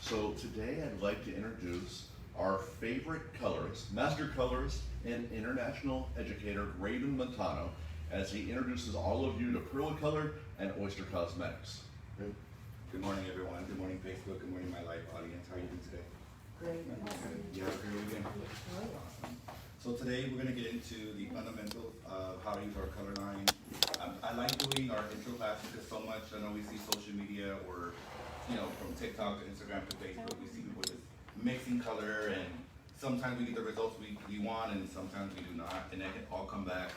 So today I'd like to introduce our favorite colorist, Master Colorist and international educator Raven Montano, as he introduces all of you to Color and Oyster Cosmetics. Good morning, everyone. Good morning, Facebook. Good morning, my live audience. How are you doing today? Great. You have a great weekend? Awesome. So today we're going to get into the fundamentals of how to use our color line. I like doing our intro class because so much, I know we see social media or, from TikTok to Instagram to Facebook, we see people just mixing color, and sometimes we get the results we want and sometimes we do not, and that can all come back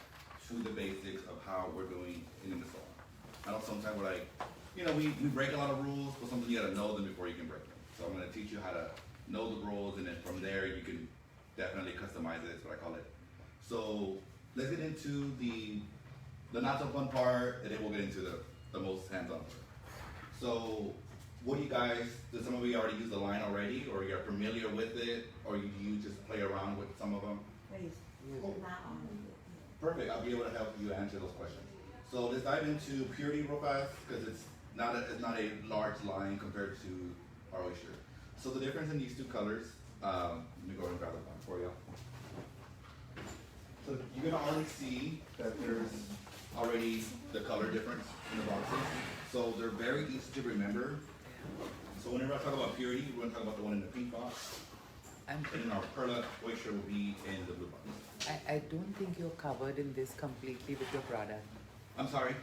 to the basics of how we're doing in the salon. I know sometimes we're like, we break a lot of rules, but sometimes you gotta know them before you can break them. So I'm gonna teach you how to know the rules, and then from there you can definitely customize it, is what I call it. So let's get into the not so fun part, and then we'll get into the most hands-on part. So what do you guys, do some of you already use the line already, or you're familiar with it, or you just play around with some of them? Please, not on. Perfect, I'll be able to help you answer those questions. So let's dive into purity real fast, because it's not a large line compared to our oyster. So the difference in these two colors, let me go ahead and grab one for you. So you're gonna already see that there's already the color difference in the boxes. So they're very easy to remember. So whenever I talk about purity, we're gonna talk about the one in the pink box, and then our Perla oyster will be in the blue box. I don't think you're covered in this completely with your product. I'm sorry?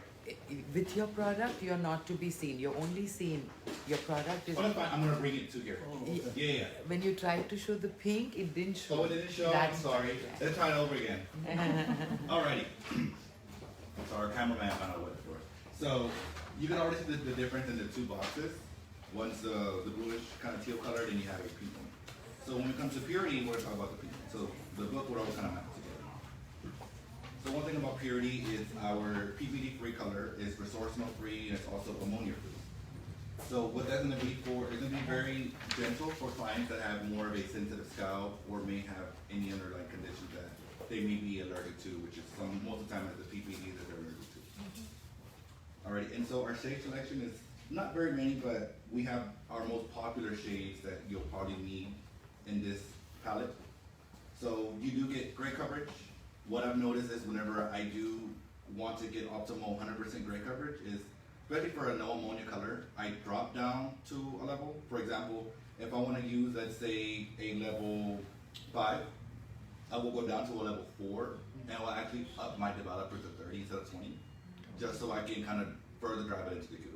With your product, you're not to be seen. You're only seen. Your product is. Oh, that's fine. I'm gonna bring it to here. Yeah. When you tried to show the pink, it didn't show. Oh, it didn't show? I'm sorry. Let's try it over again. Alrighty. So our cameraman found out what it was. So you can already see the difference in the two boxes. One's the bluish kind of teal color, then you have a pink one. So when it comes to purity, we're gonna talk about the pink one. So the book would all kind of map together. So one thing about purity is our PPD-free color is resource free, and it's also ammonia-free. So what that's going to be for, it's going to be very gentle for clients that have more of a sensitive scalp or may have any underlying conditions that they may be allergic to, which is most of the time it's the PPD that they're allergic to. Alrighty, and so our shade selection is not very many, but we have our most popular shades that you'll probably need in this palette. So you do get gray coverage. What I've noticed is whenever I do want to get optimal 100% gray coverage is, especially for a no ammonia color, I drop down to a level. For example, if I want to use, let's say, a level 5, I will go down to a level 4, and I will actually up my developer to 30 instead of 20, just so I can kind of further drive it into the cuticle.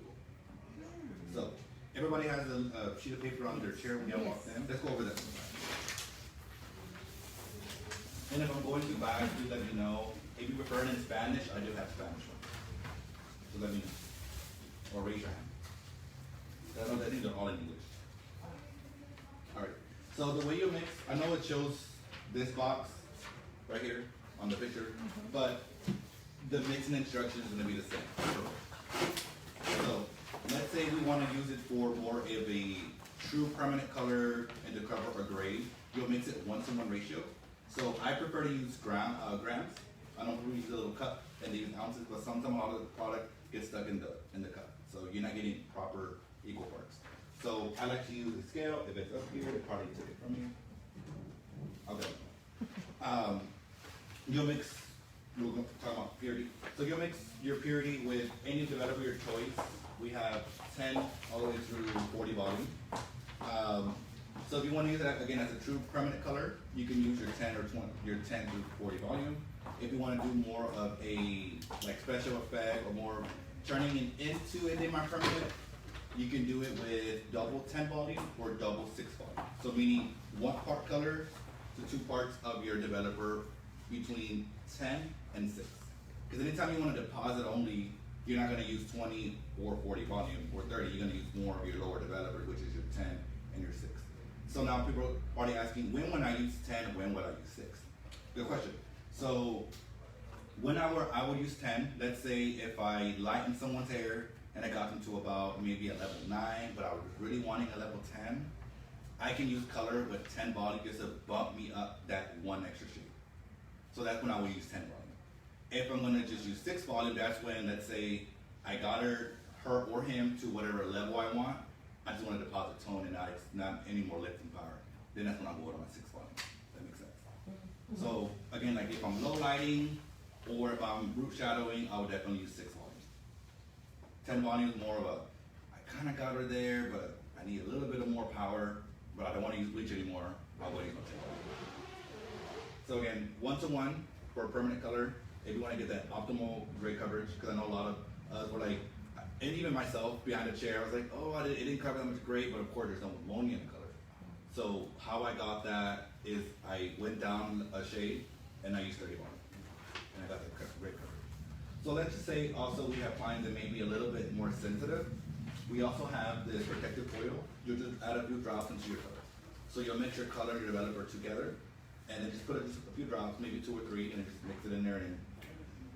So, everybody has a sheet of paper on their chair when you walk in. Let's go over this. And if I'm going too fast, do let me know. If you prefer it in Spanish, I do have Spanish ones. So let me know. Or raise your hand. I think they're all in English. Alright. So the way you mix, I know it shows this box right here on the picture, but the mixing instructions are going to be the same. So let's say we want to use it for more of a true permanent color and to cover a gray. You'll mix it 1-to-1 ratio. So I prefer to use grams. I don't use a little cup and these ounces, but sometimes a lot of the product gets stuck in the cup. So you're not getting proper equal parts. So I like to use a scale. If it's up here, it probably took it from you. Okay. You'll mix, we're going to talk about purity. So you'll mix your purity with any developer of your choice. We have 10 all the way through 40 volume. So if you want to use it again as a true permanent color, you can use your 10 or 20, your 10 to 40 volume. If you want to do more of a special effect or more turning it into a semi-permanent, you can do it with double 10 volume or double 6 volume. So meaning 1 part color to 2 parts of your developer between 10 and 6. Because anytime you want to deposit only, you're not going to use 20 or 40 volume or 30. You're going to use more of your lower developer, which is your 10 and your 6. So now people are already asking, when I use 10, when would I use 6? Good question. So when I would use 10, let's say if I lighten someone's hair and I got them to about maybe a level 9, but I was really wanting a level 10, I can use color with 10 volume just to bump me up that 1 extra shade. So that's when I would use 10 volume. If I'm gonna just use 6 volume, that's when, let's say, I got her or him to whatever level I want, I just want to deposit tone and not any more lifting power, then that's when I'll go to my 6 volume. That makes sense. So again, like if I'm low lighting or if I'm root shadowing, I would definitely use 6 volumes. 10 volume is more of a, I kind of got her there, but I need a little bit of more power, but I don't want to use bleach anymore. I'll go use my 10 volume. So again, 1-to-1 for a permanent color. If you want to get that optimal gray coverage, because I know a lot of us were like, and even myself behind the chair, I was like, oh, it didn't cover that much gray, but of course there's no ammonia in the color. So how I got that is I went down a shade and I used 30 volume, and I got that great coverage. So let's just say also we have clients that may be a little bit more sensitive. We also have this protective foil. You'll just add a few drops into your color. So you'll mix your color and your developer together, and then just put just a few drops, maybe 2 or 3, and then just mix it in there, and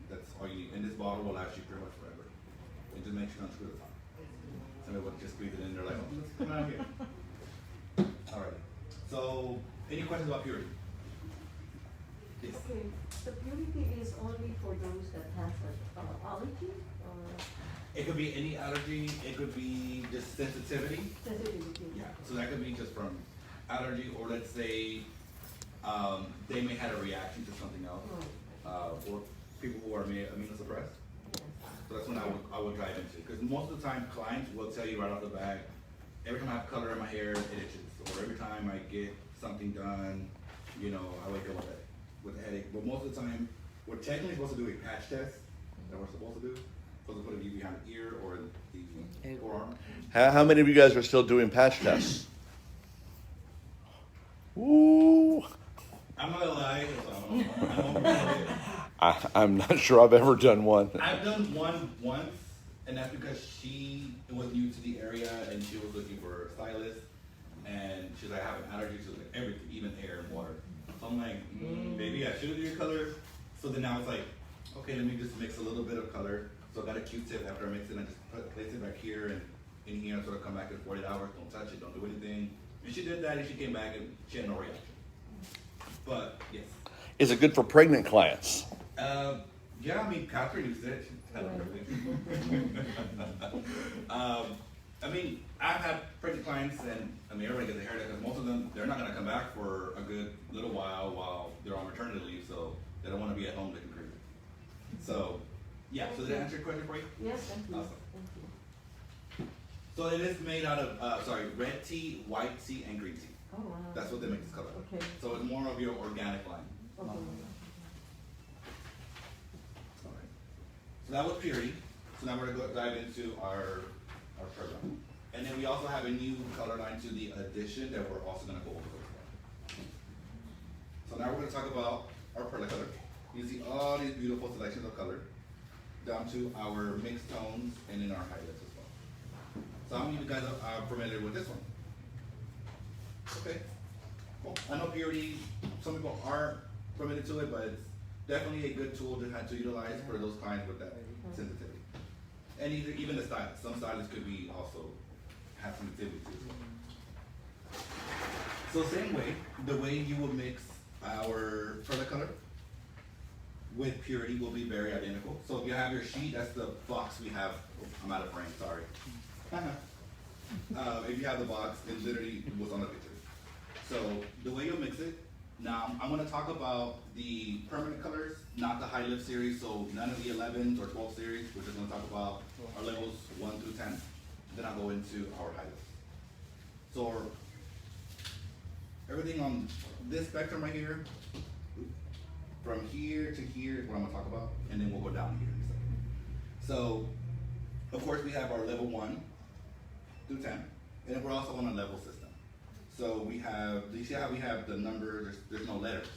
that's all you need. And this bottle will last you pretty much forever. And just make sure you don't screw the top. Somebody would just squeeze it in there like, oh, let's come out here. Alright. So, any questions about purity? Yes. Okay, the purity is only for those that have an allergy or It could be any allergy. It could be just sensitivity. sensitivity? Yeah. So that could be just from allergy, or let's say they may have a reaction to something else, Right. or people who are immunosuppressed. Yes. So that's when I would dive into, because most of the time clients will tell you right off the bat, every time I have color in my hair, it itches, or every time I get something done, you know, I wake up with a headache. But most of the time, we're technically supposed to do a patch test that we're supposed to do. Supposed to put it either behind the ear or the forearm. How many of you guys are still doing patch tests? Ooh. I'm not gonna lie, I'm not sure I've ever done one. I've done one once, and that's because she was new to the area and she was looking for a stylist, and she's like, I have an allergy to like everything, even air and water. So I'm like, maybe I should do your color. So then now it's like, okay, let me just mix a little bit of color. So I got a Q-tip after I mix it, I just place it back here and in here, and sort of come back in 48 hours, don't touch it, don't do anything. And she did that, and she came back and she had no reaction. But yes. Is it good for pregnant clients? Yeah, I mean, Catherine used it. She had a privilege. I mean, I've had pregnant clients, and I mean, everybody gets a haircut because most of them, they're not going to come back for a good little while they're on maternity leave, so they don't want to be at home looking crazy. So, yeah, so did that answer your question for you? Yes, thank you. Awesome. Thank you. So it is made out of, red tea, white tea, and green tea. Oh, wow. That's what they make this color. Okay. So it's more of your organic line. Okay. Alright. So that was purity. So now we're gonna dive into our program. And then we also have a new color line to the addition that we're also gonna go over as well. So now we're gonna talk about our perla color. You see all these beautiful selections of color down to our mixed tones and then our highlights as well. So how many of you guys are familiar with this one? Okay. Cool. I know purity, some people aren't familiar to it, but it's definitely a good tool to have to utilize for those clients with that sensitivity. And even the stylists, some stylists could be also have sensitivity to as well. So same way, the way you will mix our perla color with purity will be very identical. So if you have your sheet, that's the box we have. I'm out of frame, sorry. If you have the box, it literally was on the picture. So the way you'll mix it, now I'm gonna talk about the permanent colors, not the high lift series, so none of the 11s or 12 series. We're just gonna talk about our levels 1 through 10. Then I'll go into our high lifts. So everything on this spectrum right here, from here to here is what I'm gonna talk about, and then we'll go down here in a second. So, of course, we have our level 1 through 10, and then we're also on a level system. So we have, you see how we have the numbers, there's no letters.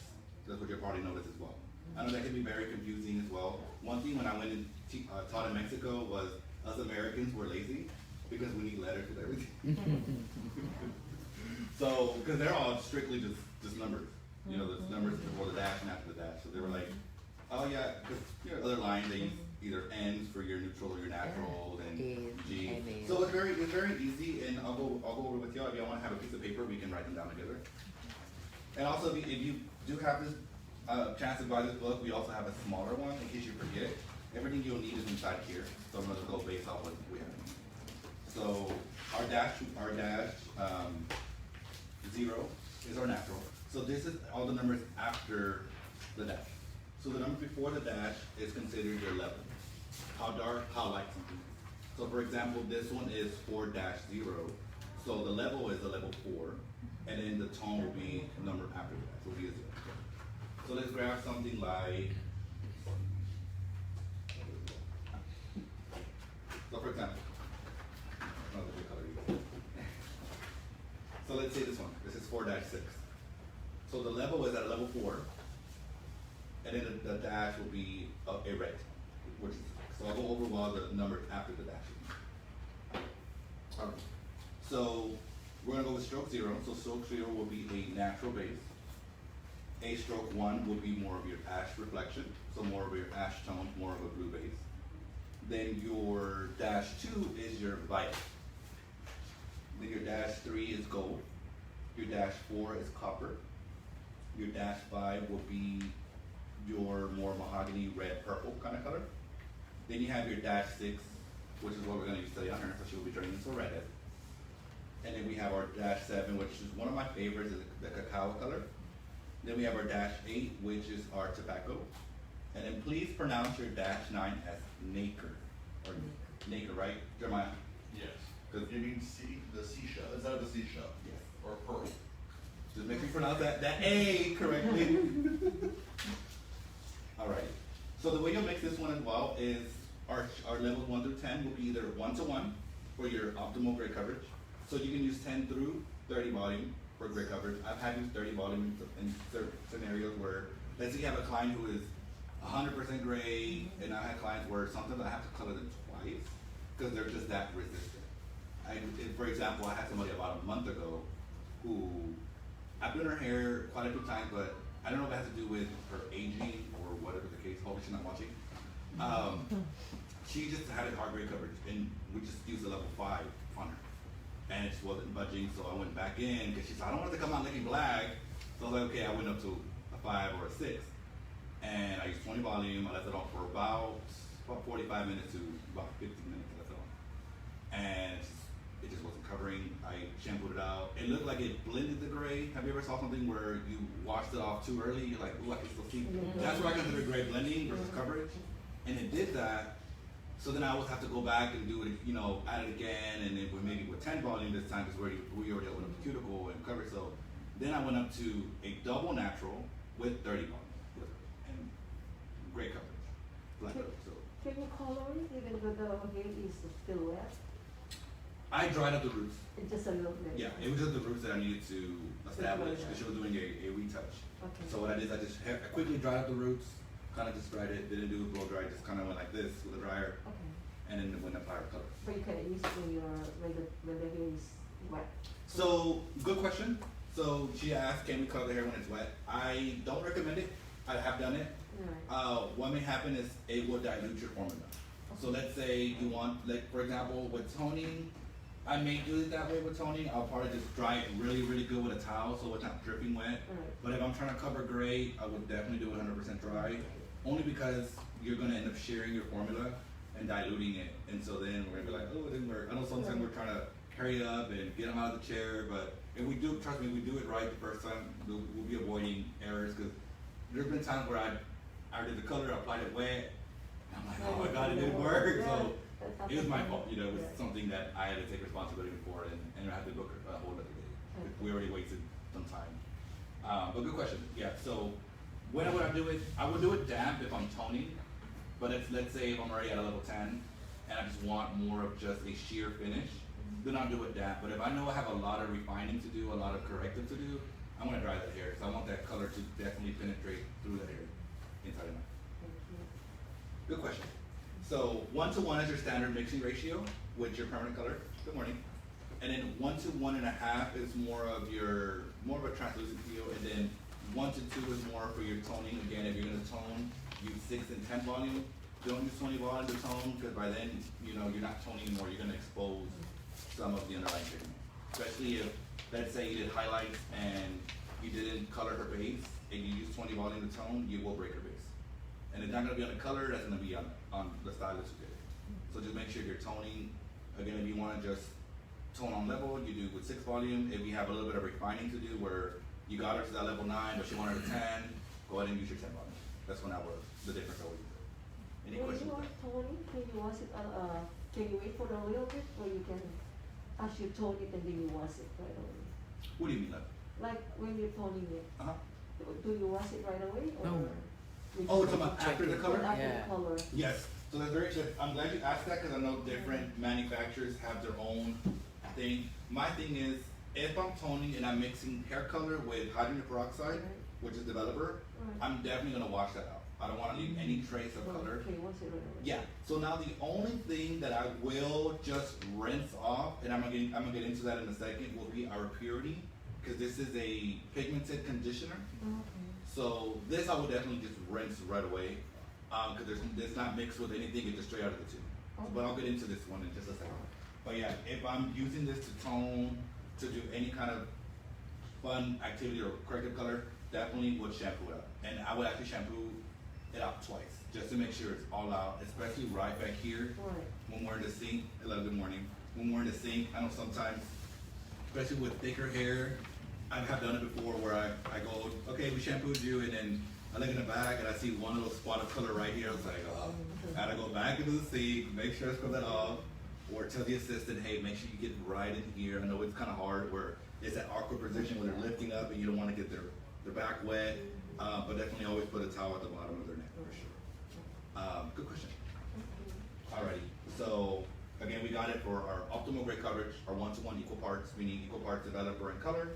That's what you'll probably notice as well. I know that can be very confusing as well. One thing when I went and taught in Mexico was us Americans were lazy because we need letters with everything. So, because they're all strictly just numbers. You know, the numbers before the dash and after the dash. So they were like, oh yeah, because you know, other lines they use either N's for your neutral or your natural, and G. So it's very easy, and I'll go over with y'all. If y'all want to have a piece of paper, we can write them down together. And also, if you do have this chance to buy this book, we also have a smaller one in case you forget. Everything you'll need is inside here. So I'm gonna go based off what we have. So our dash 0 is our natural. So this is all the numbers after the dash. So the number before the dash is considered your level. How dark, how light something is. So for example, this one is 4-0. So the level is a level 4, and then the tone will be a number after that. So it'll be a 0. So let's grab something like, so for example, another good color you got. So let's say this one. This is 4-6. So the level is at level 4, and then the dash will be a red, which is 6. So I'll go over all the numbers after the dash. Alright. So we're gonna go with stroke 0. So stroke 0 will be a natural base. A stroke 1 would be more of your ash reflection, so more of your ash tone, more of a blue base. Then your dash 2 is your violet. Then your dash 3 is gold. Your dash 4 is copper. Your dash 5 will be your more mahogany red purple kind of color. Then you have your dash 6, which is what we're going to use today on her, so she will be turning into a redhead. And then we have our dash 7, which is one of my favorites, is the cacao color. Then we have our dash 8, which is our tobacco. And then please pronounce your dash 9 as nacre, or nacre, right, Jeremiah? Yes. Because you mean the seashell, instead of the seashell. Yes. Or pearl. Just make me pronounce that A correctly. Alright. So the way you'll mix this one as well is our levels 1 through 10 will be either 1-to-1 for your optimal gray coverage. So you can use 10 through 30 volume for gray coverage. I've had used 30 volume in certain scenarios where, let's say you have a client who is 100% gray, and I have clients where sometimes I have to color them twice because they're just that resistant. For example, I had somebody about a month ago who I've done her hair quite a few times, but I don't know if it has to do with her aging or whatever the case. Hopefully she's not watching. She just had a hard gray coverage, and we just used a level 5 on her, and it just wasn't budging. So I went back in because she said I don't want it to come out looking black. So I was like, okay, I went up to a 5 or a 6, and I used 20 volume. I left it on for about 45 minutes to about 15 minutes. I left it on, and it just wasn't covering. I shampooed it out. It looked like it blended the gray. Have you ever saw something where you washed it off too early? You're like, ooh, I can still see. That's where I consider gray blending versus coverage. And it did that. So then I would have to go back and do it, add it again, and then maybe with 10 volume this time, because we already opened up the cuticle and covered. So then I went up to a double natural with 30 volume and gray coverage. Black coverage. So Can you color it even though the hair is still wet? I dried up the roots. It's just a little bit. Yeah, it was just the roots that I needed to establish because she was doing a retouch. Okay. So what I did is I quickly dried up the roots, kind of just dried it, didn't do a blow dry, just kind of went like this with a dryer, Okay. and then went apply our color. But you can use when when the hair is wet. So, good question. So she asked, can we color the hair when it's wet? I don't recommend it. I have done it. Right. What may happen is it will dilute your formula. So let's say you want, like for example, with toning, I may do it that way with toning. I'll probably just dry it really, really good with a towel so it's not dripping wet. Right. But if I'm trying to cover gray, I would definitely do it 100% dry. Only because you're gonna end up sharing your formula and diluting it. And so then we're gonna be like, oh, it didn't work. I know sometimes we're trying to hurry up and get them out of the chair, but if we do, trust me, we do it right the first time, we'll be avoiding errors. Because there's been times where I did the color, I applied it wet, and I'm like, oh my God, it didn't work. So it was my fault, it was something that I had to take responsibility for, and I had to book a whole other day. We already wasted some time. But good question, yeah. So when would I do it? I would do it damp if I'm toning, but let's say if I'm already at a level 10 and I just want more of just a sheer finish, then I'll do it damp. But if I know I have a lot of refining to do, a lot of corrective to do, I'm gonna dry that hair because I want that color to definitely penetrate through the hair, inside and out. Good question. So 1-to-1 is your standard mixing ratio with your permanent color. Good morning. And then 1 to 1.5 is more of a translucent feel, and then 1 to 2 is more for your toning. Again, if you're gonna tone, use 6 and 10 volume. Don't use 20 volume to tone, because by then, you're not toning anymore. You're gonna expose some of the underlying pigment. Especially if, let's say you did highlights and you didn't color her base, and you use 20 volume to tone, you will break her base. And it's not gonna be on the color, that's gonna be on the stylist who did it. So just make sure you're toning, Again, if you want to just tone on level, you do with 6 volume. If you have a little bit of refining to do where you got her to that level 9, but she wanted a 10, go ahead and use your 10 volume. That's when that was the difference I would use. Any When questions you with are that? toning, can you wash it, can you wait for a little bit, or you can, as you tone it and then you wash it right away? What do you mean, like? Like when you're toning it, Uh-huh. do you wash it right away, or? No. you Oh, just talking about after the put color? after Yeah. the color? Yes. So that's very good. I'm glad you asked that because I know different manufacturers have their own thing. My thing is, if I'm toning and I'm mixing hair color with hydrogen peroxide, which is developer, Right. I'm definitely gonna wash that out. I don't want to leave any trace of color. Okay, wash it right away. Yeah. So now the only thing that I will just rinse off, and I'm gonna get into that in a second, will be our purity, because this is a pigmented conditioner. Okay. So this I would definitely just rinse right away, because it's not mixed with anything. It's just straight out of the tube. But I'll get into this one in just a second. But yeah, if I'm using this to tone, to do any kind of fun activity or corrective color, definitely would shampoo it out. And I would actually shampoo it out twice, just to make sure it's all out, especially right back here Right. when we're in the sink. Hello, good morning. When we're in the sink, I know sometimes, especially with thicker hair, I have done it before where I go, okay, we shampooed you, and then I look in the back and I see one little spot of color right here. I was like, oh, I gotta go back into the sink, make sure I scrub that off, or tell the assistant, hey, make sure you get right in here. I know it's kind of hard where it's that awkward position where they're lifting up and you don't want to get their back wet, but definitely always put a towel at the bottom of their neck for sure. Good question. Alrighty, so again, we got it for our optimal grade coverage, our 1-to-1 equal parts, meaning equal parts developer and color,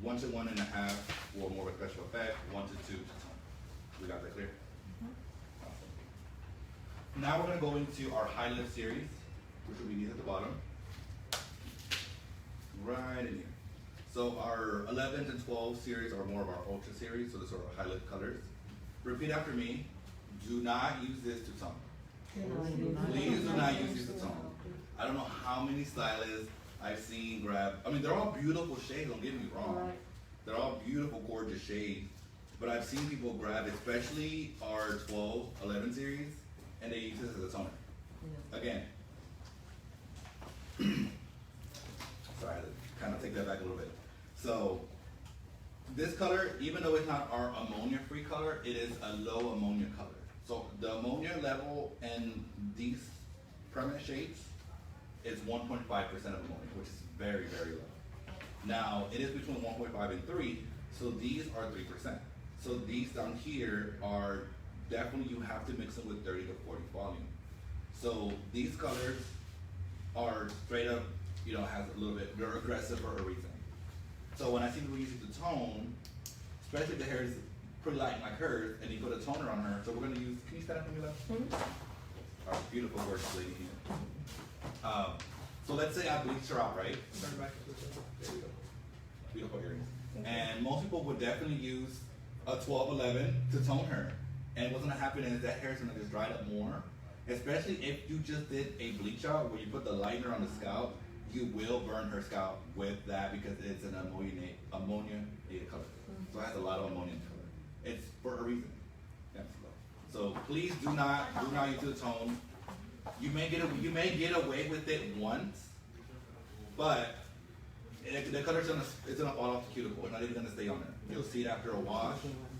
1 to 1.5 for more of a special effect, 1 to 2 to tone. We got that clear? Awesome. Now we're gonna go into our high lift series, which will be these at the bottom. Right in here. So our 11 to 12 series are more of our ultra series, so those are our high lift colors. Repeat after me, do not use this to tone. Please do not use these to tone. I don't know how many stylists I've seen grab, I mean, they're all beautiful shades, don't get me wrong. Right. They're all beautiful, gorgeous shades. But I've seen people grab, especially our 12, 11 series, and they use this as a toner. Again. Sorry, I had to kind of take that back a little bit. So, this color, even though it's not our ammonia-free color, it is a low ammonia color. So the ammonia level in these permanent shades is 1.5% of ammonia, which is very, very low. Now, it is between 1.5 and 3, so these are 3%. So these down here are definitely, you have to mix them with 30 to 40 volume. So these colors are straight up, you know, has a little bit, they're aggressive for a reason. So when I see people using the tone, especially if the hair is pretty light like hers, and you put a toner on her, so we're gonna use, can you stand up for me, love? Our beautiful, gorgeous lady here. So let's say I bleached her out, right? Turn back. There we go. Beautiful earrings. And most people would definitely use a 12-11 to tone her. And what's gonna happen is that hair's gonna just dry up more. Especially if you just did a bleach out where you put the lightener on the scalp, you will burn her scalp with that because it's an ammonia-ated color. So it has a lot of ammonia in the color. It's for a reason. Yeah, so please do not use the tone. You may get away with it once, but the color's gonna fall off the cuticle. It's not even gonna stay on there. You'll see it after a wash.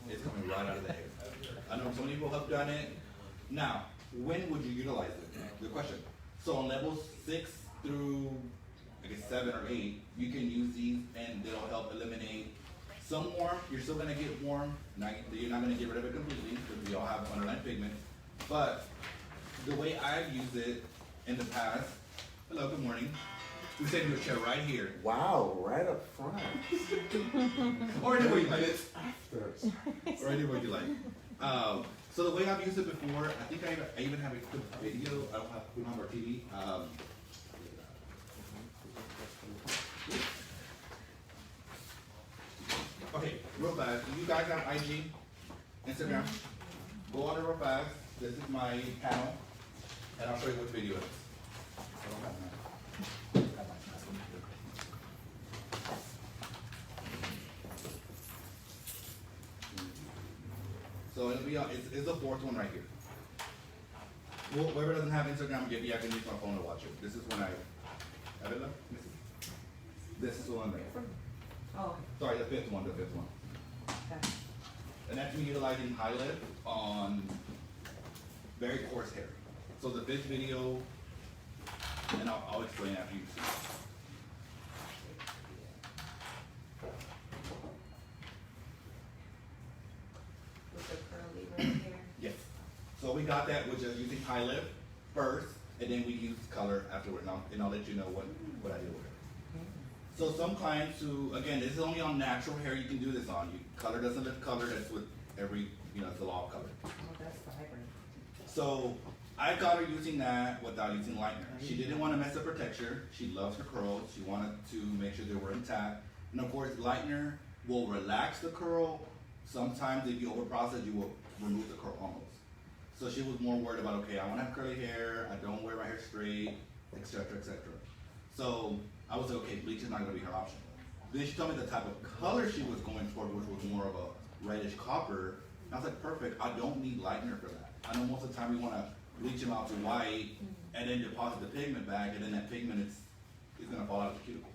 It's coming right out of the hair. I know some people have done it. Now, when would you utilize it? Good question. So on levels 6 through, I guess 7 or 8, you can use these and they'll help eliminate some warmth. You're still gonna get warm. You're not gonna get rid of it completely because we all have underlying pigment. But the way I've used it in the past, hello, good morning. We save you a chair right here. Wow, right up front. Or anywhere you like. After. Or anywhere you like. So the way I've used it before, I think I even have a quick video. We don't have our TV. Okay, real fast. Do you guys have IG, Instagram? Go on it real fast. This is my panel, and I'll show you what video it is. I don't have mine. I have mine. So it'll be it's the fourth one right here. Well, whoever doesn't have Instagram, maybe I can use my phone to watch it. This is when I Adela? This is the one there. Oh, Sorry, the fifth one. okay. And that's me utilizing high lift on very coarse hair. So the fifth video, and I'll explain after you see it. With the curly right here. Yes. So we got that with just using high lift first, and then we use color afterward. And I'll let you know what I do with it. So some clients who, again, this is only on natural hair you can do this on. Color doesn't lift color, that's with every, it's the law of color. Oh, that's vibrant. So I got her using that without using lightener. She didn't want to mess up her texture. She loves her curls. She wanted to make sure they were intact. And of course, lightener will relax the curl. Sometimes if you overprocess, you will remove the curl almost. So she was more worried about, okay, I want to have curly hair. I don't wear my hair straight, etc., etc. So I was like, okay, bleach is not going to be her option. Then she told me the type of color she was going for, which was more of a reddish copper. And I was like, perfect. I don't need lightener for that. I know most of the time we want to bleach them out to white and then deposit the pigment back, and then that pigment is going to fall out of the cuticle.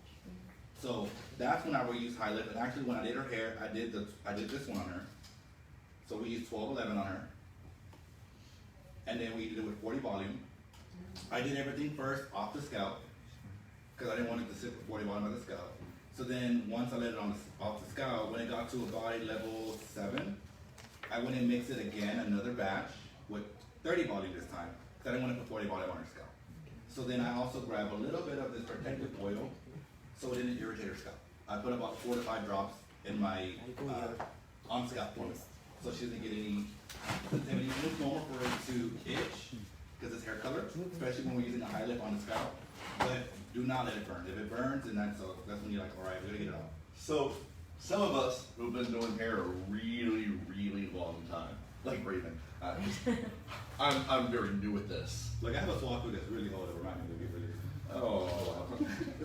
So that's when I would use high lift. And actually, when I did her hair, I did this one on her. So we used 1211 on her, and then we did it with 40 volume. I did everything first off the scalp because I didn't want it to sit with 40 volume on the scalp. So then once I let it off the scalp, when it got to a body level 7, I went and mixed it again, another batch with 30 volume this time, because I didn't want to put 40 volume on her scalp. So then I also grabbed a little bit of this protective oil so it didn't irritate her scalp. I put about 4 to 5 drops in my on scalp oil, so she doesn't get any sensitivity. It's normal for it to itch because it's hair color, especially when we're using a high lift on the scalp. But do not let it burn. If it burns, then that's when you're like, all right, we gotta get it off. So, some of us who've been doing hair a really, really long time, like Raven, I'm very new at this. Like I have a swaku that's really old that reminds me to be really. Oh,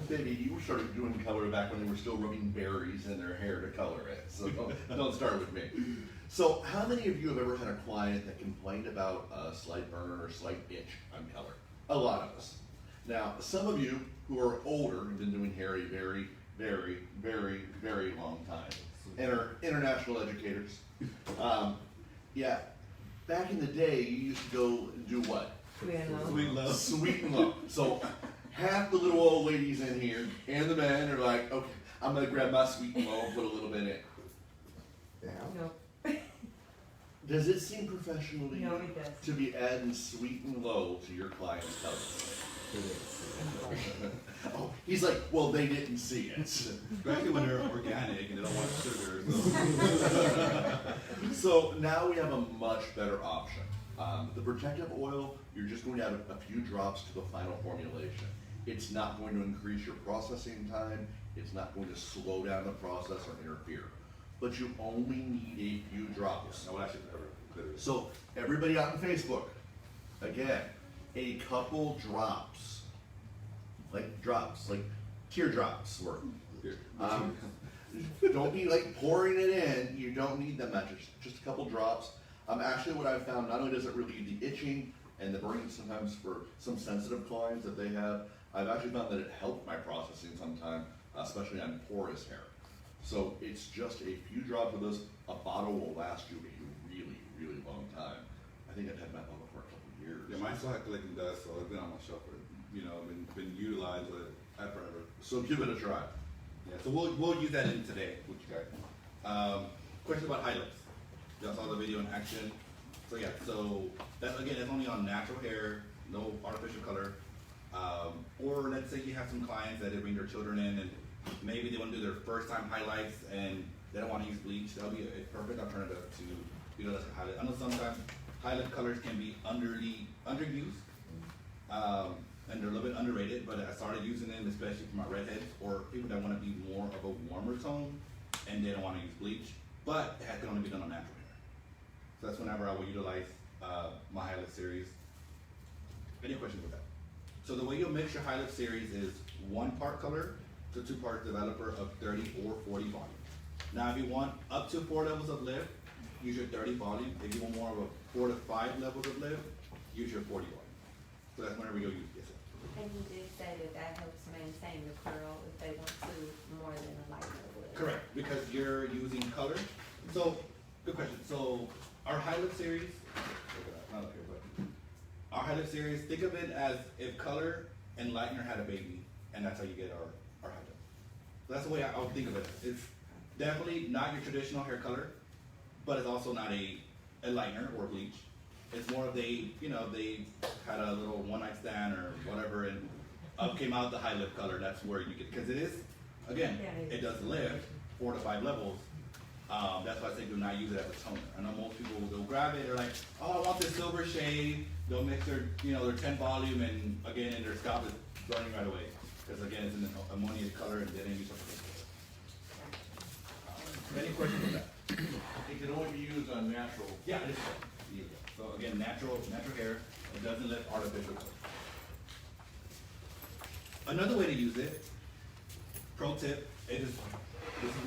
baby, you started doing color back when they were still rubbing berries in their hair to color it. So don't start with me. So, how many of you have ever had a client that complained about a slight burn or slight itch on color? A lot of us. Now, some of you who are older have been doing hair a very, very, very, very long time and are international educators. Yeah, back in the day, you used to go do what? Sweet love. Sweet and low. So half the little old ladies in here and the men are like, okay, I'm gonna grab my sweet and low and put a little bit in. Yeah. No. Does it seem professional to you No, it does. to be adding sweet and low to your client's color? Oh, he's like, well, they didn't see it. Especially when they're organic and they don't want sugar. So. So now we have a much better option. The protective oil, you're just going to add a few drops to the final formulation. It's not going to increase your processing time. It's not going to slow down the process or interfere. But you only need a few drops. I would actually better. So everybody out on Facebook, again, a couple drops, like teardrops worth. Don't be like pouring it in. You don't need that much. Just a couple drops. Actually, what I've found, not only does it relieve the itching and the burning sometimes for some sensitive clients that they have, I've actually found that it helped my processing sometimes, especially on porous hair. So it's just a few drops of this. A bottle will last you a really, really long time. I think I've had my bottle for a couple of years. Yeah, mine still had collecting dust, so it's been on my shelf for, been utilized forever. So give it a try. Yeah, so we'll use that in today with you guys. Question about highlights. Y'all saw the video in action. So yeah, so that's only on natural hair, no artificial color. Or let's say you have some clients that they bring their children in and maybe they want to do their first time highlights and they don't want to use bleach. That'll be a perfect alternative to utilize a highlight. I know sometimes highlight colors can be underused. And they're a little bit underrated, but I started using them especially for my redheads or people that want to be more of a warmer tone and they don't want to use bleach, but it can only be done on natural hair. So that's whenever I will utilize my highlight series. Any questions with that? So the way you'll mix your highlight series is 1 part color to 2 parts developer of 30 or 40 volume. Now if you want up to 4 levels of lift, use your 30 volume. If you want more of a 4 to 5 levels of lift, use your 40 volume. So that's whenever you'll use this. And you did say that that helps maintain the curl if they want to more than a lightener would. Correct, because you're using color. So, good question. So, our highlight series, not up here, but our highlight series, think of it as if color and lightener had a baby, and that's how you get our highlight. So that's the way I would think of it. It's definitely not your traditional hair color, but it's also not a lightener or bleach. It's more of they had a little one night stand or whatever, and up came out the high lip color. That's where you get, because it is, again, it does lift 4 to 5 levels. That's why I say do not use it as a toner. I know most people they'll grab it. They're like, oh, I want this silver shade. They'll mix their their 10 volume, and again, in their scalp is burning right away because again, it's in an ammonia color, and they didn't use something. Any questions on that? It can only be used on natural. Yeah, it is. So again, natural hair. It doesn't lift artificial color. Another way to use it. Pro tip. This is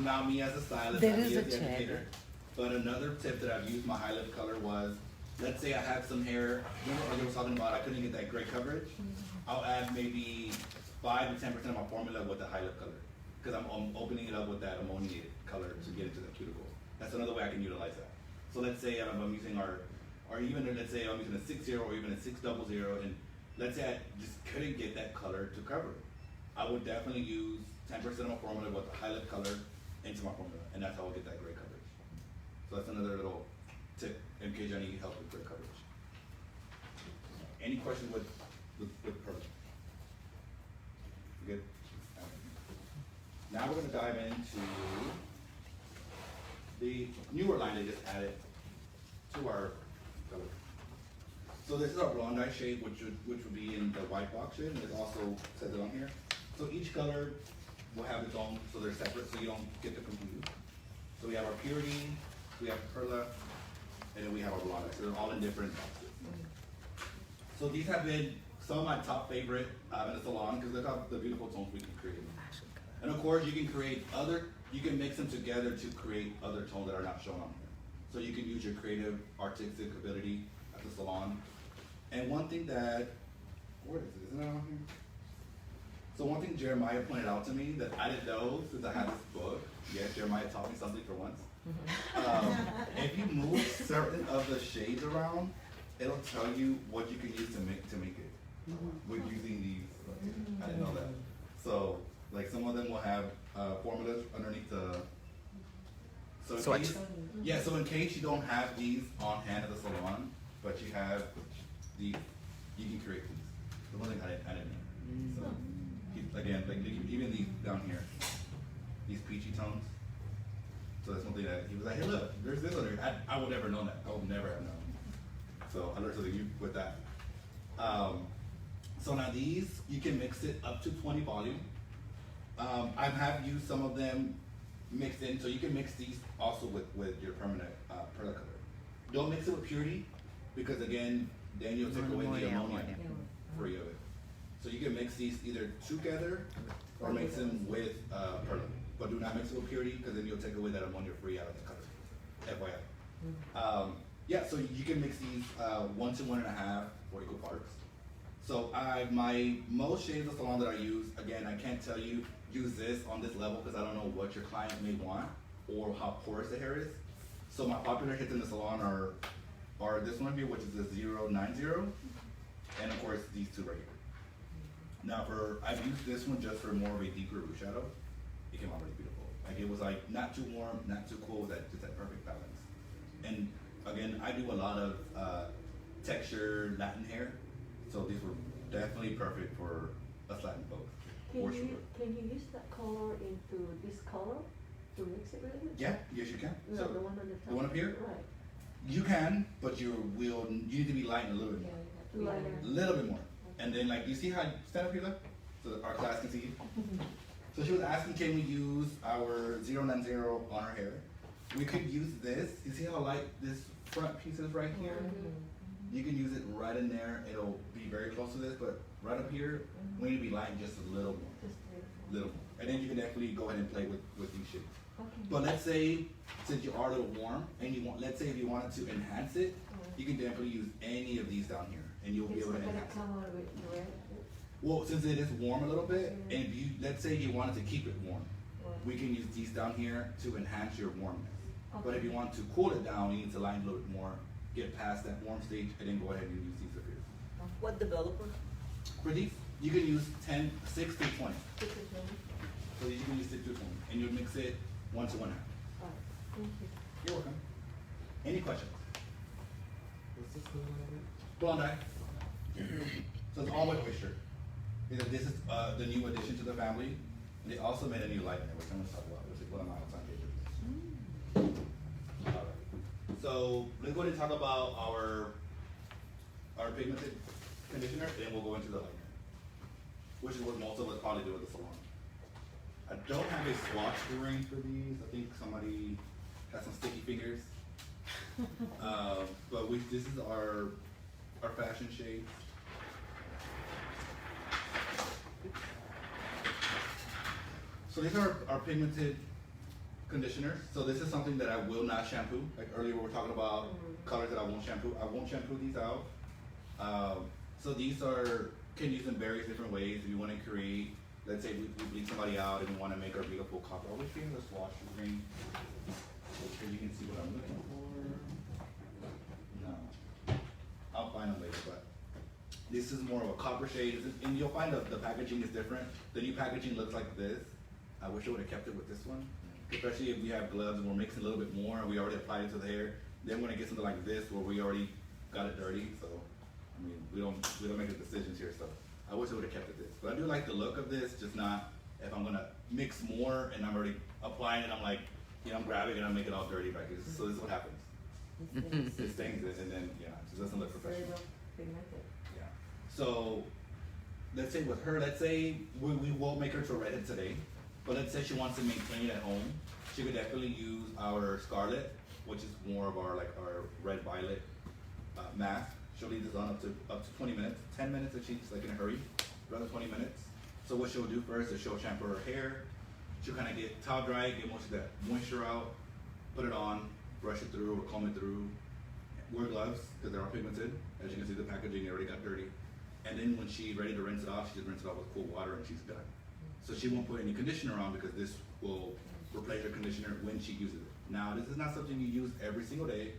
not me as a stylist. There not me is as a the chair. educator. But another tip that I've used my high lip color was, let's say I had some hair. Remember I was talking about I couldn't get that gray coverage. I'll add maybe 5 to 10% of my formula with the high lip color, because I'm opening it up with that ammoniated color to get into the cuticle. That's another way I can utilize that. So let's say I'm using or even let's say I'm using a 6-0 or even a 6-0, and let's say I just couldn't get that color to cover it. I would definitely use 10% of my formula with the high lip color into my formula, and that's how I'll get that gray coverage. So that's another little tip in case I need help with gray coverage. Any questions with pearl? Good. Now we're going to dive into the newer line they just added to our color. So this is our blonde eye shade, which would be in the white box shade, and it also says it on here. So each color will have its own, so they're separate, so you don't get them confused. So we have our purity, we have perla, and then we have our blonde eye. So they're all in different boxes. So these have been some of my top favorite in the salon because look how the beautiful tones we can create. And of course, you can mix them together to create other tones that are not shown on here. So you can use your creative, artistic ability at the salon. And one thing that, where is it? Isn't it on here? So one thing Jeremiah pointed out to me that I didn't know since I had this book. Yes, Jeremiah taught me something for once. If you move certain of the shades around, it'll tell you what you can use to make it with using these. I didn't know that. So like some of them will have formulas underneath the. So in Swatch. case, so in case you don't have these on hand at the salon, but you have these, you can create these. The one thing I didn't know. So again, like even these down here, these peachy tones. So that's one thing that he was like, hey look, there's this under here. I would never known that. I would never have known. So I learned something new with that. So now these, you can mix it up to 20 volume. I have used some of them mixed in, so you can mix these also with your permanent perla color. Don't mix it with purity, because again, then you'll take away the ammonia free of it. So you can mix these either together or mix them with perla. But do not mix it with purity, because then you'll take away that ammonia free out of the color. FYI. Yeah, so you can mix these 1 to 1.5 or equal parts. So my most shades of salon that I use, again, I can't tell you use this on this level because I don't know what your client may want or how porous the hair is. So my popular hits in the salon are this one here, which is the 090, and of course these two right here. Now I've used this one just for more of a deeper root shadow. It came out really beautiful. Like it was like not too warm, not too cool, just that perfect balance. And again, I do a lot of textured Latin hair, so these were definitely perfect for us Latin folks. Can you use that color into this color to mix it with it? Yeah, yes you can. No, So the one on the top. the one up here? Right. You can, but you need to be lighting a little bit more. Lighter. A little bit more. And then like, you see how I stand up here, look? So our class can see you. So she was asking, can we use our 090 on her hair? We could use this. You see how light this front piece is right here? You can use it right in there. It'll be very close to this, but right up here, we need to be lighting just a little more. Little more. And then you can definitely go ahead and play with these shades. Okay. But let's say, since you are a little warm, and let's say if you wanted to enhance it, you can definitely use any of these down here, and you'll be able to It's not enhance it. gonna come out with red. Well, since it is warm a little bit, and if you, let's say you wanted to keep it warm, we can use these down here to enhance your warmness. But if you want to cool it down, you need to line a little bit more, get past that warm stage, and then go ahead and use these up here. What developer? For these, you can use 6 to 20. 6 to 20? So you can use 6 to 20, and you mix it 1 to 1/2. Alright, thank you. You're welcome. Any questions? What's this one again? Blonde eye. So it's all with oyster. This is the new addition to the family. They also made a new light there, which I'm going to talk about. It's one of my all-time favorites. Alright. So let's go ahead and talk about our pigmented conditioner, then we'll go into the lightener, which is what most of us probably do at the salon. I don't have a swatch ring for these. I think somebody has some sticky fingers. But this is our fashion shades. So these are our pigmented conditioners. So this is something that I will not shampoo. Like earlier we were talking about colors that I won't shampoo. I won't shampoo these out. So these can use in various different ways. If you want to create, let's say we bleed somebody out and we want to make our beautiful copper. I wish we had a swatch ring so you can see what I'm looking for. No, I'll find them later, but this is more of a copper shade, and you'll find the packaging is different. The new packaging looks like this. I wish I would have kept it with this one, especially if we have gloves and we're mixing a little bit more and we already applied it to the hair. Then when I get something like this where we already got it dirty, so I mean we don't make the decisions here. So I wish I would have kept it this, but I do like the look of this. Just not if I'm gonna mix more and I'm already applying it. I'm like, I'm grabbing it and I'm making it all dirty back here. So this is what happens. It stains it and then it just doesn't look professional. Yeah. So let's say with her, let's say we will make her to redhead today, but let's say she wants to maintain it at home. She could definitely use our Scarlet, which is more of our red violet mask. She'll leave this on up to 20 minutes, 10 minutes if she's like in a hurry, rather 20 minutes. So what she'll do first is she'll shampoo her hair. She'll kind of get towel dry, get most of that moisture out, put it on, brush it through or comb it through. Wear gloves because they're all pigmented. As you can see, the packaging already got dirty. And then when she's ready to rinse it off, she just rinse it off with cool water and she's done. So she won't put any conditioner on because this will replace her conditioner when she uses it. Now, this is not something you use every single day.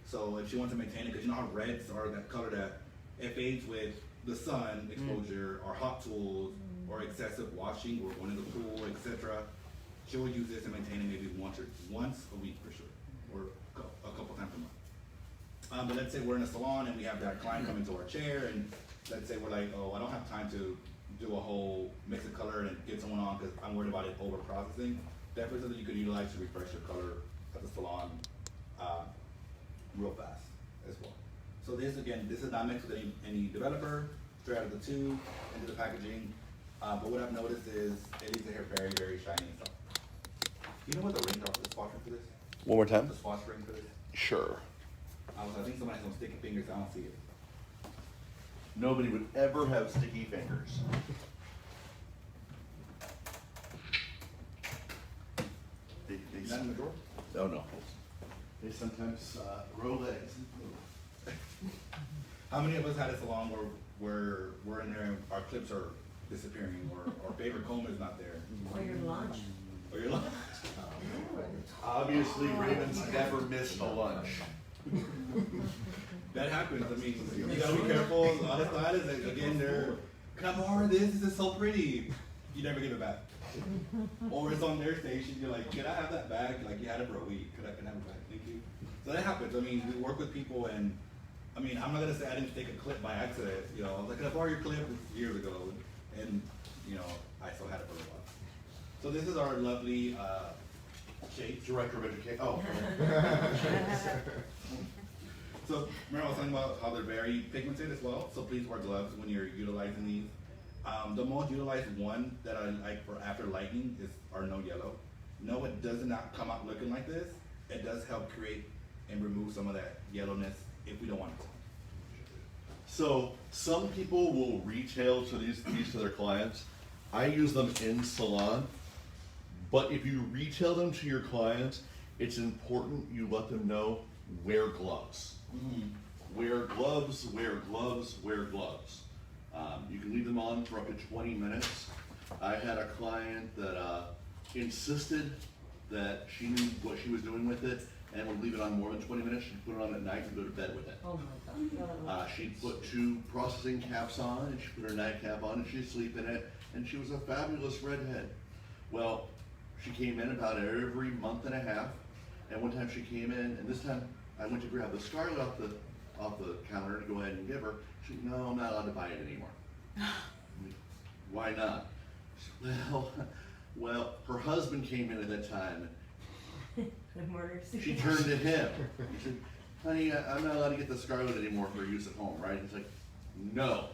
So if she wants to maintain it, because you know how reds are that color that it fades with the sun exposure or hot tools or excessive washing or going to the pool, etc. She will use this and maintain it maybe once a week for sure, or a couple times a month. But let's say we're in a salon and we have that client come into our chair, and let's say we're like, oh, I don't have time to do a whole mix of color and get someone on because I'm worried about it over processing. Definitely something you could utilize to refresh your color at the salon real fast as well. So this is not mixed with any developer, straight out of the tube into the packaging. But what I've noticed is it leaves the hair very, very shiny and soft. Do you know what the ring are for the swatch ring for this? One more time. The swatch ring for this? Sure. I think somebody has some sticky fingers. I don't see it. Nobody would ever have sticky fingers. They Not in the drawer? Oh no. They sometimes roll legs and move. How many of us had a salon where we're in there and our clips are disappearing or our favorite comb is not there? Or your lunch. Or your lunch? Obviously, Raven's never missed a lunch. That happens. I mean, you gotta be careful. A lot of stylists, again, they're, can I have more of this? This is so pretty. You never give it back. Or it's on their station, you're like, can I have that back? Like, you had it for a week. Can I have it back? Thank you. So that happens. I mean, we work with people, and I mean, I'm not gonna say I didn't take a clip by accident. I was like, can I borrow your clip? Years ago, and I still had it for a while. So this is our lovely shades. Director of Education. Oh. So remember I was talking about how they're very pigmented as well. So please wear gloves when you're utilizing these. The most utilized one that I like for after lightening is our no yellow. No, it does not come out looking like this. It does help create and remove some of that yellowness if we don't want it to. So some people will retail to these to their clients. I use them in salon, but if you retail them to your clients, it's important you let them know wear gloves. Wear gloves, wear gloves, wear gloves. You can leave them on for up to 20 minutes. I had a client that insisted that she knew what she was doing with it and would leave it on more than 20 minutes. She'd put it on at night and go to bed with it. Oh my God. She'd put 2 processing caps on, and she put her nightcap on, and she'd sleep in it, and she was a fabulous redhead. Well, she came in about every month and a half, and one time she came in, and this time I went to grab the scarlet off the counter to go ahead and give her. She said, no, I'm not allowed to buy it anymore. I'm like, why not? She said, well, her husband came in at that time. She turned to him. He said, honey, I'm not allowed to get the scarlet anymore for use at home, right? He's like, no.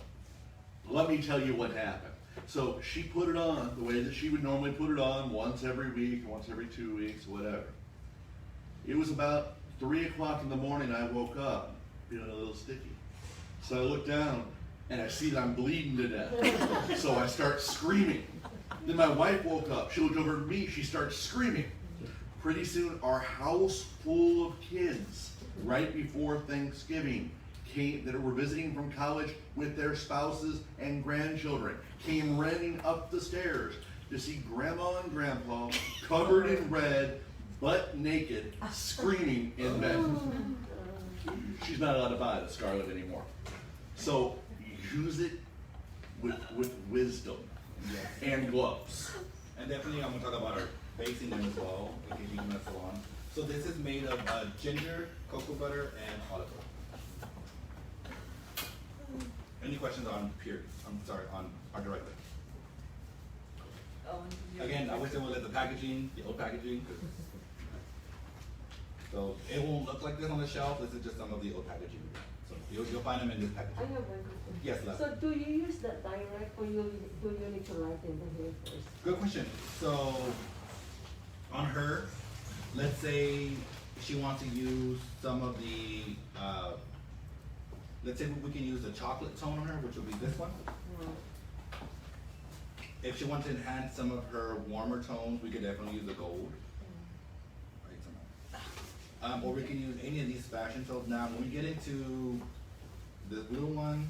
Let me tell you what happened. So she put it on the way that she would normally put it on, once every week, once every 2 weeks, whatever. It was about 3 o'clock in the morning, I woke up feeling a little sticky. So I look down and I see that I'm bleeding to death. So I start screaming. Then my wife woke up. She looked over at me. She starts screaming. Pretty soon, our house full of kids, right before Thanksgiving, came that were visiting from college with their spouses and grandchildren, came running up the stairs to see Grandma and Grandpa covered in red, butt naked, screaming in bed. She's not allowed to buy the scarlet anymore. So use it with wisdom and gloves. And definitely I'm gonna talk about our basing them as well, in case you can mess along. So this is made of ginger, cocoa butter, and olive oil. Any questions on on our director? Again, I wish they would let the packaging, the old packaging, 'cause so it won't look like this on the shelf. This is just some of the old packaging. So you'll find them in this I packaging. have one question. Yes, love. So do you use that direct or do you need to lighten the hair first? Good question. So on her, let's say she wants to use some of the, let's say we can use the chocolate tone on her, which will be this one. Right. If she wants to enhance some of her warmer tones, we could definitely use the gold. Or we can use any of these fashion tones. Now, when we get into the blue one,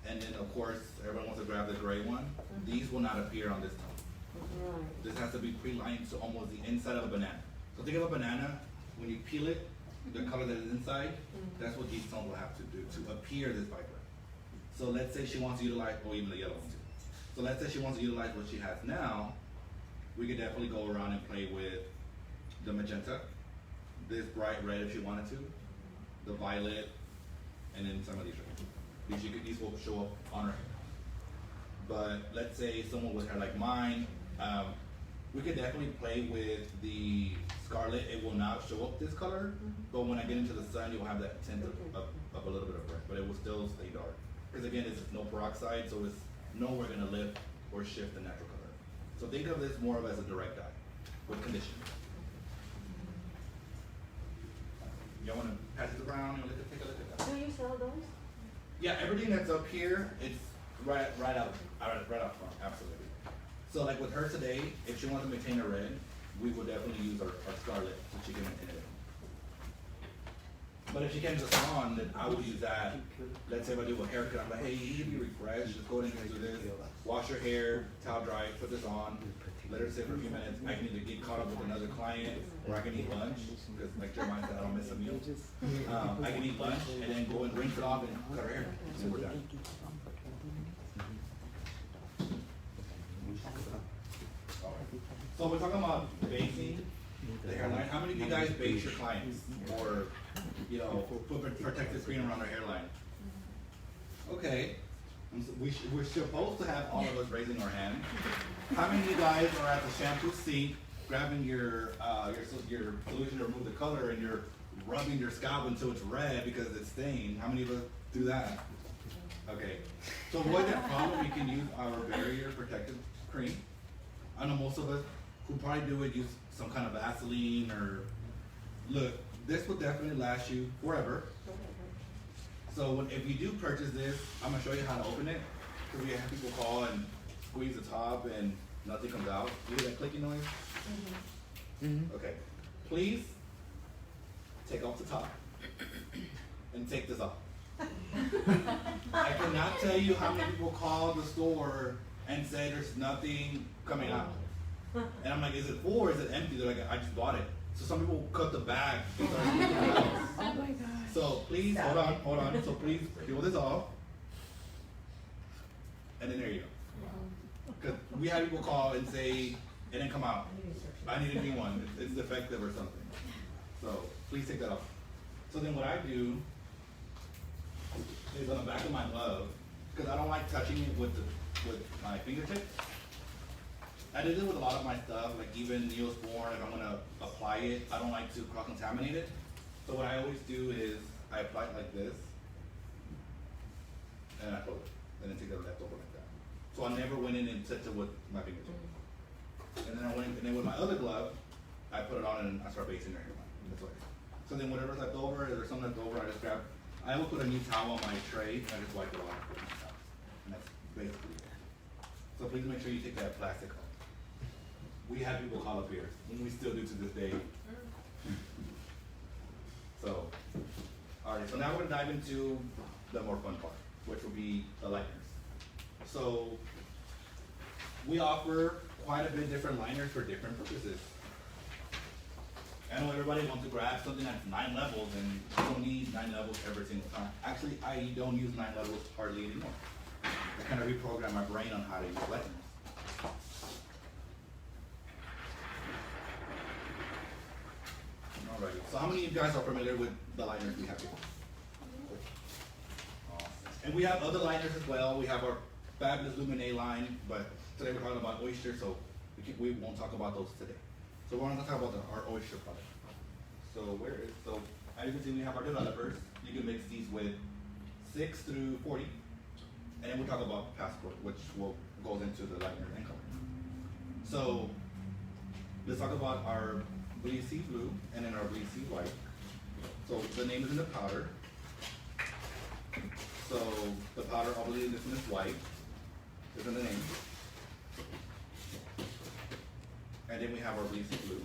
and then of course, everyone wants to grab the gray one, these will not appear on this tone. Right. This has to be pre-lined to almost the inside of a banana. So think of a banana, when you peel it, the color that is inside, that's what these tones will have to do to appear this vibrant. So let's say she wants to utilize, or even the yellow one too. So let's say she wants to utilize what she has now, we could definitely go around and play with the magenta, this bright red if she wanted to, the violet, and then some of these reds. These will show up on her hair. But let's say someone with hair like mine, we could definitely play with the scarlet. It will not show up this color, but when I get into the sun, you'll have that tint of a little bit of red, but it will still stay dark. Because again, it's no peroxide, so it's nowhere gonna lift or shift the natural color. So think of this more of as a direct dye with conditioning. Y'all wanna pass it around and take a look at that? Do you sell those? Yeah, everything that's up here, it's right out front, absolutely. So like with her today, if she wants to maintain her red, we will definitely use our scarlet so she can maintain it. But if she can't just on, then I would use that. Let's say if I do a haircut, I'm like, hey, you need to be refreshed, just go ahead and do this. Wash your hair, towel dry, put this on, let her sit for a few minutes. I can either get caught up with another client, or I can eat lunch, because like Jeremiah said, I don't miss a meal. I can eat lunch and then go and rinse it off and cut her hair, and we're done. So we're talking about basing the hairline. How many of you guys base your clients, or put protective screen around their hairline? Okay, we're supposed to have all of us raising our hand. How many of you guys are at the shampoo sink, grabbing your solution to remove the color, and you're rubbing your scalp until it's red because it's stained? How many of us do that? Okay, to avoid that problem, we can use our barrier protective cream. I know most of us who probably do it use some kind of Vaseline or, look, this will definitely last you forever. So if you do purchase this, I'm gonna show you how to open it, because we have people call and squeeze the top and nothing comes out. You hear that clicking noise? Okay, please take off the top and take this off. I cannot tell you how many people call the store and say there's nothing coming out. And I'm like, is it full or is it empty? They're like, I just bought it. So some people cut the bag. They start sneaking it out. Oh my God. So please, hold on. So please peel this off. And then there you go. Because we had people call and say, it didn't come out. I need a new one. It's defective or something. So please take that off. So then what I do is on the back of my glove, because I don't like touching it with my fingertips. I did it with a lot of my stuff, like even Neosporin, if I'm gonna apply it, I don't like to cross-contaminate it. So what I always do is I apply it like this, and I close it, and then take the leftover like that. So I never went in and touched it with my fingertips. And then and then with my other glove, I put it on and I start basting right here. That's what. So then whatever's left over, if there's something left over, I just grab. I will put a new towel on my tray and I just wipe it off with my towel. And that's basically it. So please make sure you take that plastic off. We have people call up here, and we still do to this day. So, alright, so now we're gonna dive into the more fun part, which will be the lighteners. So, we offer quite a bit different liners for different purposes. I know everybody wants to grab something that's 9 levels, and you don't need 9 levels every single time. Actually, I don't use 9 levels hardly anymore. I kind of reprogram my brain on how to use lighteners. Alrighty, so how many of you guys are familiar with the liners we have here? Awesome. And we have other liners as well. We have our Fabulous Lumine line, but today we're talking about oyster, so we won't talk about those today. So we're going to talk about our oyster product. So as you can see, we have our developers. You can mix these with 6 through 40, and then we'll talk about Passport, which goes into the lightener and color. So let's talk about our Bleed Sea Blue and then our Bleed Sea White. So the name is in the powder. So the powder, I believe this one is white. Is in the name. And then we have our Bleed Sea Blue,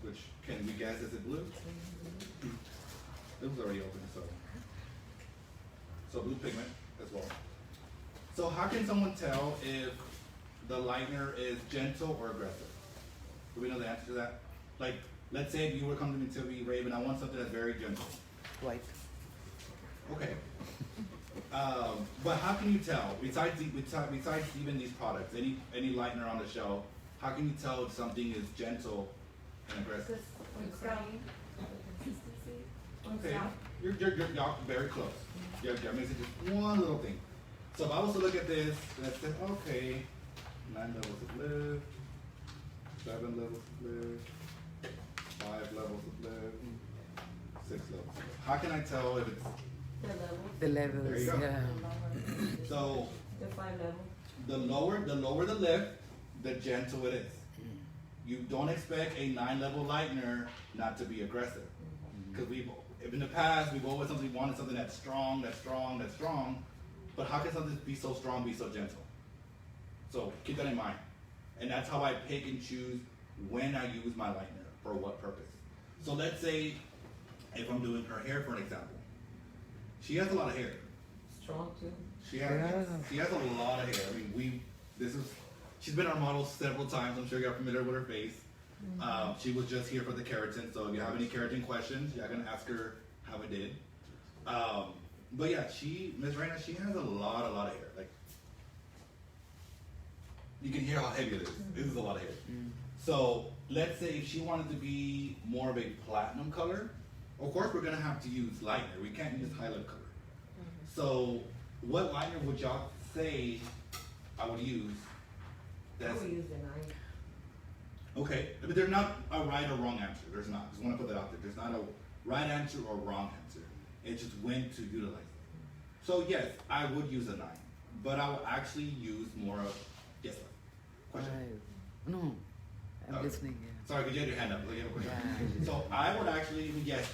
which can we guess is it blue? It was already open, so blue pigment as well. So how can someone tell if the lightener is gentle or aggressive? Do we know the answer to that? Like, let's say if you were coming to me, Raven, I want something that's very gentle. White. Okay. But how can you tell, besides even these products, any lightener on the shelf, how can you tell if something is gentle and aggressive? Okay, y'all very close. You're missing just one little thing. So if I was to look at this, and I said, okay, 9 levels of lift, 7 levels of lift, 5 levels of lift, 6 levels of lift. How can I tell if it's The levels, There you go. yeah. so The 5 level. the lower the lift, the gentle it is. You don't expect a 9 level lightener not to be aggressive. Because in the past, we've always wanted something that's strong, but how can something be so strong, be so gentle? So keep that in mind. And that's how I pick and choose when I use my lightener, for what purpose. So let's say, if I'm doing her hair for an example, she has a lot of hair. Strong too. She has a lot of hair. I mean, she's been our model several times. I'm sure you're familiar with her face. She was just here for the keratin, so if you have any keratin questions, y'all can ask her how it did. But yeah, Ms. Reina, she has a lot of hair. Like, you can hear how heavy it is. This is a lot of hair. So let's say if she wanted to be more of a platinum color, of course we're gonna have to use lightener. We can't use highlight color. So what lightener would y'all say I would use? I will use the 9. Okay, but there's not a right or wrong answer. There's not. Just want to put that out there. There's not a right answer or wrong answer. It's just when to utilize it. So yes, I would use a 9, but I would actually use more of yes. Question. No, I'm Okay. listening. Yeah. Sorry, could you have your hand up? Like, you have a question. Yeah. So I would actually, yes,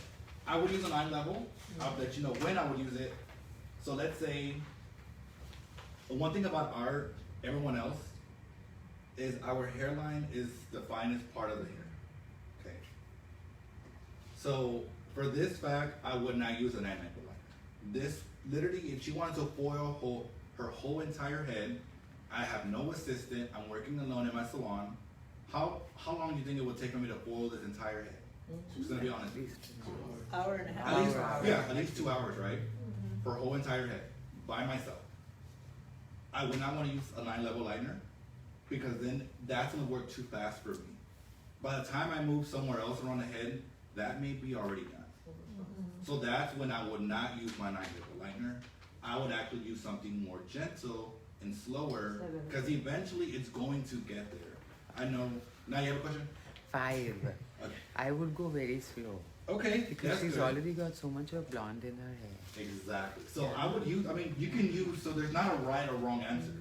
I would use a 9 level. I'll let you know when I would use it. So let's say, one thing about everyone else, is our hairline is the finest part of the hair. Okay. So for this fact, I would not use a 9 level lightener. This literally, if she wanted to foil her whole entire head, I have no assistant. I'm working alone in my salon. How long do you think it would take for me to foil this entire head? Just gonna be honest. Hour and a half. At least, Hour. yeah, at least 2 hours, right? For a whole entire head by myself. I would not want to use a 9-level liner because then that's gonna work too fast for me. By the time I move somewhere else around the head, that may be already done. So that's when I would not use my 9-level liner. I would actually use something more gentle and slower because eventually it's going to get there. I know. Now you have a question? 5. Okay. I would go very slow. Okay, Because that's she's good. already got so much of blonde in her hair. Exactly. So I would use, I mean, you can use, so there's not a right or wrong answer.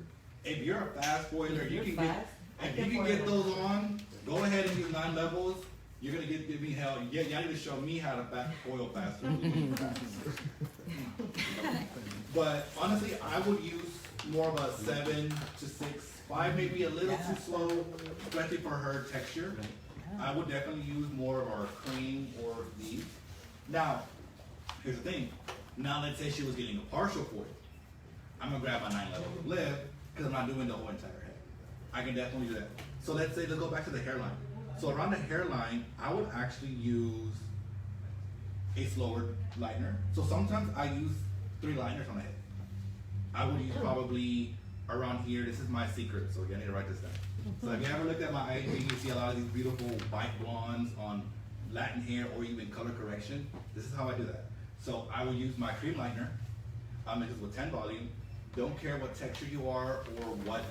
If you're a fast foiler, you can get, if you can get those on, go ahead and use 9 levels. You're gonna give me hell. Yeah, y'all need to show me how to back foil faster. But honestly, I would use more of a 7 to 6. 5 may be a little too slow, especially for her texture. I would definitely use more of our cream or these. Now, here's the thing. Now let's say she was getting a partial foil. I'm gonna grab my 9-level lift because I'm not doing the whole entire head. I can definitely do that. So let's go back to the hairline. So around the hairline, I would actually use a slower liner. So sometimes I use 3 liners on the head. I would use probably around here. This is my secret, so you need to write this down. So if you ever looked at my IG, you see a lot of these beautiful white blondes on Latin hair or even color correction. This is how I do that. So I would use my cream lightener. Just with 10 volume. Don't care what texture you are or what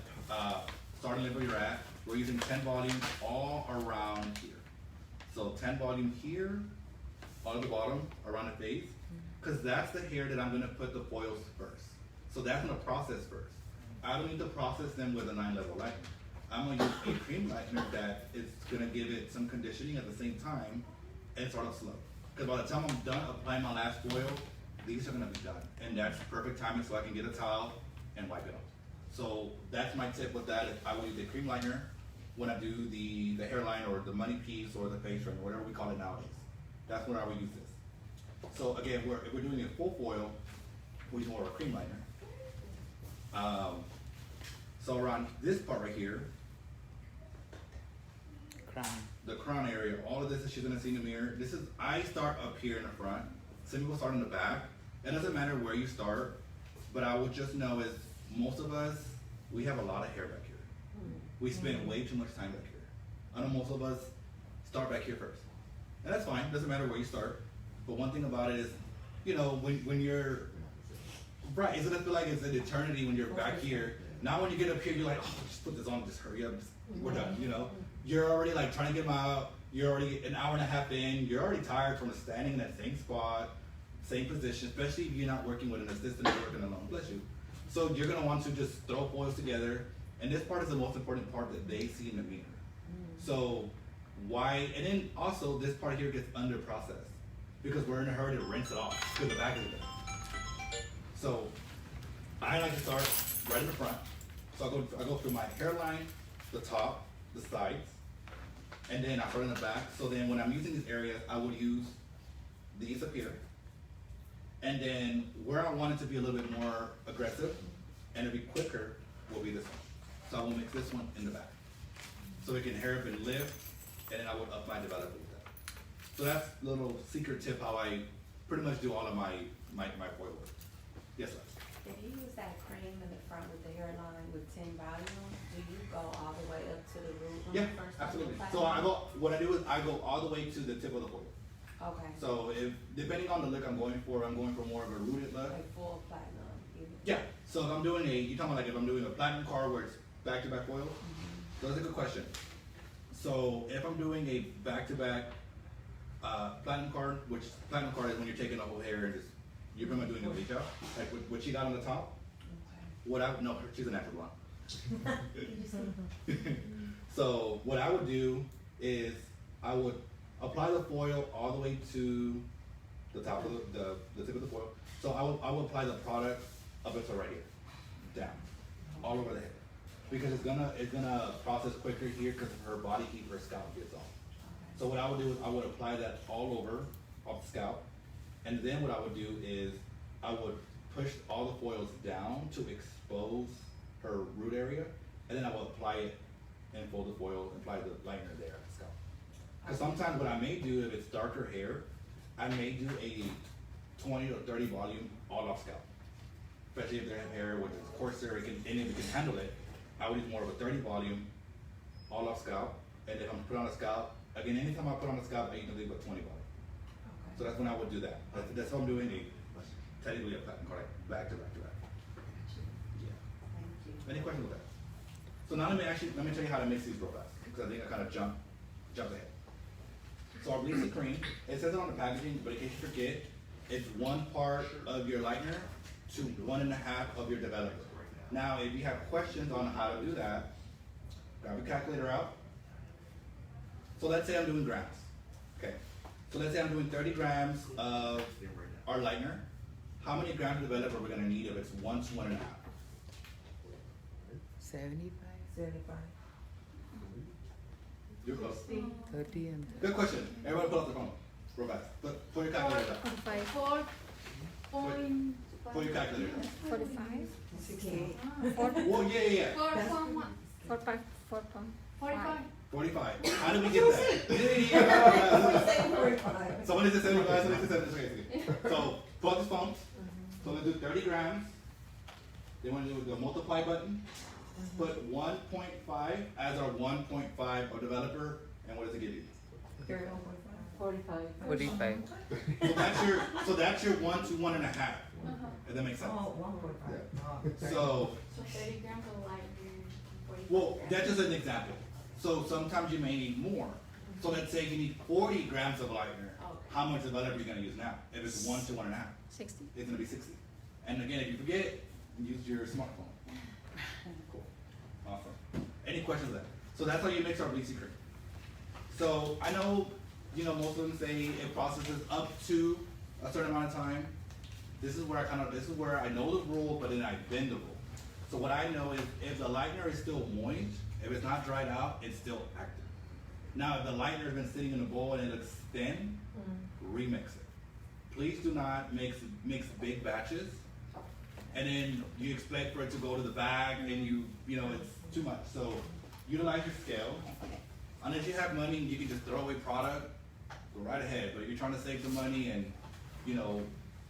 starting level you're at. We're using 10 volume all around here. So 10 volume here, all at the bottom, around the face, because that's the hair that I'm gonna put the foils first. So that's gonna process first. I don't need to process them with a 9-level lightener. I'm gonna use a cream lightener that is gonna give it some conditioning at the same time and start off slow. Because by the time I'm done applying my last foil, these are gonna be done. And that's perfect timing so I can get a towel and wipe it off. So that's my tip with that. I will use a cream liner when I do the hairline or the money piece or the face ring, whatever we call it nowadays. That's where I would use this. So again, if we're doing a full foil, we use more of a cream liner. So around this part right here, Crown. the crown area, all of this that she's gonna see in the mirror, I start up here in the front. Some people start in the back. It doesn't matter where you start, but I would just know is most of us, we have a lot of hair back here. We spend way too much time back here. I know most of us start back here first. And that's fine, doesn't matter where you start. But one thing about it is, you know, when you're, right, it's gonna feel like it's an eternity when you're back here. Now when you get up here, you're like, oh, just put this on, just hurry up, we're done, you know? You're already like trying to get them out, you're already an hour and a half in, you're already tired from standing in that same spot, same position, especially if you're not working with an assistant or working alone, bless you. So you're gonna want to just throw foils together, and this part is the most important part that they see in the mirror. So why, and then also this part here gets under processed because we're in a hurry to rinse it off because the back is done. So I like to start right in the front. So I go through my hairline, the top, the sides, and then I start in the back. So then when I'm using these areas, I would use these up here. And then where I want it to be a little bit more aggressive and to be quicker will be this one. So I will mix this one in the back. So we can hair up and lift, and then I would up my developer with that. So that's a little secret tip how I pretty much do all of my foil work. Yes, sir. If you use that cream in the front with the hairline with 10 volume, do you go all the way up to the root when Yeah, you first absolutely. apply? So what I do is I go all the way to the tip of the foil. Okay. So if depending on the look I'm going for more of a rooted look. Like full platinum. even. Yeah. So if I'm doing you talking about like if I'm doing a platinum card where it's back-to-back foil? So that's a good question. So if I'm doing a back-to-back platinum card, which platinum card is when you're taking the whole hair and just you're pretty much doing a bleach out, like what she got on the top. No, she's a natural blonde. So what I would do is I would apply the foil all the way to the top of the tip of the foil. So I would apply the product up until right here, down, all over the head, because it's gonna process quicker here because of her body heat, her scalp gets off. So what I would do is I would apply that all over off the scalp, and then what I would do is I would push all the foils down to expose her root area, and then I will apply it and fold the foil and apply the lightener there at the scalp. Because sometimes what I may do, if it's darker hair, I may do a 20 or 30 volume all off scalp. Especially if they have hair with it's coarser, and if it can handle it, I would use more of a 30 volume all off scalp. And if I'm put on a scalp, again, anytime I put on a scalp, I usually leave with 20 volume. So that's when I would do that. That's how I'm doing technically a pattern, correct? Back to back to back. Yeah. Any questions with that? So now let me tell you how to mix these real fast, because I think I kind of jumped ahead. So our bleachy cream, it says it on the packaging, but in case you forget, it's 1 part of your lightener to 1.5 of your developer. Now, if you have questions on how to do that, grab your calculator out. So let's say I'm doing grams. Okay. So let's say I'm doing 30 grams of our lightener. How many grams of developer we're gonna need if it's 1 to 1.5? 75, 75. You're close. 30 and Good question. Everyone pull up the phone. Real fast. Put your calculator up. 4.45. Put your calculator up. 68. Well, yeah. 4.5. 45. How did we get that? Yeah. 45. Somebody said 75, somebody said 70. Okay. So, pull up this phone. So let's do 30 grams. They want to do the multiply button. Put 1.5 as our 1.5 of developer, and what does it give you? 45. 45. So that's your 1 to 1.5. If that makes sense. Oh, 1.5. So, So 30 grams of lightener. 45 well, grams. that's just an example. So sometimes you may need more. So let's say you need 40 grams of lightener. Okay. How much developer are you going to use now? If it's 1 to 1.5, 60. it's going to be 60. And again, if you forget, use your smartphone. Cool. Awesome. Any questions there? So that's how you mix our bleachy cream. So I know, most of them say it processes up to a certain amount of time. This is where I know the rule, but then I bend the rule. So what I know is if the lightener is still moist, if it's not dried out, it's still active. Now, if the lightener has been sitting in a bowl and it looks thin, remix it. Please do not mix big batches, and then you expect for it to go to the bag, and it's too much. So utilize your scale. Unless you have money and you can just throw away product, go right ahead. But if you're trying to save some money and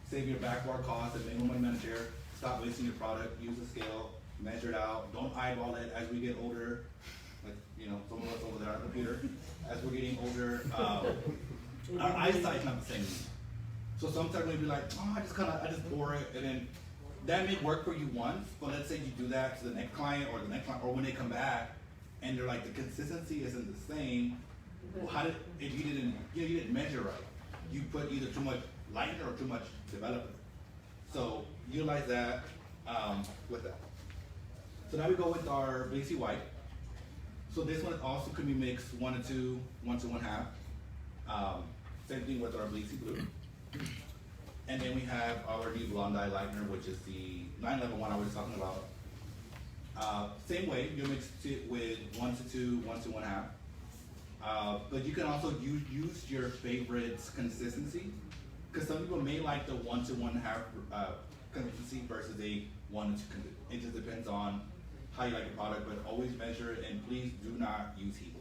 save your backbar costs and make more money manager, stop wasting your product. Use the scale, measure it out. Don't eyeball it. As we get older, like some of us over there on the computer, as we're getting older, our eyesight's not the same. So sometimes we'll be like, I just pour it, and then that may work for you once. But let's say you do that to the next client, or when they come back, and they're like the consistency isn't the same. Well, if you didn't measure right, you put either too much lightener or too much developer. So utilize that with that. So now we go with our bleachy white. So this one also can be mixed 1 to 2, 1 to 1/2. Same thing with our bleachy blue. And then we have our new blonde eye lightener, which is the 911 one I was talking about. Same way, you mix it with 1 to 2, 1 to 1/2. But you can also use your favorite consistency, because some people may like the 1 to 1/2 consistency versus a 1 to 2. It just depends on how you like your product, but always measure it, and please do not use heat.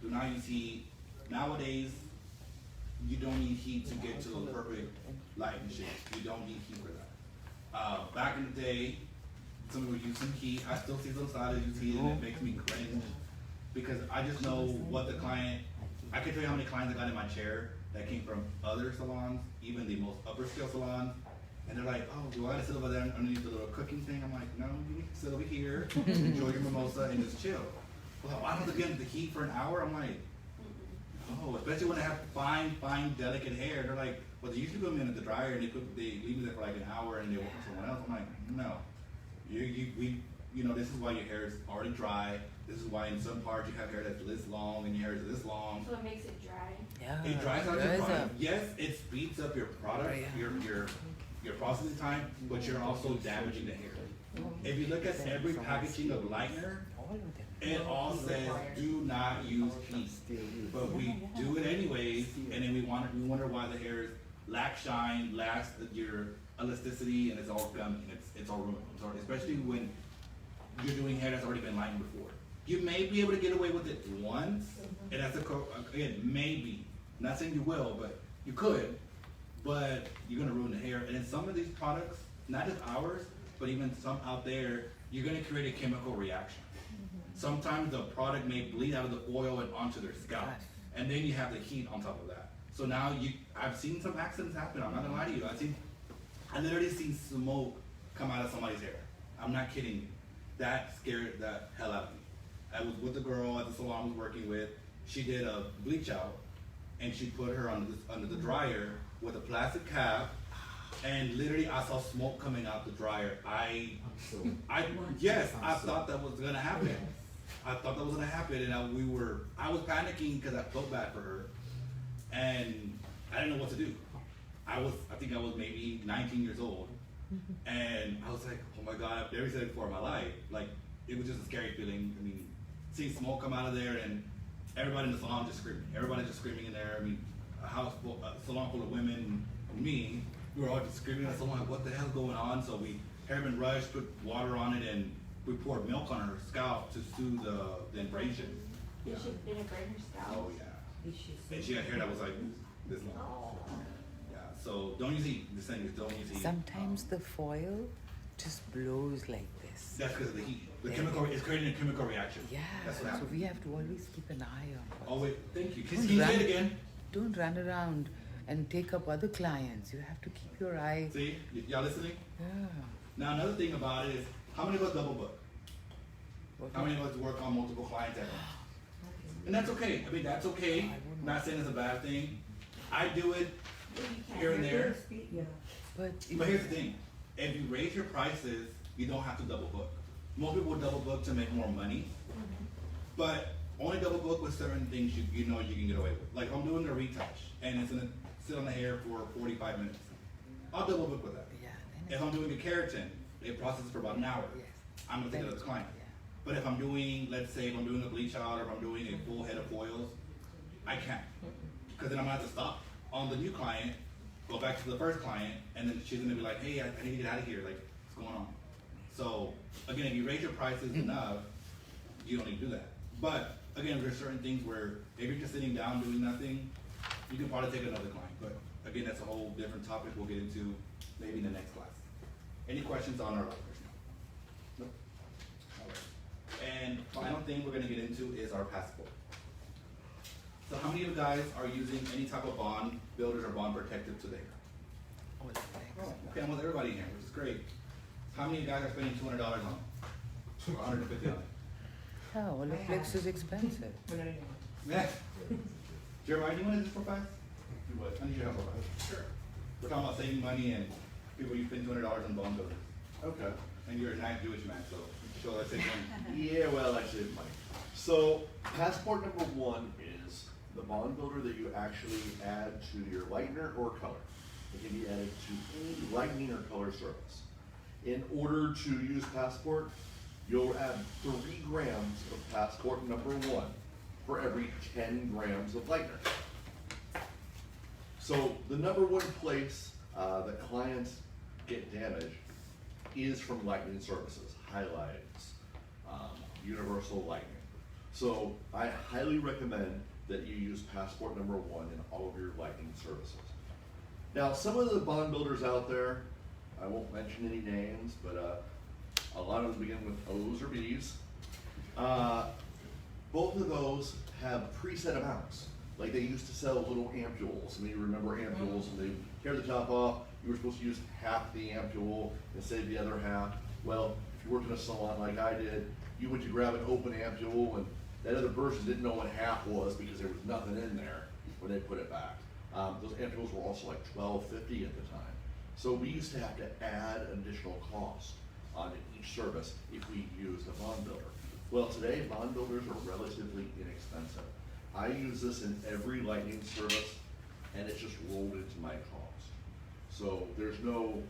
Do not use heat. Nowadays, you don't need heat to get to the perfect lighting shape. You don't need heat for that. Back in the day, some people use some heat. I still see some stylists use heat, and it makes me cringe, because I just know what the client, I can tell you how many clients I got in my chair that came from other salons, even the most upper scale salons, and they're like, oh, do I gotta sit over there underneath the little cooking thing? I'm like, no, you need to sit over here, enjoy your mimosa, and just chill. Well, I don't have to get into the heat for an hour. I'm like, oh, especially when they have fine, delicate hair. They're like, well, they usually put them in the dryer and they leave them there for like an hour and they work for someone else. I'm like, no. This is why your hair is already dry. This is why in some parts you have hair that's this long and your hair is this long. So it makes it dry. Yeah. It dries out your dries product. up. Yes, it speeds up your product, your processing time, but you're also damaging the hair. If you look at every packaging of lightener, it all says do not use heat, but we do it anyways, and then we wonder why the hair lack shine, your elasticity and it's all gum and it's all ruined. Especially when you're doing hair that's already been lightened before. You may be able to get away with it once, and that's again, maybe. Not saying you will, but you could, but you're gonna ruin the hair. And in some of these products, not just ours, but even some out there, you're gonna create a chemical reaction. Sometimes the product may bleed out of the oil and onto their scalp, and then you have the heat on top of that. So now I've seen some accidents happen. I'm not gonna lie to you. I literally seen smoke come out of somebody's hair. I'm not kidding you. That scared the hell out of me. I was with the girl at the salon I was working with. She did a bleach out, and she put her under the dryer with a plastic cap, and literally I saw smoke coming out the dryer. I thought that was gonna happen. I thought that was gonna happen, and I was panicking because I felt bad for her, and I didn't know what to do. I think I was maybe 19 years old, and I was like, oh my God, I've never seen it before in my life. Like, it was just a scary feeling. I mean, seeing smoke come out of there, and everybody in the salon just screaming. Everybody's just screaming in there. I mean, a salon full of women and me, we were all just screaming in the salon, what the hell's going on? So Herman rushed, put water on it, and we poured milk on her scalp to soothe the abrasion. Did it burn her scalp? Oh yeah. And she had hair that was like this long. Oh. Yeah. So don't use heat. The thing is, don't use heat. Sometimes the foil just blows like this. That's because of the heat. The Yeah. chemical is creating a chemical reaction. Yeah, That's what so happens. we have to always keep an eye on what's- Oh wait, thank you. Can Don't you say run- it again? Don't run around and take up other clients. You have to keep your eye. See, y'all listening? Yeah. Now another thing about it is, how many of us double book? What How many of us work on multiple clients at once? And that's okay. I mean, that's okay. Not saying it's a bad thing. I do it here and there. Yeah. But But here's the thing. If you raise your prices, you don't have to double book. Most people double book to make more money. But only double book with certain things you know you can get away with. Like I'm doing a retouch and it's gonna sit on the hair for 45 minutes. I'll double book with that. yeah, If I'm doing a keratin, it processes for about an hour. yes. I'm gonna take it to the client. Yeah. But if I'm doing, let's say if I'm doing a bleach out or if I'm doing a full head of foils, I can't. Because then I'm gonna have to stop on the new client, go back to the first client, and then she's gonna be like, hey, I need to get out of here, like, what's going on? So, again, if you raise your prices enough, you don't need to do that. But, again, there's certain things where if you're just sitting down doing nothing, you can probably take another client. But, again, that's a whole different topic we'll get into maybe in the next class. Any questions on our lighters? Nope. All right. And final thing we're gonna get into is our passport. So how many of you guys are using any type of bond builders or bond protective to the hair? All the Oh, okay, almost everybody in here, which is great. How many of you guys are spending $200 on it? Or $150 on it? Yeah, Olaplex is expensive. Yeah. Jeremiah, do you want to do this for fast? Do what? I need your help for fast. Sure. We're talking about saving money and people you spend $200 on bond builders. Okay. And you're a nice Jewish man, so show us save money. Yeah, well, I save money. So, passport number one is the bond builder that you actually add to your lightener or color. It can be added to any lightening or color service. In order to use passport, you'll add 3 grams of passport number one for every 10 grams of lightener. So the number one place that clients get damage is from lightening services, highlights, universal lightning. So I highly recommend that you use passport number one in all of your lightning services. Now, some of the bond builders out there, I won't mention any names, but a lot of them begin with O's or B's. Both of those have preset amounts. Like they used to sell little ampules. I mean, you remember ampules, and they tear the top off. You were supposed to use half the ampule and save the other half. Well, if you worked in a salon like I did, you went to grab an open ampule, and that other person didn't know what half was because there was nothing in there when they put it back. Those ampules were also like $12.50 at the time. So we used to have to add an additional cost onto each service if we used a bond builder. Well, today bond builders are relatively inexpensive. I use this in every lightning service, and it's just rolled into my cost. So there's no,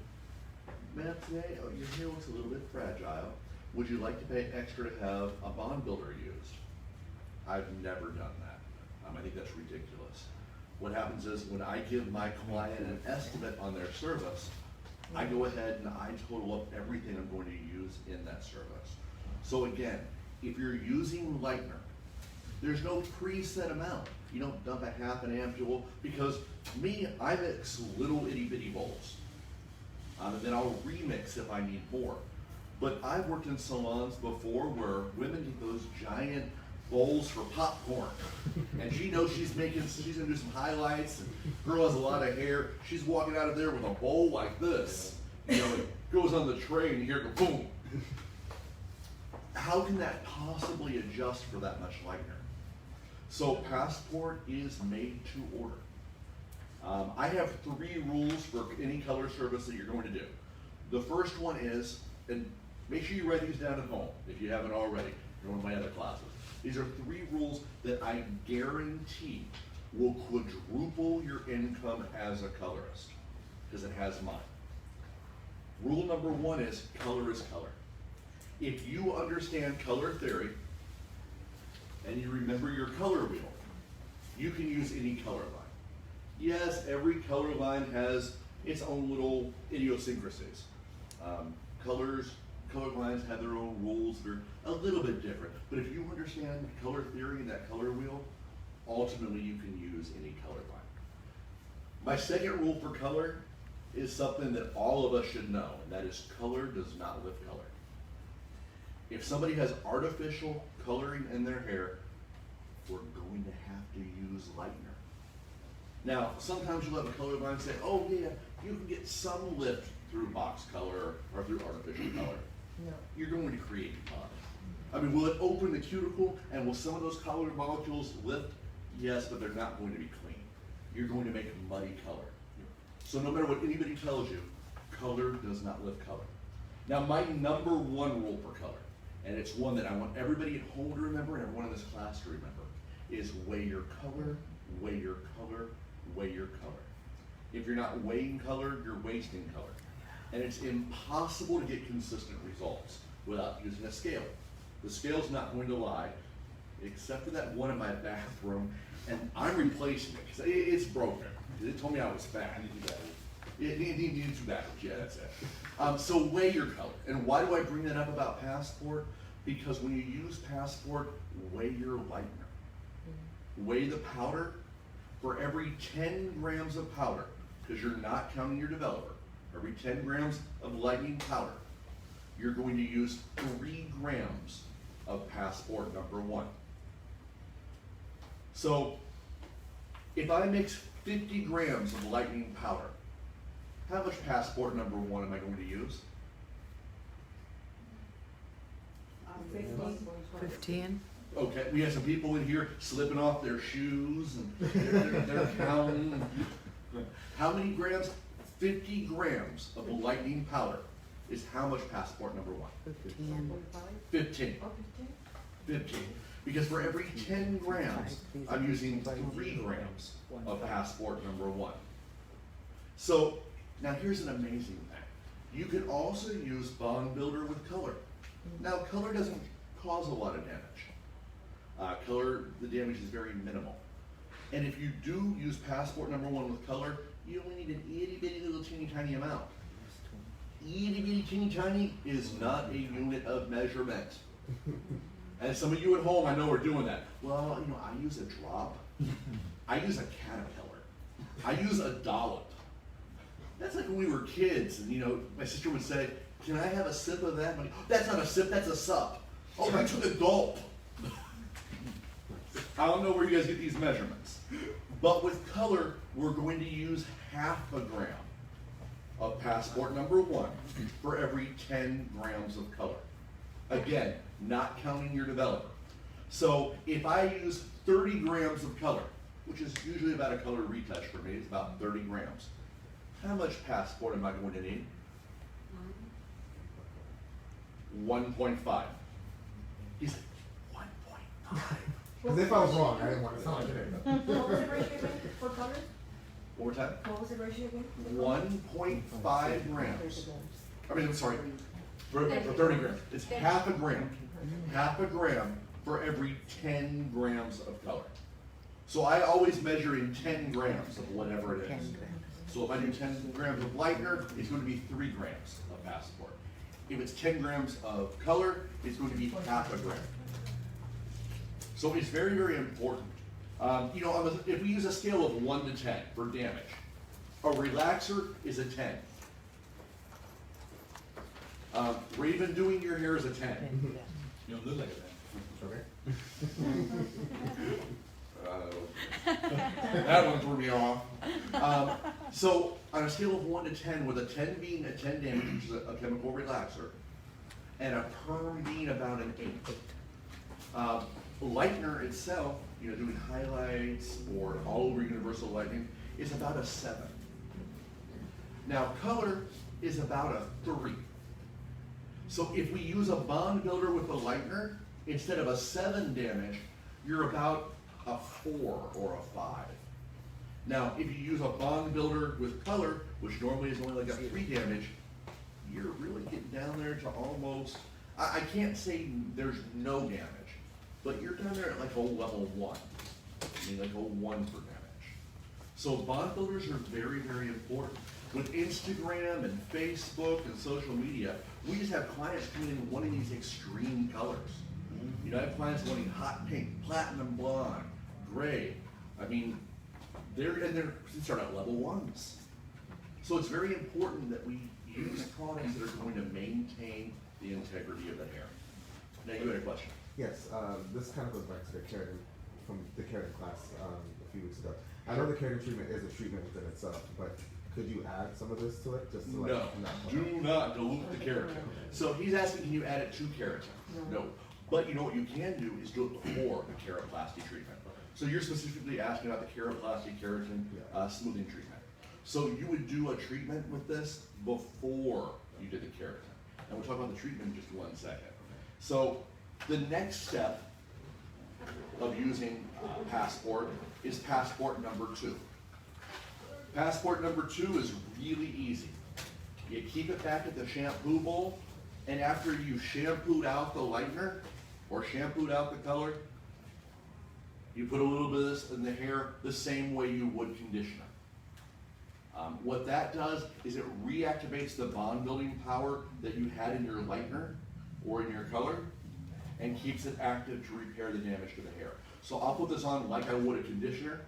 man, today your hair looks a little bit fragile. Would you like to pay extra to have a bond builder used? I've never done that. I think that's ridiculous. What happens is when I give my client an estimate on their service, I go ahead and I total up everything I'm going to use in that service. So again, if you're using lightener, there's no preset amount. You don't dump a half an ampule, because me, I mix little itty bitty bowls. And then I'll remix if I need more. But I've worked in salons before where women get those giant bowls for popcorn. And she knows she's gonna do some highlights, and girl has a lot of hair. She's walking out of there with a bowl like this. You know, it goes on the tray and you hear it go boom. How can that possibly adjust for that much lightener? So Passport is made to order. I have 3 rules for any color service that you're going to do. The first one is, and make sure you write these down at home if you haven't already, in one of my other classes. These are 3 rules that I guarantee will quadruple your income as a colorist, because it has mine. Rule number 1 is color is color. If you understand color theory and you remember your color wheel, you can use any color line. Yes, every color line has its own little idiosyncrasies. Color lines have their own rules that are a little bit different. But if you understand color theory and that color wheel, ultimately you can use any color line. My second rule for color is something that all of us should know, and that is color does not lift color. If somebody has artificial coloring in their hair, we're going to have to use lightener. Now, sometimes you'll have a color line say, oh yeah, you can get some lift through box color or through artificial color. No. You're going to create fun. I mean, will it open the cuticle and will some of those color molecules lift? Yes, but they're not going to be clean. You're going to make muddy color. So no matter what anybody tells you, color does not lift color. Now, my number 1 rule for color, and it's one that I want everybody at home to remember and everyone in this class to remember, is weigh your color, weigh your color, weigh your color. If you're not weighing color, you're wasting color. And it's impossible to get consistent results without using a scale. The scale's not going to lie, except for that one in my bathroom, and I'm replacing it because it's broken. It told me I was fat. It needs 2 batteries, yeah, that's it. So weigh your color. And why do I bring that up about Passport? Because when you use Passport, weigh your lightener. Weigh the powder. For every 10 grams of powder, because you're not counting your developer, every 10 grams of lightening powder, you're going to use 3 grams of Passport number 1. So if I mix 50 grams of lightening powder, how much Passport number 1 am I going to use? 15. Okay, we have some people in here slipping off their shoes and they're counting. How many grams? 50 grams of lightning powder is how much Passport number 1? 15. 15. 15. Because for every 10 grams, I'm using 3 grams of Passport number 1. So now here's an amazing thing. You can also use Bond Builder with color. Now color doesn't cause a lot of damage. Color, the damage is very minimal. And if you do use Passport number 1 with color, you only need an itty bitty little teeny tiny amount. Itty bitty teeny tiny is not a unit of measurement. And some of you at home, I know, are doing that. Well, you know, I use a drop. I use a caterpillar. I use a dollop. That's like when we were kids, and you know, my sister would say, "Can I have a sip of that?" Like, that's not a sip, that's a sup. Oh, I took a gulp. I don't know where you guys get these measurements. But with color, we're going to use half a gram of Passport number 1 for every 10 grams of color. Again, not counting your developer. So if I use 30 grams of color, which is usually about a color retouch for me, it's about 30 grams. How much Passport am I going to need? 1.5. He's like, 1.5. Because if I was wrong, I didn't want to sound like it. What was the ratio again for colors? One more time. What was the ratio again? 1.5 grams. I mean, I'm sorry, for 30 grams. It's half a gram. Half a gram for every 10 grams of color. So I always measure in 10 grams of whatever it 10 is. grams. So if I do 10 grams of lightener, it's going to be 3 grams of Passport. If it's 10 grams of color, it's going to be half a gram. So it's very, very important. You know, if we use a scale of 1 to 10 for damage, a relaxer is a 10. Raven doing your hair is a 10. You don't look like it That one threw me off. So on a scale of 1 to 10, with a 10 being a 10 damage, which is a chemical relaxer, and a perm being about an 8. Lightener itself, you know, doing highlights or all over universal lightening, is about a 7. Now color is about a 3. So if we use a bond builder with a lightener, instead of a 7 damage, you're about a 4 or a 5. Now, if you use a bond builder with color, which normally is only like a 3 damage, you're really getting down there to almost, I can't say there's no damage, but you're down there at like a level 1. I mean, like a 1 for damage. So bond builders are very, very important. With Instagram and Facebook and social media, we just have clients coming in wanting these extreme colors. You know, I have clients wanting hot pink, platinum blonde, gray. I mean, they start at level 1s. So it's very important that we use products that are going to maintain the integrity of the hair. Now you had a question. Yes, this kind of goes back to the keratin, from the keratin class a few weeks ago. I know the keratin treatment is a treatment within itself, but could you add some of this to it? Just to like, No, do not dilute the keratin. So he's asking, can you add it to keratin? No. But you know what you can do is do it before the keratoplasty treatment. So you're specifically asking about the keratoplasty keratin smoothing treatment. So you would do a treatment with this before you did the keratin. And we'll talk about the treatment in just 1 second. So the next step of using Passport is Passport number 2. Passport number 2 is really easy. You keep it back at the shampoo bowl, and after you shampooed out the lightener or shampooed out the color, you put a little bit of this in the hair the same way you would conditioner. What that does is it reactivates the bond building power that you had in your lightener or in your color and keeps it active to repair the damage to the hair. So I'll put this on like I would a conditioner.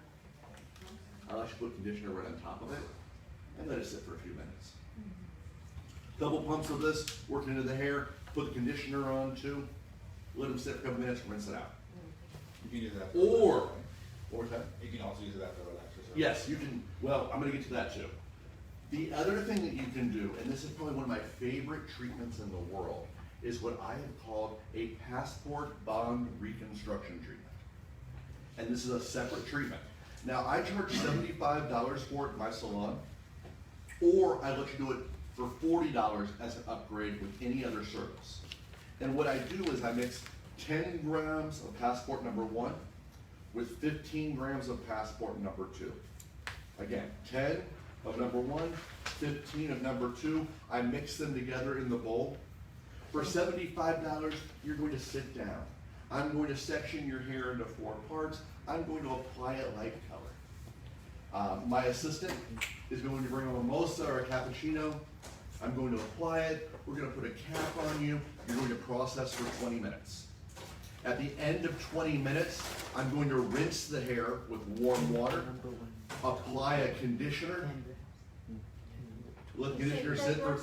I'll actually put conditioner right on top of it and let it sit for a few minutes. Double pumps of this, working into the hair, put the conditioner on too, let them sit for a couple minutes, rinse it out. You can use that. Or, what was that? You can also use it after relaxers. Yes, you can, well, I'm gonna get to that too. The other thing that you can do, and this is probably one of my favorite treatments in the world, is what I have called a Passport bond reconstruction treatment. And this is a separate treatment. Now, I charge $75 for it in my salon, or I let you do it for $40 as an upgrade with any other service. And what I do is I mix 10 grams of Passport number 1 with 15 grams of Passport number 2. Again, 10 of number 1, 15 of number 2. I mix them together in the bowl. For $75, you're going to sit down. I'm going to section your hair into 4 parts. I'm going to apply it like color. My assistant is going to bring a mimosa or a cappuccino. I'm going to apply it. We're going to put a cap on you. You're going to process for 20 minutes. At the end of 20 minutes, I'm going to rinse the hair with warm water, apply a conditioner, let the conditioner sit for,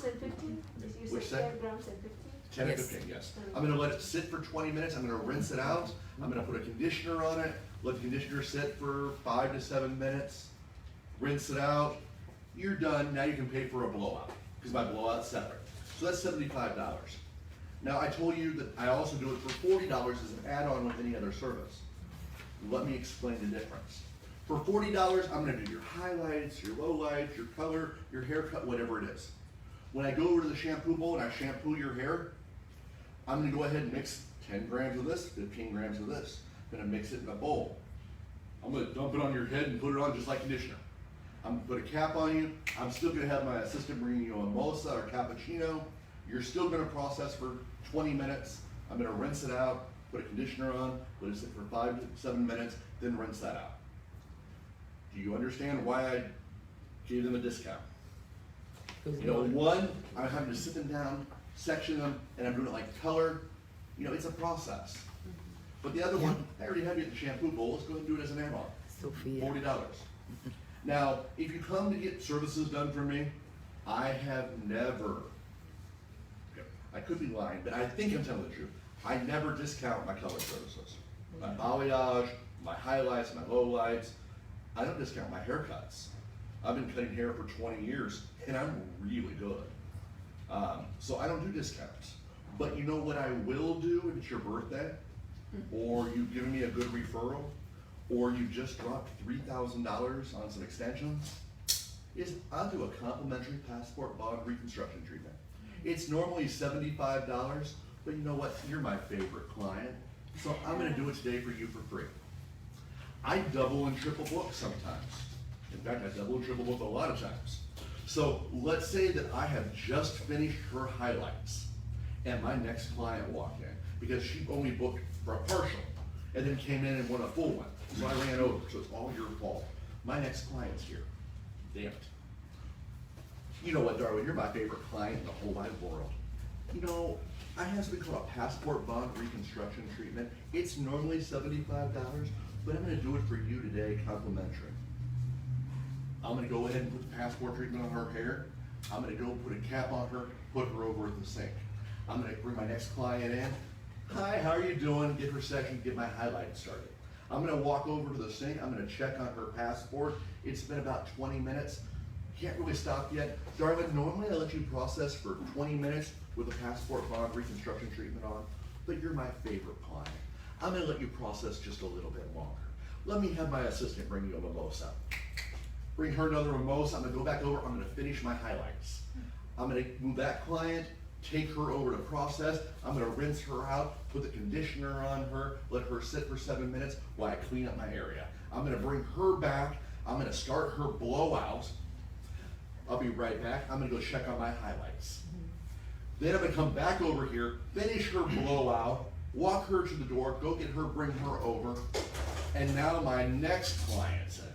which set? 10 grams and 15? 10 Yes. and 15, yes. I'm gonna let it sit for 20 minutes, I'm gonna rinse it out, I'm gonna put a conditioner on it, let the conditioner sit for 5 to 7 minutes, rinse it out, you're done, now you can pay for a blowout, because my blowout's separate. So that's $75. Now I told you that I also do it for $40 as an add-on with any other service. Let me explain the difference. For $40, I'm gonna do your highlights, your lowlights, your color, your haircut, whatever it is. When I go over to the shampoo bowl and I shampoo your hair, I'm gonna go ahead and mix 10 grams of this, 15 grams of this. I'm gonna mix it in a bowl. I'm gonna dump it on your head and put it on just like conditioner. I'm gonna put a cap on you. I'm still gonna have my assistant bring you a mimosa or cappuccino. You're still gonna process for 20 minutes. I'm gonna rinse it out, put a conditioner on, let it sit for 5 to 7 minutes, then rinse that out. Do you understand why I gave them a discount. 'Cause You know, we all- one, I'm having to sit them down, section them, and I'm doing it like color. You know, it's a process. But the other one, I already have you at the shampoo bowl, let's go ahead and do it as an add-on. Sophia. $40. Now, if you come to get services done for me, I have never, I could be lying, but I think I'm telling the truth. I never discount my color services. My balayage, my highlights, my lowlights, I don't discount my haircuts. I've been cutting hair for 20 years and I'm really good. So I don't do discounts. But you know what I will do if it's your birthday? Or you've given me a good referral? Or you just dropped $3,000 on some extensions? Is I'll do a complimentary passport bond reconstruction treatment. It's normally $75, but you know what? You're my favorite client. So I'm gonna do it today for you for free. I double and triple book sometimes. In fact, I double and triple book a lot of times. So let's say that I have just finished her highlights and my next client walked in because she only booked for a partial and then came in and won a full one. So I ran over, so it's all your fault. My next client's here. Damn it. You know what, Darwin, you're my favorite client in the whole wide world. You know, I have something called a passport bond reconstruction treatment. It's normally $75, but I'm gonna do it for you today, complimentary. I'm gonna go ahead and put the passport treatment on her hair. I'm gonna go put a cap on her, put her over at the sink. I'm gonna bring my next client in. Hi, how are you doing? Get her section, get my highlights started. I'm gonna walk over to the sink, I'm gonna check on her passport. It's been about 20 minutes. Can't really stop yet. Darwin, normally I let you process for 20 minutes with a passport bond reconstruction treatment on, but you're my favorite client. I'm gonna let you process just a little bit longer. Let me have my assistant bring you a mimosa. Bring her another mimosa, I'm gonna go back over, I'm gonna finish my highlights. I'm gonna move that client, take her over to process, I'm gonna rinse her out, put the conditioner on her, let her sit for 7 minutes while I clean up my area. I'm gonna bring her back, I'm gonna start her blowout. I'll be right back, I'm gonna go check on my highlights. Then I'm gonna come back over here, finish her blowout, walk her to the door, go get her, bring her over, and now my next client's in.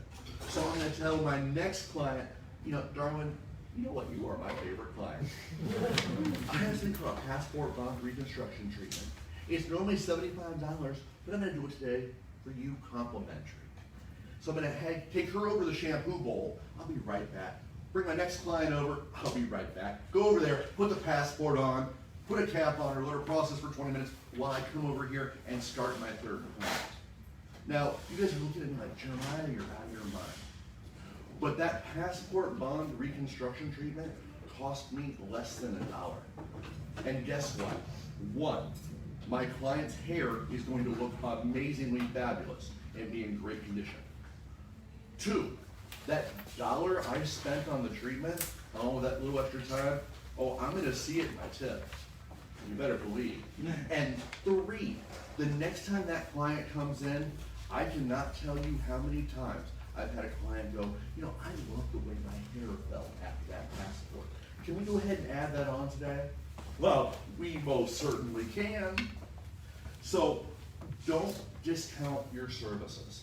So I'm gonna tell my next client, you know, Darwin, you know what, you are my favorite client. I have something called a passport bond reconstruction treatment. It's normally $75, but I'm gonna do it today for you complimentary. So I'm gonna take her over to the shampoo bowl, I'll be right back. Bring my next client over, I'll be right back. Go over there, put the passport on, put a cap on her, let her process for 20 minutes while I come over here and start my third client. Now, you guys are looking at me like, Jeremiah, you're out of your mind. But that passport bond reconstruction treatment cost me less than $1. And guess what? One, my client's hair is going to look amazingly fabulous and be in great condition. Two, that $1 I spent on the treatment, along with that little extra time, oh, I'm gonna see it in my tip. You better believe. And three, the next time that client comes in, I cannot tell you how many times I've had a client go, you know, I love the way my hair felt after that passport. Can we go ahead and add that on today? Well, we most certainly can. So don't discount your services.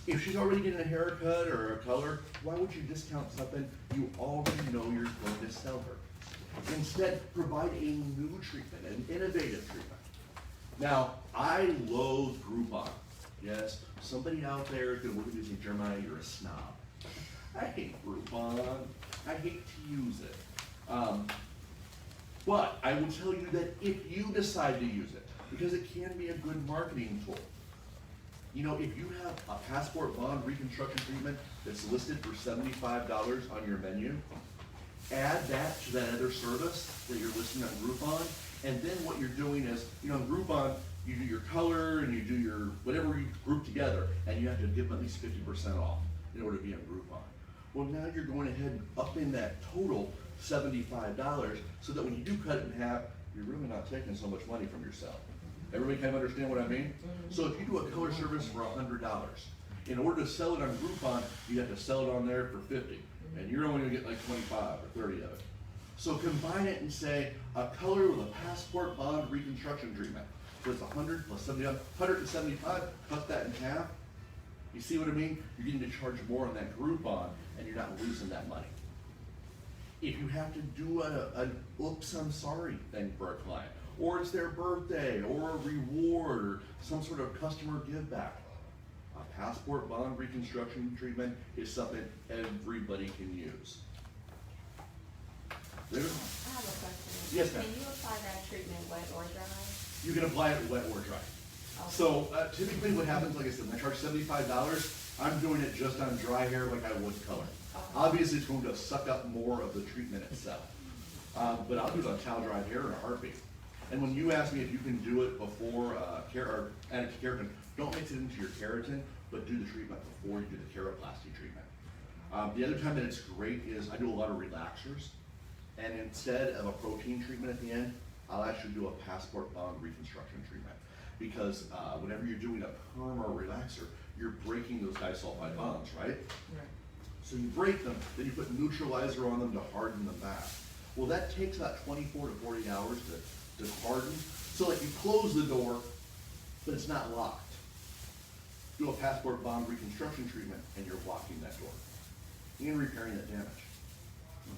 If she's already getting a haircut or a color, why would you discount something you already know you're going to sell her? Instead, provide a new treatment, an innovative treatment. Now, I loathe Groupon. Yes, somebody out there is gonna look at me and say, Jeremiah, you're a snob. I hate Groupon. I hate to use it. But I will tell you that if you decide to use it, because it can be a good marketing tool. You know, if you have a passport bond reconstruction treatment that's listed for $75 on your menu, add that to that other service that you're listing on Groupon, and then what you're doing is, you know, in Groupon, you do your color and you do your whatever you group together, and you have to give them at least 50% off in order to be on Groupon. Well, now you're going ahead and upping that total $75 so that when you do cut it in half, you're really not taking so much money from yourself. Everybody kind of understand what I mean? So if you do a color service for $100, in order to sell it on Groupon, you have to sell it on there for $50, and you're only gonna get like 25 or 30 of it. So combine it and say, a color with a passport bond reconstruction treatment. So it's 100 plus 70, 175, cut that in half. You see what I mean? You're getting to charge more on that Groupon, and you're not losing that money. If you have to do an oops, I'm sorry thing for a client, or it's their birthday, or a reward, or some sort of customer give back, a passport bond reconstruction treatment is something everybody can use. I have a question. Yes, ma'am. Can you apply that treatment wet or dry? You can apply it wet or dry. Okay. So typically what happens, like I said, when I charge $75, I'm doing it just on dry hair like I would color. Okay. Obviously, it's going to suck up more of the treatment itself. But I'll do it on towel dried hair in a heartbeat. And when you ask me if you can do it before or add it to keratin, don't mix it into your keratin, but do the treatment before you do the keratoplasty treatment. The other time that it's great is I do a lot of relaxers, and instead of a protein treatment at the end, I'll actually do a passport bond reconstruction treatment. Because whenever you're doing a perm or relaxer, you're breaking those disulfide bonds, right? Right. So you break them, then you put neutralizer on them to harden them back. Well, that takes about 24 to 40 hours to harden. So like you close the door, but it's not locked. Do a passport bond reconstruction treatment, and you're blocking that door and repairing that damage.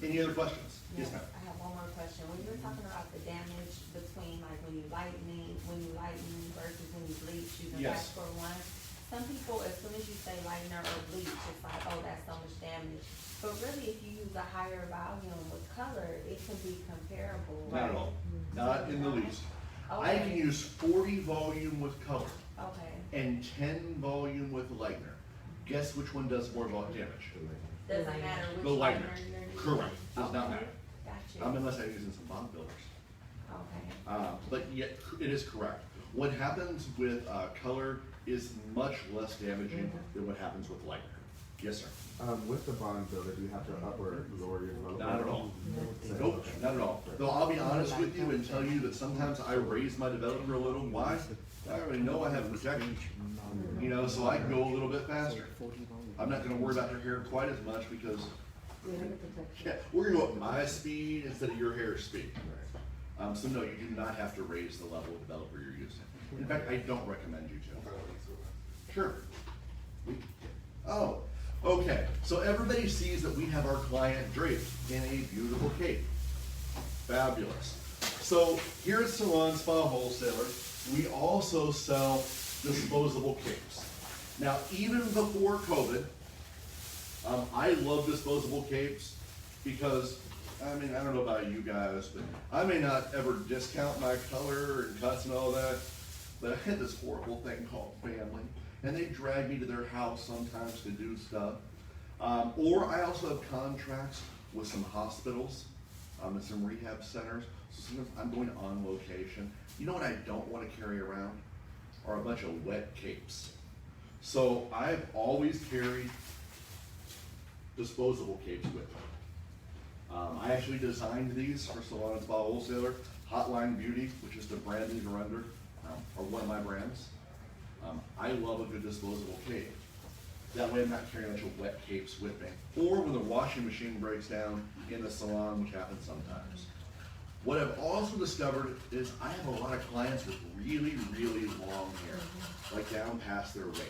Any other questions? Yes, ma'am. I have one more question. When you were talking about the damage between like when you lighten versus when you bleach, using Yes. passport one. Some people, as soon as you say lightener or bleach, it's like, oh, that's so much damage. But really, if you use a higher volume with color, it can be comparable, Not right? at all. Not in the least. I can Okay. use 40 volume with color Okay. and 10 volume with lightener. Guess which one does more damage? Doesn't matter which The lightener. lightener you're using? Correct. Does not Okay. matter. Gotcha. Unless I'm using some bond builders. Okay. But yet, it is correct. What happens with color is much less damaging than what happens with lightener. Yes, sir. With the bond builder, do you have to up or lower your development? Not at all. Same. Nope, not at all. Though I'll be honest with you and tell you that sometimes I raise my developer a little. Why? I already know I have protection. You know, so I can go a little bit faster. I'm not gonna worry about your hair quite as much because, We have the protection. yeah, we're gonna go at my speed instead of your hair speed. So no, you do not have to raise the level of developer you're using. In fact, I don't recommend you to. Sure. Oh, okay. So everybody sees that we have our client draped in a beautiful cape. Fabulous. So here at Salon Spa Wholesaler, we also sell disposable capes. Now, even before COVID, I love disposable capes because, I mean, I don't know about you guys, but I may not ever discount my color and cuts and all that, but I had this horrible thing called family, and they drag me to their house sometimes to do stuff. Or I also have contracts with some hospitals and some rehab centers, so sometimes I'm going on location. You know what I don't want to carry around? Are a bunch of wet capes. So I've always carried disposable capes with me. I actually designed these for Salon and Spa Wholesaler. Hotline Beauty, which is the brand these are under, are one of my brands. I love a good disposable cape. That way I'm not carrying a bunch of wet capes with me. Or when the washing machine breaks down in the salon, which happens sometimes. What I've also discovered is I have a lot of clients with really, really long hair, like down past their waist.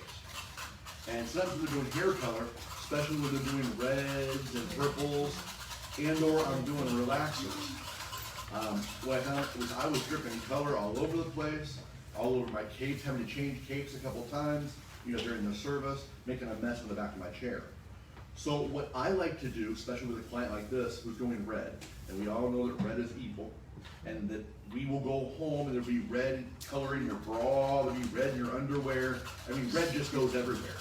And sometimes when they're doing hair color, especially when they're doing reds and purples, and or I'm doing relaxers. What I found was I was dripping color all over the place, all over my capes, having to change capes a couple times, you know, during the service, making a mess in the back of my chair. So what I like to do, especially with a client like this who's going red, and we all know that red is evil, and that we will go home and there'll be red color in your bra, there'll be red in your underwear. I mean, red just goes everywhere.